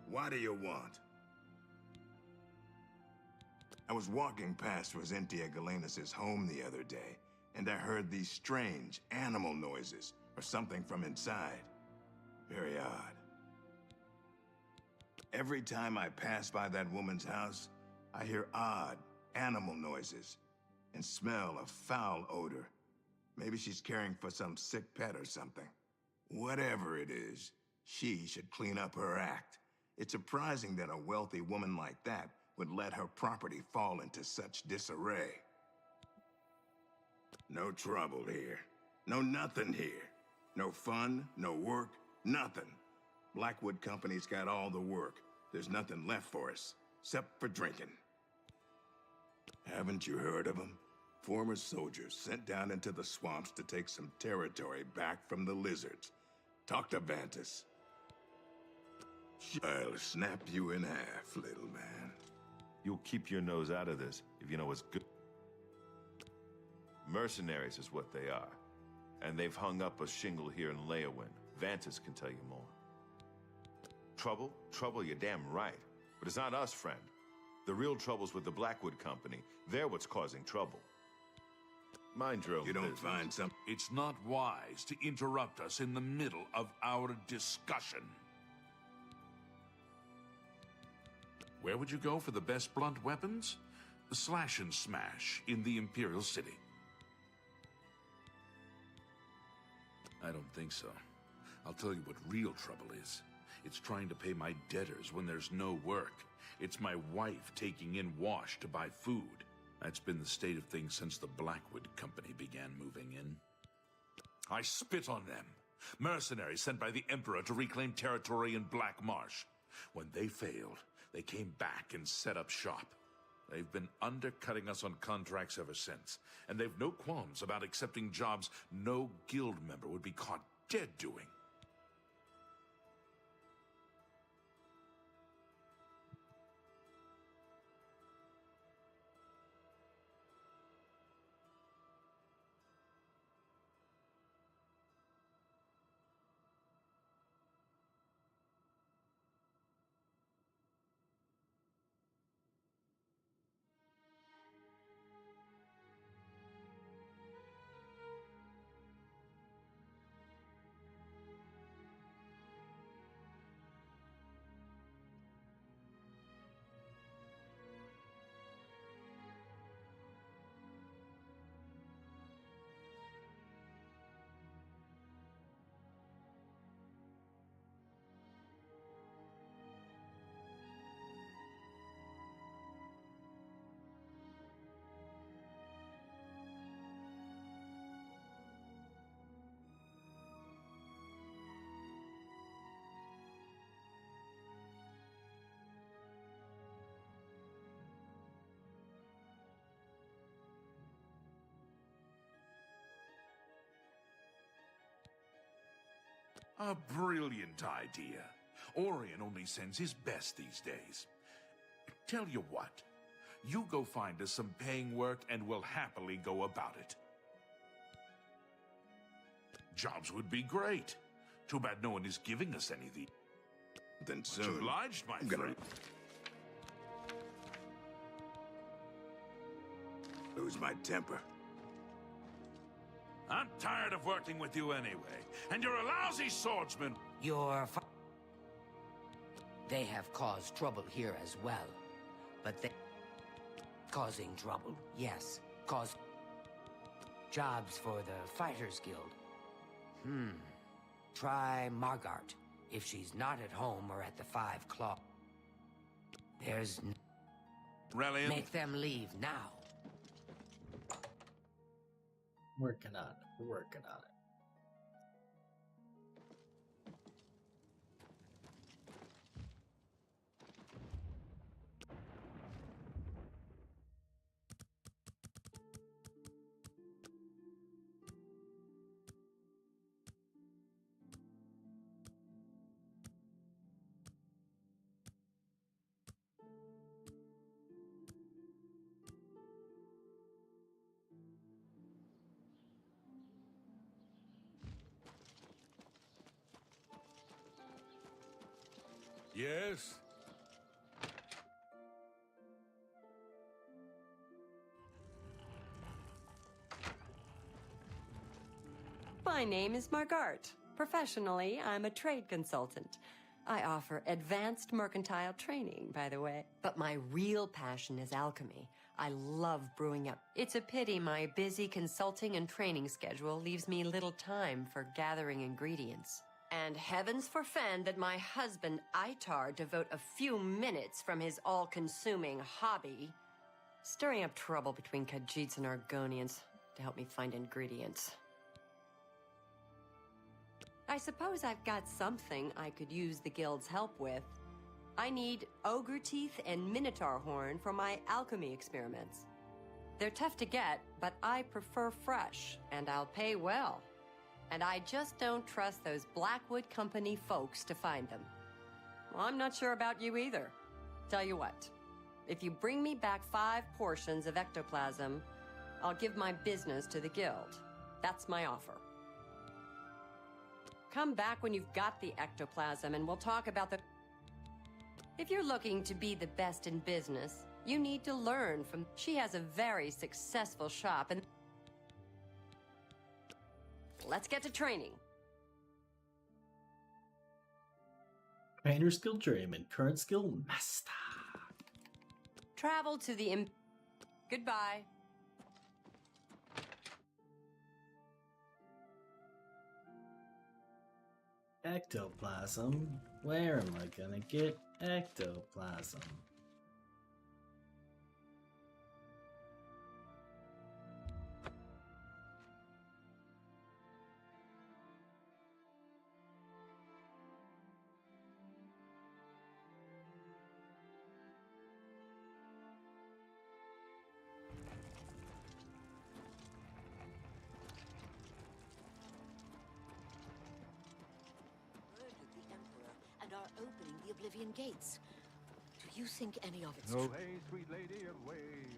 What do you want? I was walking past Rosentia Galenas' home the other day, and I heard these strange animal noises, or something from inside. Very odd. Every time I pass by that woman's house, I hear odd animal noises and smell a foul odor. Maybe she's caring for some sick pet or something. Whatever it is, she should clean up her act. It's surprising that a wealthy woman like that would let her property fall into such disarray. No trouble here. No nothing here. No fun, no work, nothing. Blackwood Company's got all the work. There's nothing left for us, except for drinking. Haven't you heard of them? Former soldiers sent down into the swamps to take some territory back from the lizards. Talk to Vantus. I'll snap you in half, little man. You'll keep your nose out of this if you know what's good. Mercenaries is what they are. And they've hung up a shingle here in Leowin. Vantus can tell you more. Trouble? Trouble, you're damn right. But it's not us, friend. The real trouble's with the Blackwood Company. They're what's causing trouble. Mind your own You don't business. find some... It's not wise to interrupt us in the middle of our discussion. Where would you go for the best blunt weapons? Slash and Smash in the Imperial City. I don't think so. I'll tell you what real trouble is. It's trying to pay my debtors when there's no work. It's my wife taking in wash to buy food. That's been the state of things since the Blackwood Company began moving in. I spit on them. Mercenaries sent by the Emperor to reclaim territory in Black Marsh. When they failed, they came back and set up shop. They've been undercutting us on contracts ever since, and they've no qualms about accepting jobs no guild member would be caught dead doing. A brilliant idea. Orion only sends his best these days. Tell you what, you go find us some paying work and we'll happily go about it. Jobs would be great. Too bad no one is giving us anything. Then Much soon. obliged, my I'm gonna friend. lose my temper. I'm tired of working with you anyway, and you're a lousy swordsman. They have caused trouble here as well. But they... Causing trouble, yes. Cause... Jobs for the Fighters Guild. Try Margart, if she's not at home or at the 5 Claw. There's... Reliant. Make them leave now. Working on it. Working on it. Yes? My name is Margart. Professionally, I'm a trade consultant. I offer advanced mercantile training, by the way. But my real passion is alchemy. I love brewing up. It's a pity my busy consulting and training schedule leaves me little time for gathering ingredients. And heavens forfend that my husband, Itar, devote a few minutes from his all-consuming hobby stirring up trouble between Khajiits and Argonians to help me find ingredients. I suppose I've got something I could use the guild's help with. I need ogre teeth and minotaur horn for my alchemy experiments. They're tough to get, but I prefer fresh, and I'll pay well. And I just don't trust those Blackwood Company folks to find them. Well, I'm not sure about you either. Tell you what, if you bring me back 5 portions of ectoplasm, I'll give my business to the guild. That's my offer. Come back when you've got the ectoplasm and we'll talk about the... If you're looking to be the best in business, you need to learn from... She has a very successful shop and... let's get to training. Trainer skill journeyman, current skill master. Travel to the Goodbye. Ectoplasm? Where am I gonna get ectoplasm? And are opening the Oblivion gates. Do you think any of it's Oh, true? hey, sweet lady of way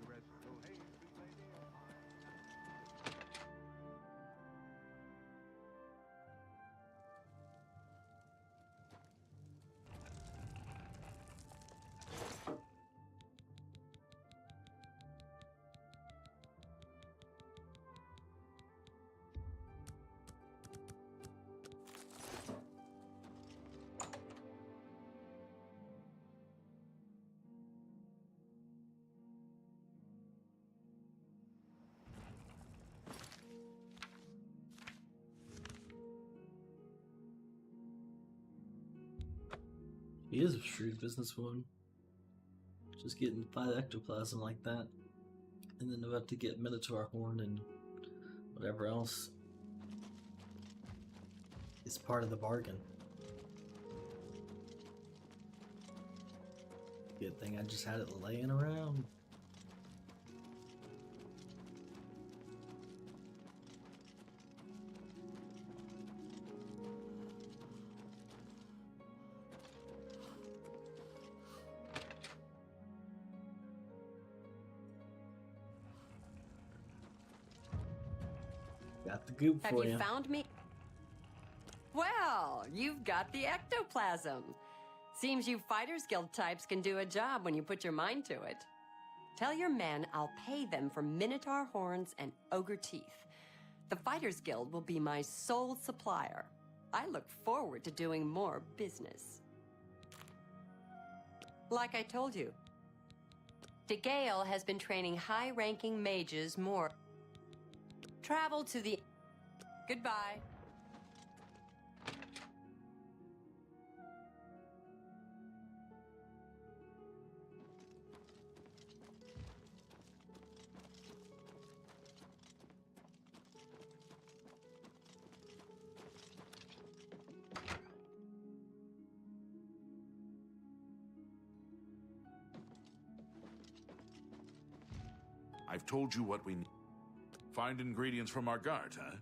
rest. Oh, hey, sweet lady of He is a shrewd businesswoman. Just getting 5 ectoplasm like that. And then about to get Minotaur horn and whatever else is part of the bargain. Good thing I just had it laying around. Got the goop Have for you you. found me? Well, you've got the ectoplasm. Seems you Fighters Guild types can do a job when you put your mind to it. Tell your men I'll pay them for Minotaur horns and ogre teeth. The Fighters Guild will be my sole supplier. I look forward to doing more business. Like I told you, DeGale has been training high-ranking mages more. Travel to the... Goodbye. I've told you what we need. Find ingredients from our guards, huh?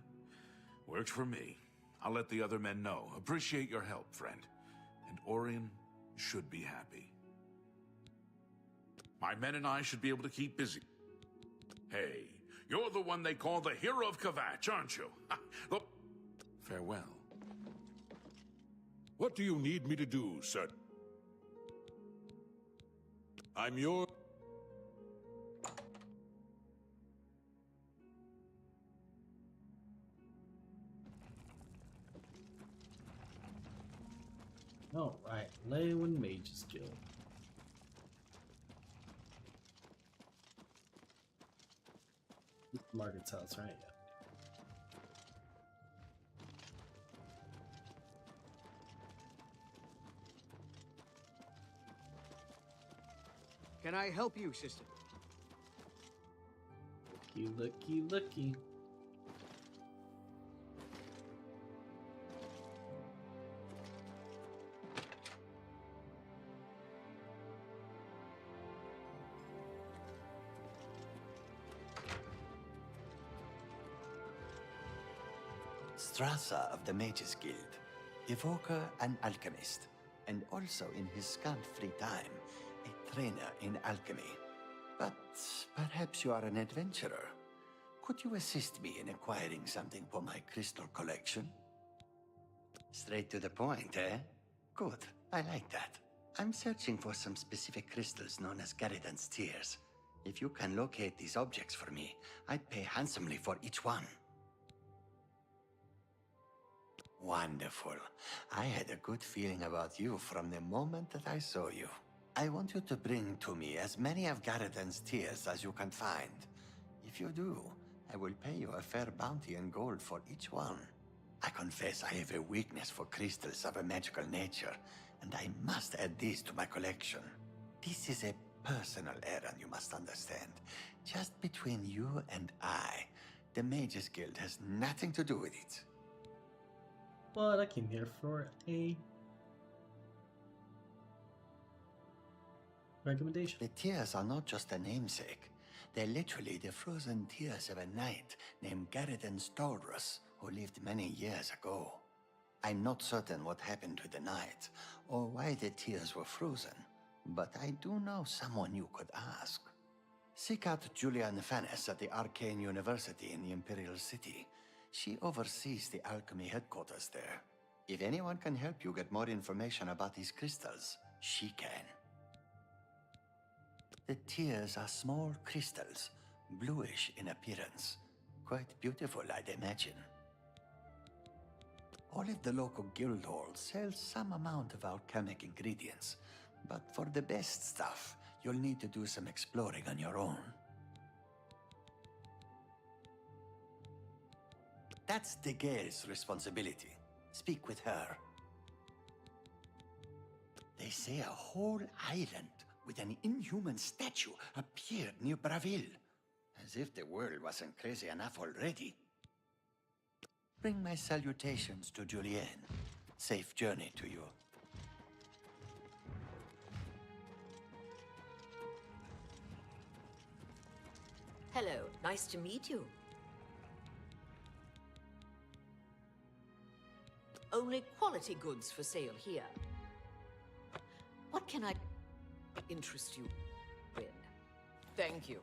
Works for me. I'll let the other men know. Appreciate your help, friend. And Orion should be happy. My men and I should be able to keep busy. Hey, you're the one they call the hero of Kvatch, aren't you? Look, farewell. What do you need me to do, sir? I'm your... Alright, Leywin Mage's Guild. This is Margaret's house, right? Yeah. Can I help you, sister? Looky, looky, looky. Strasza of the Mages Guild, evoker and alchemist, and also in his scant free time, a trainer in alchemy. But perhaps you are an adventurer. Could you assist me in acquiring something for my crystal collection? Straight to the point, eh? Good, I like that. I'm searching for some specific crystals known as Garidan's Tears. If you can locate these objects for me, I'd pay handsomely for each one. Wonderful. I had a good feeling about you from the moment that I saw you. I want you to bring to me as many of Garreden's tears as you can find. If you do, I will pay you a fair bounty in gold for each one. I confess I have a weakness for crystals of a magical nature, and I must add these to my collection. This is a personal errand, you must understand. Just between you and I. The Mages Guild has nothing to do with it. But I came here for a recommendation. The tears are not just a namesake. They're literally the frozen tears of a knight named Garrison Stolrus, who lived many years ago. I'm not certain what happened to the knight, or why the tears were frozen, but I do know someone you could ask. Seek out Julian Fannis at the Arcane University in the Imperial City. She oversees the alchemy headquarters there. If anyone can help you get more information about these crystals, she can. The tears are small crystals, bluish in appearance. Quite beautiful, I'd imagine. All of the local guild halls sell some amount of alchemic ingredients, but for the best stuff, you'll need to do some exploring on your own. That's the Gale's responsibility. Speak with her. They say a whole island with an inhuman statue appeared near Braville. As if the world wasn't crazy enough already. Bring my salutations to Julienne. Safe journey to you. Hello, nice to meet you. Only quality goods for sale here. What can I interest you in? Thank you.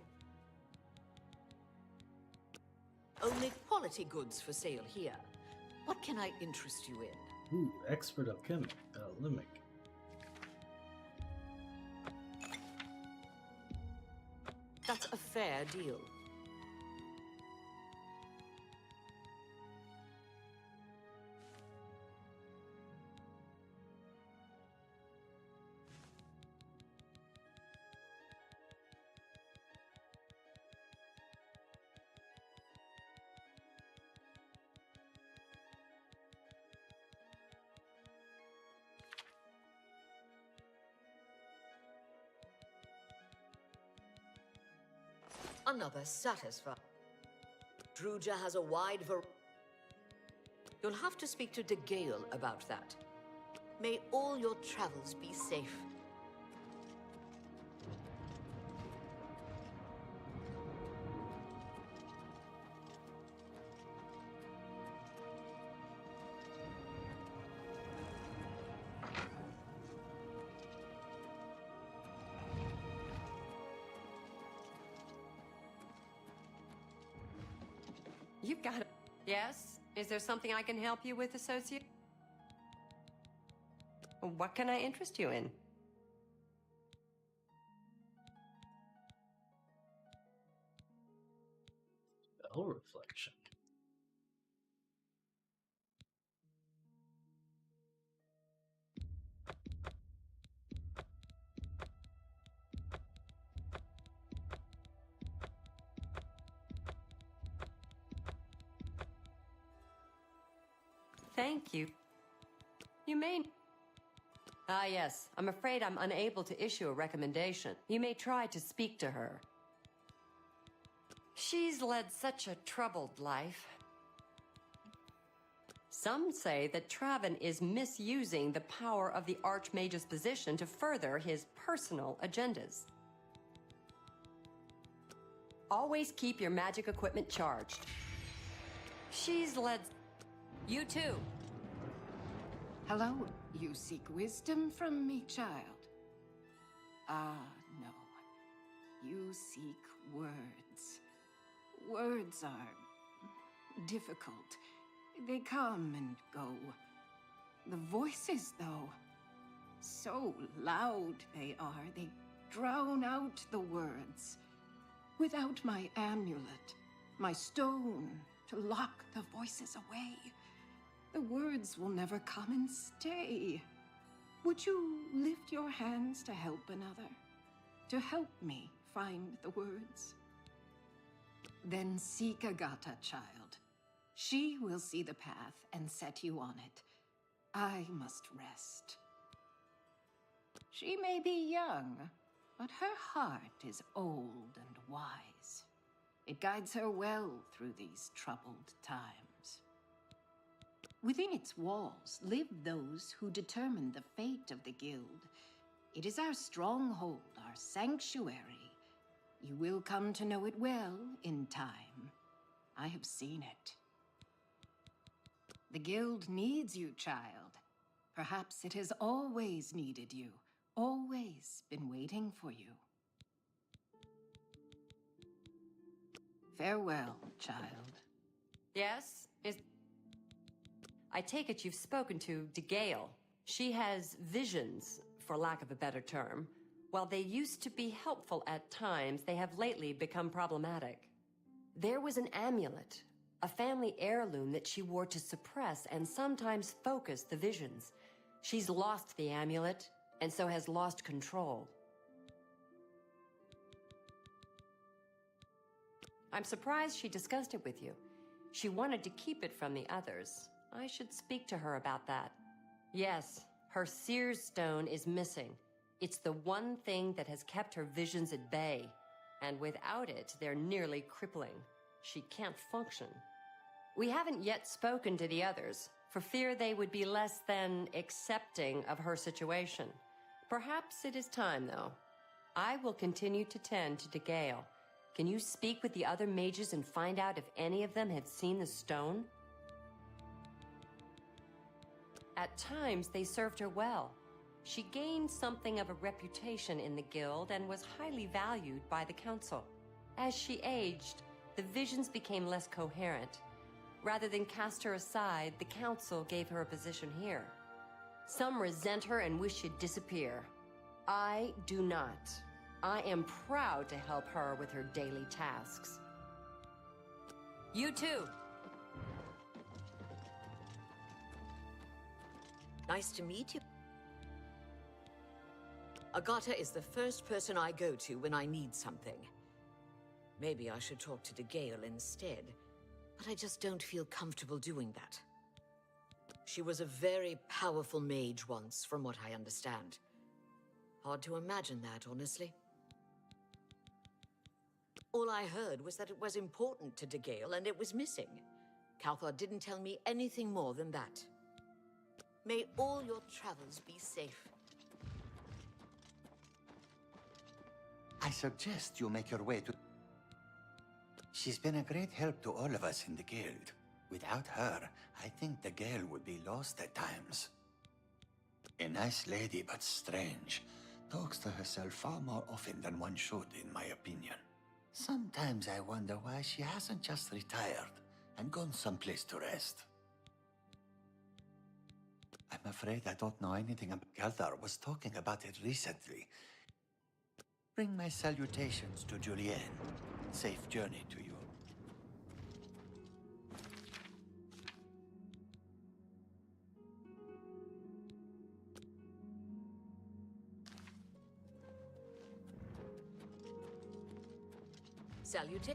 Only quality goods for sale here. What can I interest you in? Ooh, expert alchemic, alchemic. That's a fair deal. Another satisfied. Druja has a wide variety. You'll have to speak to De Gale about that. May all your travels be safe. You've got it. Yes? Is there something I can help you with, associate? What can I interest you in? Spell reflection. Thank you. You may... Ah, yes. I'm afraid I'm unable to issue a recommendation. You may try to speak to her. She's led such a troubled life. Some say that Traven is misusing the power of the Archmage's position to further his personal agendas. Always keep your magic equipment charged. She's led... You too. Hello, you seek wisdom from me, child? Ah, no. You seek words. Words are difficult. They come and go. The voices, though, so loud they are, they drown out the words. Without my amulet, my stone to lock the voices away, The words will never come and stay. Would you lift your hands to help another? To help me find the words? Then seek Agatha, child. She will see the path and set you on it. I must rest. She may be young, but her heart is old and wise. It guides her well through these troubled times. Within its walls live those who determine the fate of the Guild. It is our stronghold, our sanctuary. You will come to know it well in time. I have seen it. The Guild needs you, child. Perhaps it has always needed you. Always been waiting for you. Farewell, child. Yes? I take it you've spoken to DeGale. She has visions, for lack of a better term. While they used to be helpful at times, they have lately become problematic. There was an amulet, a family heirloom that she wore to suppress and sometimes focus the visions. She's lost the amulet, and so has lost control. I'm surprised she discussed it with you. She wanted to keep it from the others. I should speak to her about that. Yes, her Seer's Stone is missing. It's the one thing that has kept her visions at bay. And without it, they're nearly crippling. She can't function. We haven't yet spoken to the others, for fear they would be less than accepting of her situation. Perhaps it is time, though. I will continue to tend to DeGale. Can you speak with the other mages and find out if any of them have seen the stone? At times, they served her well. She gained something of a reputation in the guild and was highly valued by the council. As she aged, the visions became less coherent. Rather than cast her aside, the council gave her a position here. Some resent her and wish she'd disappear. I do not. I am proud to help her with her daily tasks. You too. Nice to meet you. Agatha is the first person I go to when I need something. Maybe I should talk to DeGale instead, but I just don't feel comfortable doing that. She was a very powerful mage once, from what I understand. Hard to imagine that, honestly. All I heard was that it was important to DeGale and it was missing. Calthar didn't tell me anything more than that. May all your travels be safe. I suggest you make your way to... She's been a great help to all of us in the guild. Without her, I think the Gale would be lost at times. A nice lady, but strange. Talks to herself far more often than one should, in my opinion. Sometimes I wonder why she hasn't just retired and gone someplace to rest. I'm afraid I don't know anything about... Calthar was talking about it recently. Bring my salutations to Julienne. Safe journey to you. Salutation.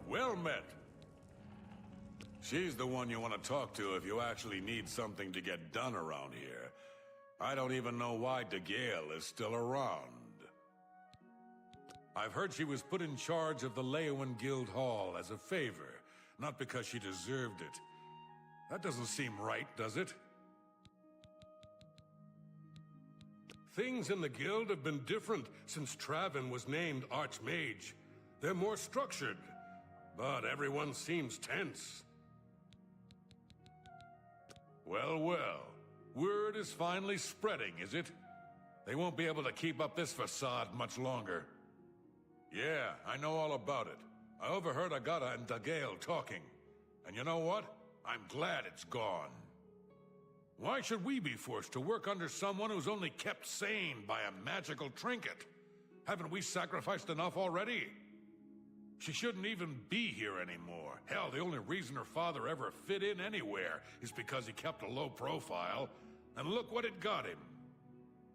Well met. She's the one you want to talk to if you actually need something to get done around here. I don't even know why DeGale is still around. I've heard she was put in charge of the Leyawan Guild Hall as a favor, not because she deserved it. That doesn't seem right, does it? Things in the guild have been different since Traven was named Archmage. They're more structured, but everyone seems tense. Well, well, word is finally spreading, is it? They won't be able to keep up this facade much longer. Yeah, I know all about it. I overheard Agatha and DeGale talking. And you know what? I'm glad it's gone. Why should we be forced to work under someone who's only kept sane by a magical trinket? Haven't we sacrificed enough already? She shouldn't even be here anymore. Hell, the only reason her father ever fit in anywhere is because he kept a low profile. And look what it got him.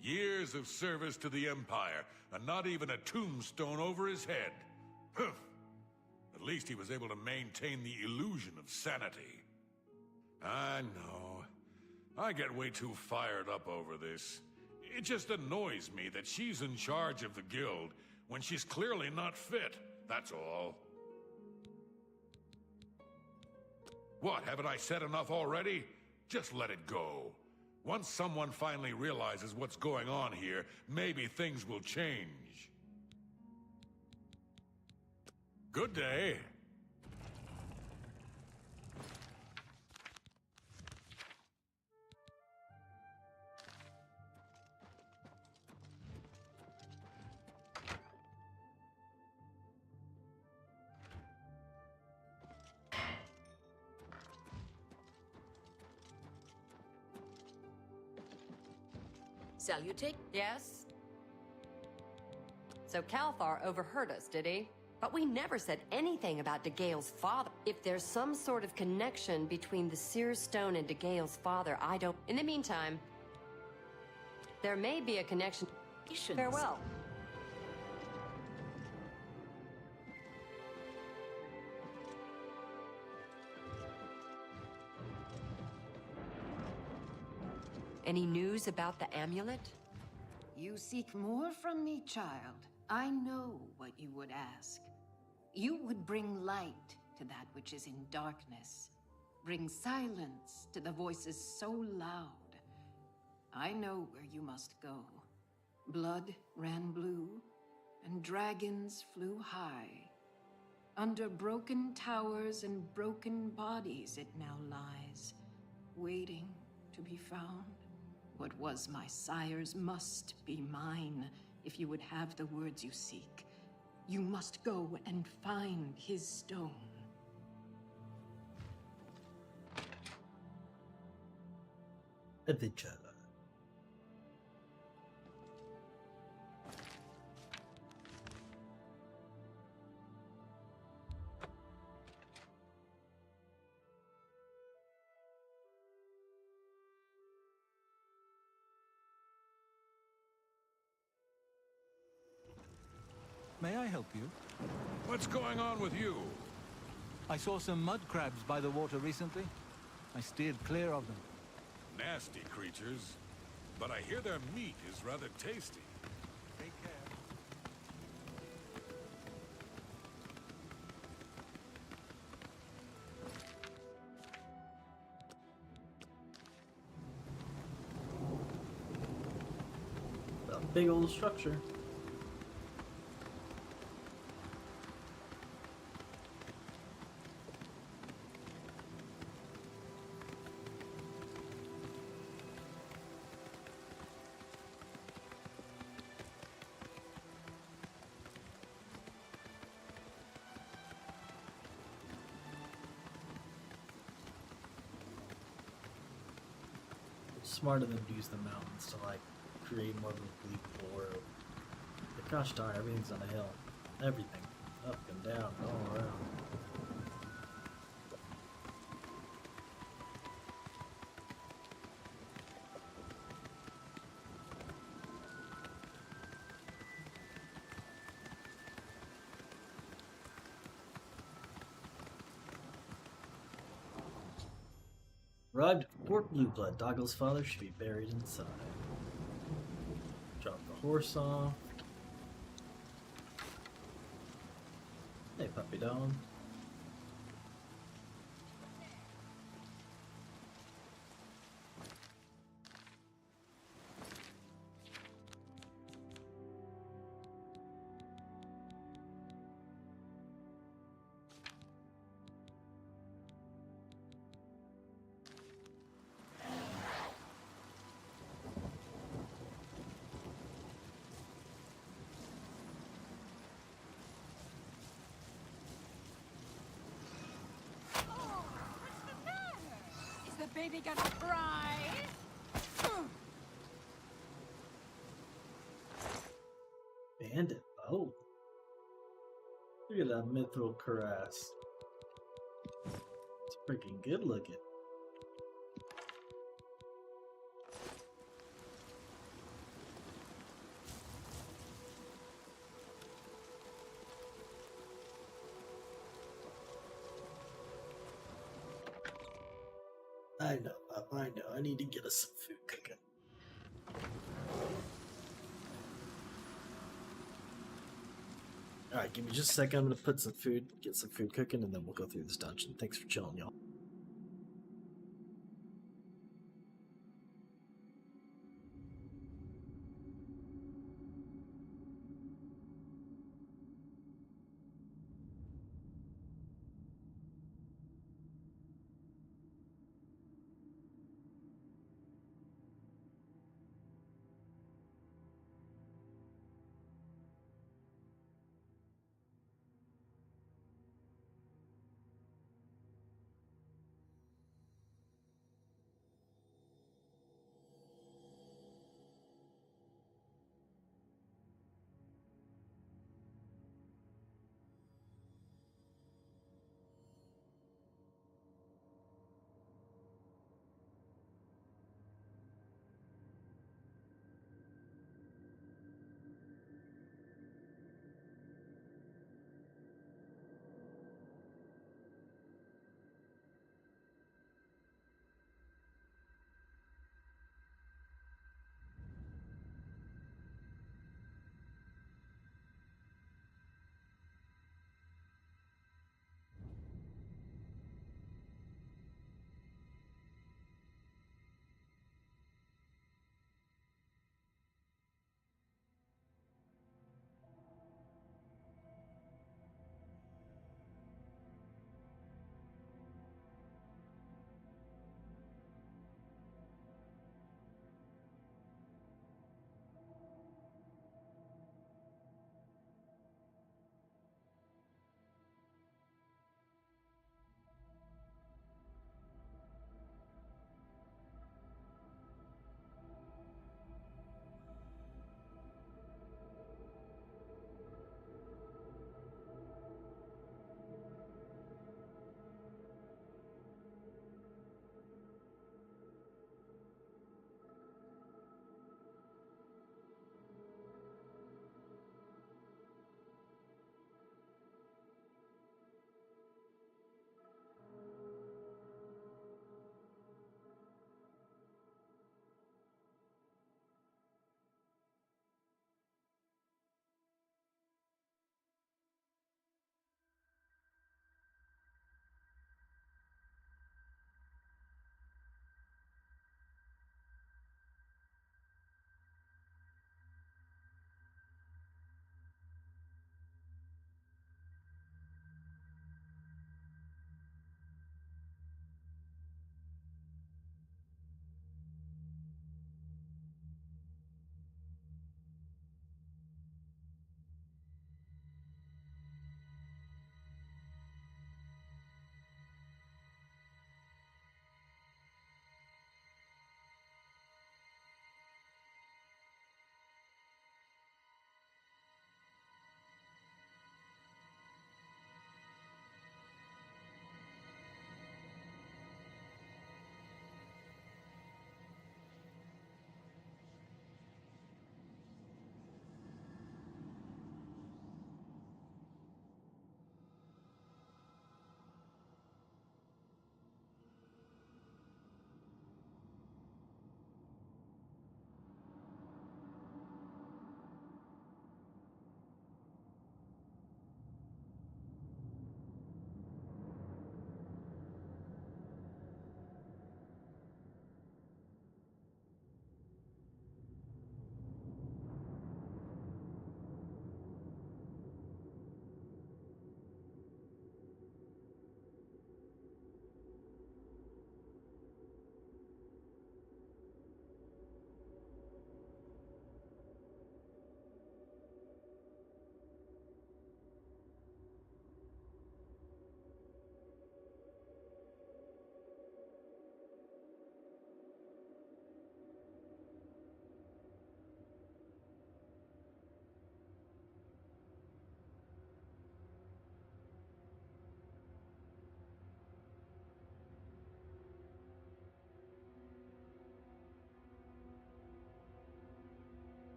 Years of service to the Empire, and not even a tombstone over his head. Huh. At least he was able to maintain the illusion of sanity. I know. I get way too fired up over this. It just annoys me that she's in charge of the guild when she's clearly not fit, that's all. What, haven't I said enough already? Just let it go. Once someone finally realizes what's going on here, maybe things will change. Good day. Salutate? Yes? So Calthar overheard us, did he? But we never said anything about DeGale's father. If there's some sort of connection between the Seer Stone and DeGale's father, I don't... In the meantime, there may be a connection. Farewell. Any news about the amulet? You seek more from me, child. I know what you would ask. You would bring light to that which is in darkness. Bring silence to the voices so loud. I know where you must go. Blood ran blue, and dragons flew high. Under broken towers and broken bodies it now lies, waiting to be found. What was my sire's must be mine, if you would have the words you seek. You must go and find his stone. Adventure. May I help you? What's going on with you? I saw some mud crabs by the water recently. I steered clear of them. Nasty creatures. But I hear their meat is rather tasty. Take care. A big old structure. Smart of them to use the mountains to like create more of a believable world. But gosh darn, everything's on a hill. Everything. Up and down, all around. Arrived at Fort Blueblood. Doggle's father should be buried inside. Drop the horse off. Hey, puppy dog. Is the baby gonna cry? Bandit bow. Look at that mithril cuirass. It's freaking good looking. I know, I know. I need to get us some food cooking. Alright, give me just a second. I'm gonna put some food, get some food cooking, and then we'll go through this dungeon. Thanks for chilling, y'all.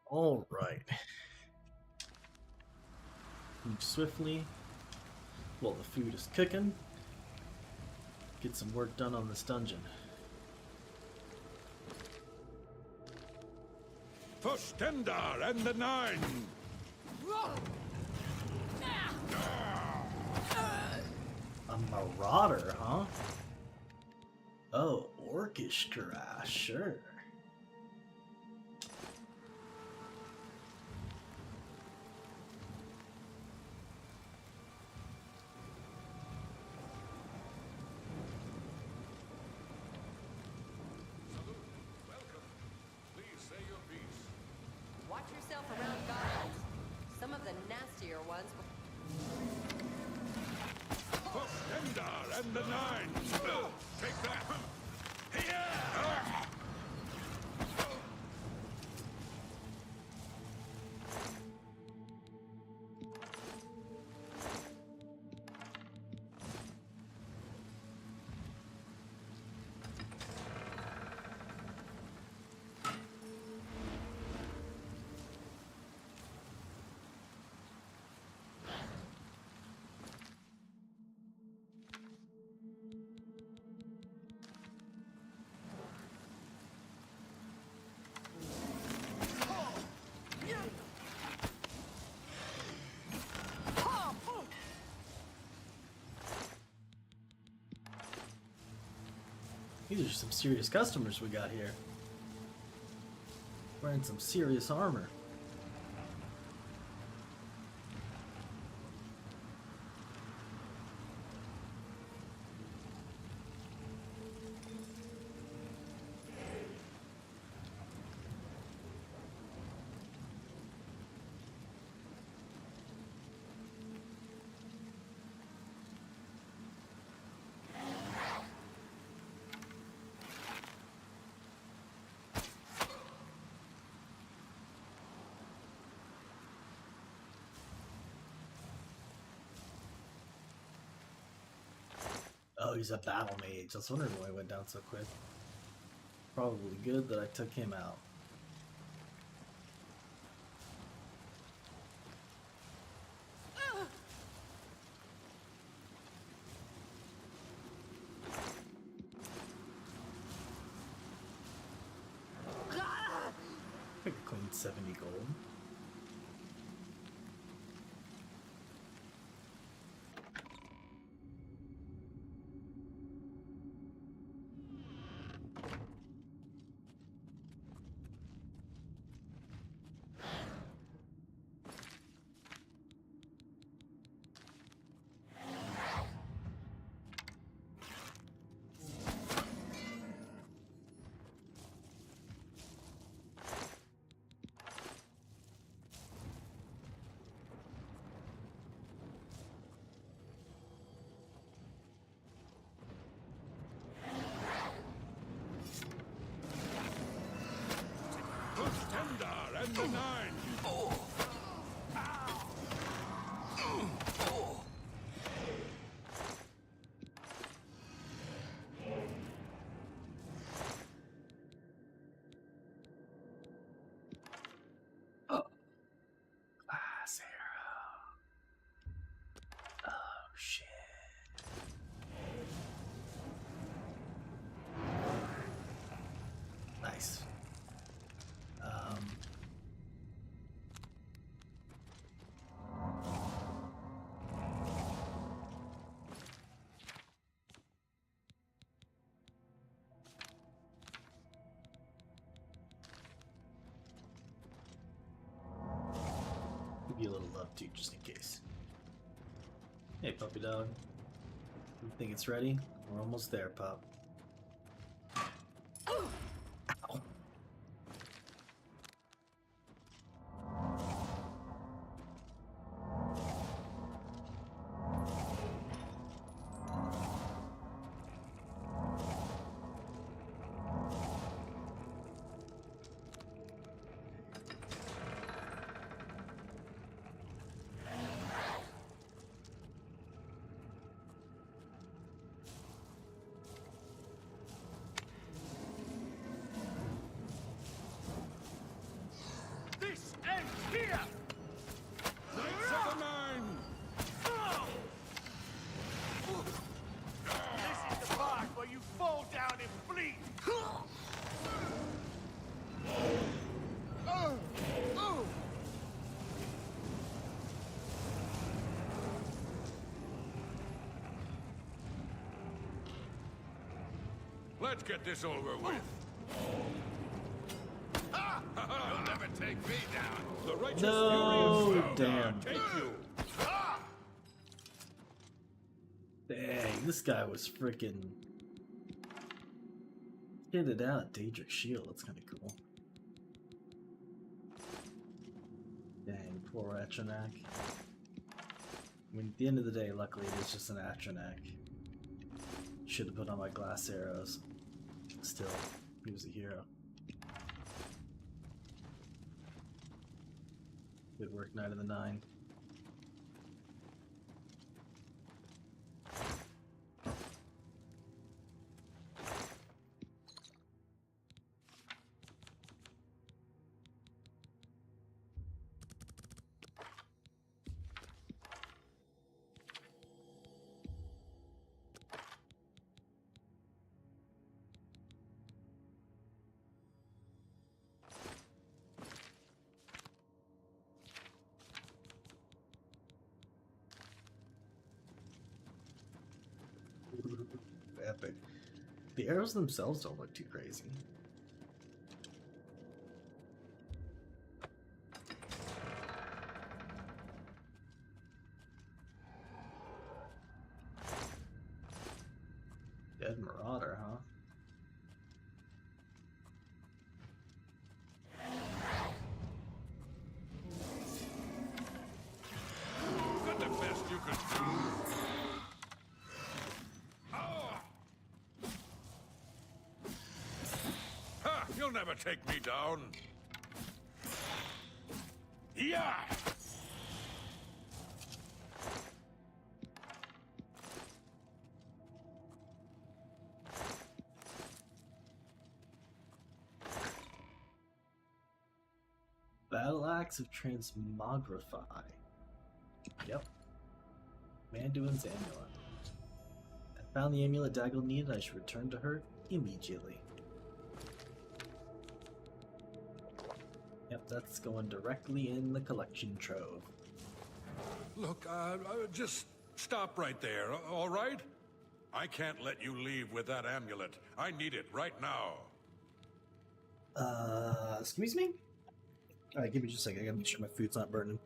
All right. Move swiftly. While the food is cooking. Get some work done on this dungeon. For Stendar and the Nine! A marauder, huh? Oh, orchestra, sure. Watch yourself around goblins. Some of the nastier ones. For Stendar and the Nine! Take that! These are some serious customers we got here. Wearing some serious armor. Oh, he's a battle mage. I was wondering why he went down so quick. Probably good that I took him out. I could clean 70 gold. Stendar and the Nine! Glass arrow. Oh shit. Nice. Give you a little love too, just in case. Hey, puppy dog. You think it's ready? We're almost there, pup. Ow. Let's get this over with. You'll never take me down. The righteous No, fury of Svelda damn. take you. Dang, this guy was freaking hit it out. Daedric shield. That's kind of cool. Dang, poor Atronak. I mean, at the end of the day, luckily it is just an Atronak. Should have put on my glass arrows. Still, he was a hero. Good work, Knight of the Nine. Epic. The arrows themselves don't look too crazy. Dead Marauder, huh? Is that the best you could do? Ha! You'll never take me down. Yeah! Battle Axe of Transmogrify. Yep. Manduin's amulet. I found the amulet Daggle needed. I should return to her immediately. Yep, that's going directly in the collection trove. Look, just stop right there, all right? I can't let you leave with that amulet. I need it right now. Excuse me? Alright, give me just a second. I gotta make sure my food's not burning.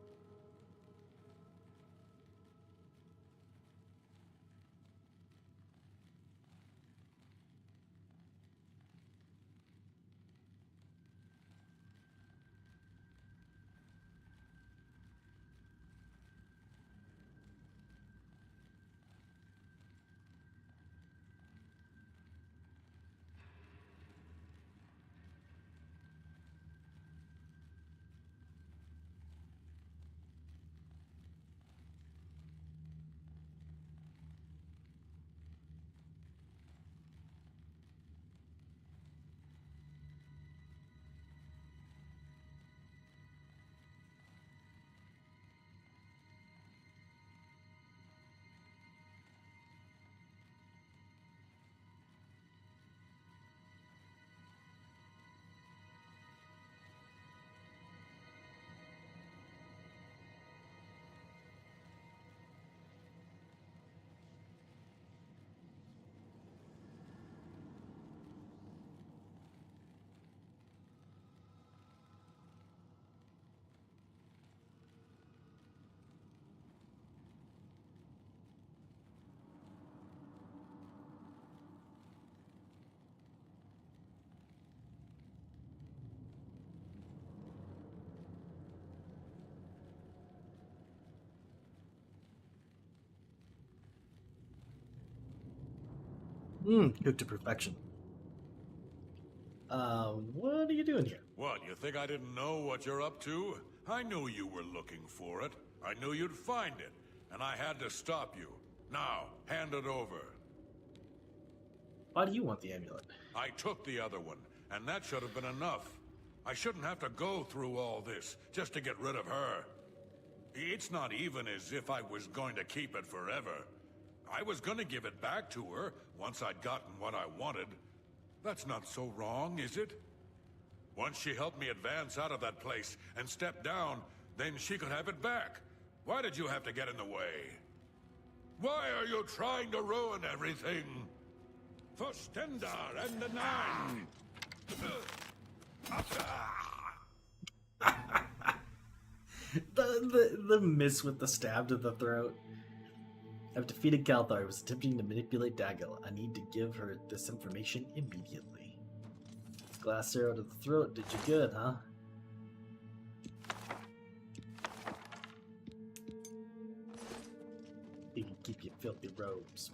Cooked to perfection. What are you doing here? What, you think I didn't know what you're up to? I knew you were looking for it. I knew you'd find it, and I had to stop you. Now, hand it over. Why do you want the amulet? I took the other one, and that should have been enough. I shouldn't have to go through all this just to get rid of her. It's not even as if I was going to keep it forever. I was gonna give it back to her once I'd gotten what I wanted. That's not so wrong, is it? Once she helped me advance out of that place and step down, then she could have it back. Why did you have to get in the way? Why are you trying to ruin everything? For Stendar and the Nine! The miss with the stab to the throat. I've defeated Galthar, who was attempting to manipulate Dagil. I need to give her this information immediately. Glass arrow to the throat did you good, huh? You can keep your filthy robes.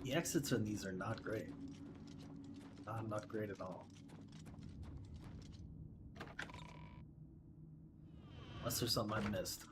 The exits in these are not great. Not great at all. Unless there's something I missed.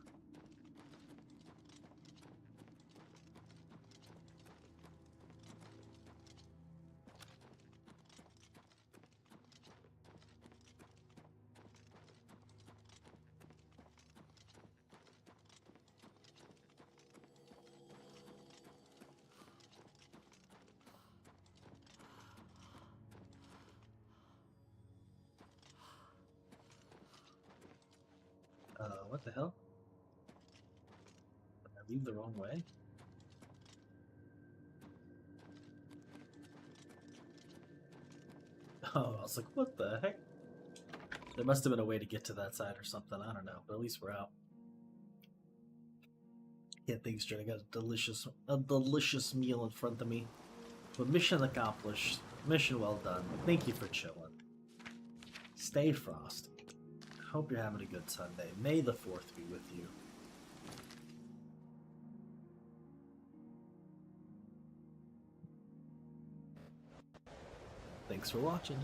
What the hell? Did I leave the wrong way? Oh, I was like, what the heck? There must have been a way to get to that side or something, I don't know, but at least we're out. Can't think straight, I got a delicious meal in front of me. But mission accomplished. Mission well done. Thank you for chilling. Stay frosty. Hope you're having a good Sunday. May the 4th be with you. Thanks for watching.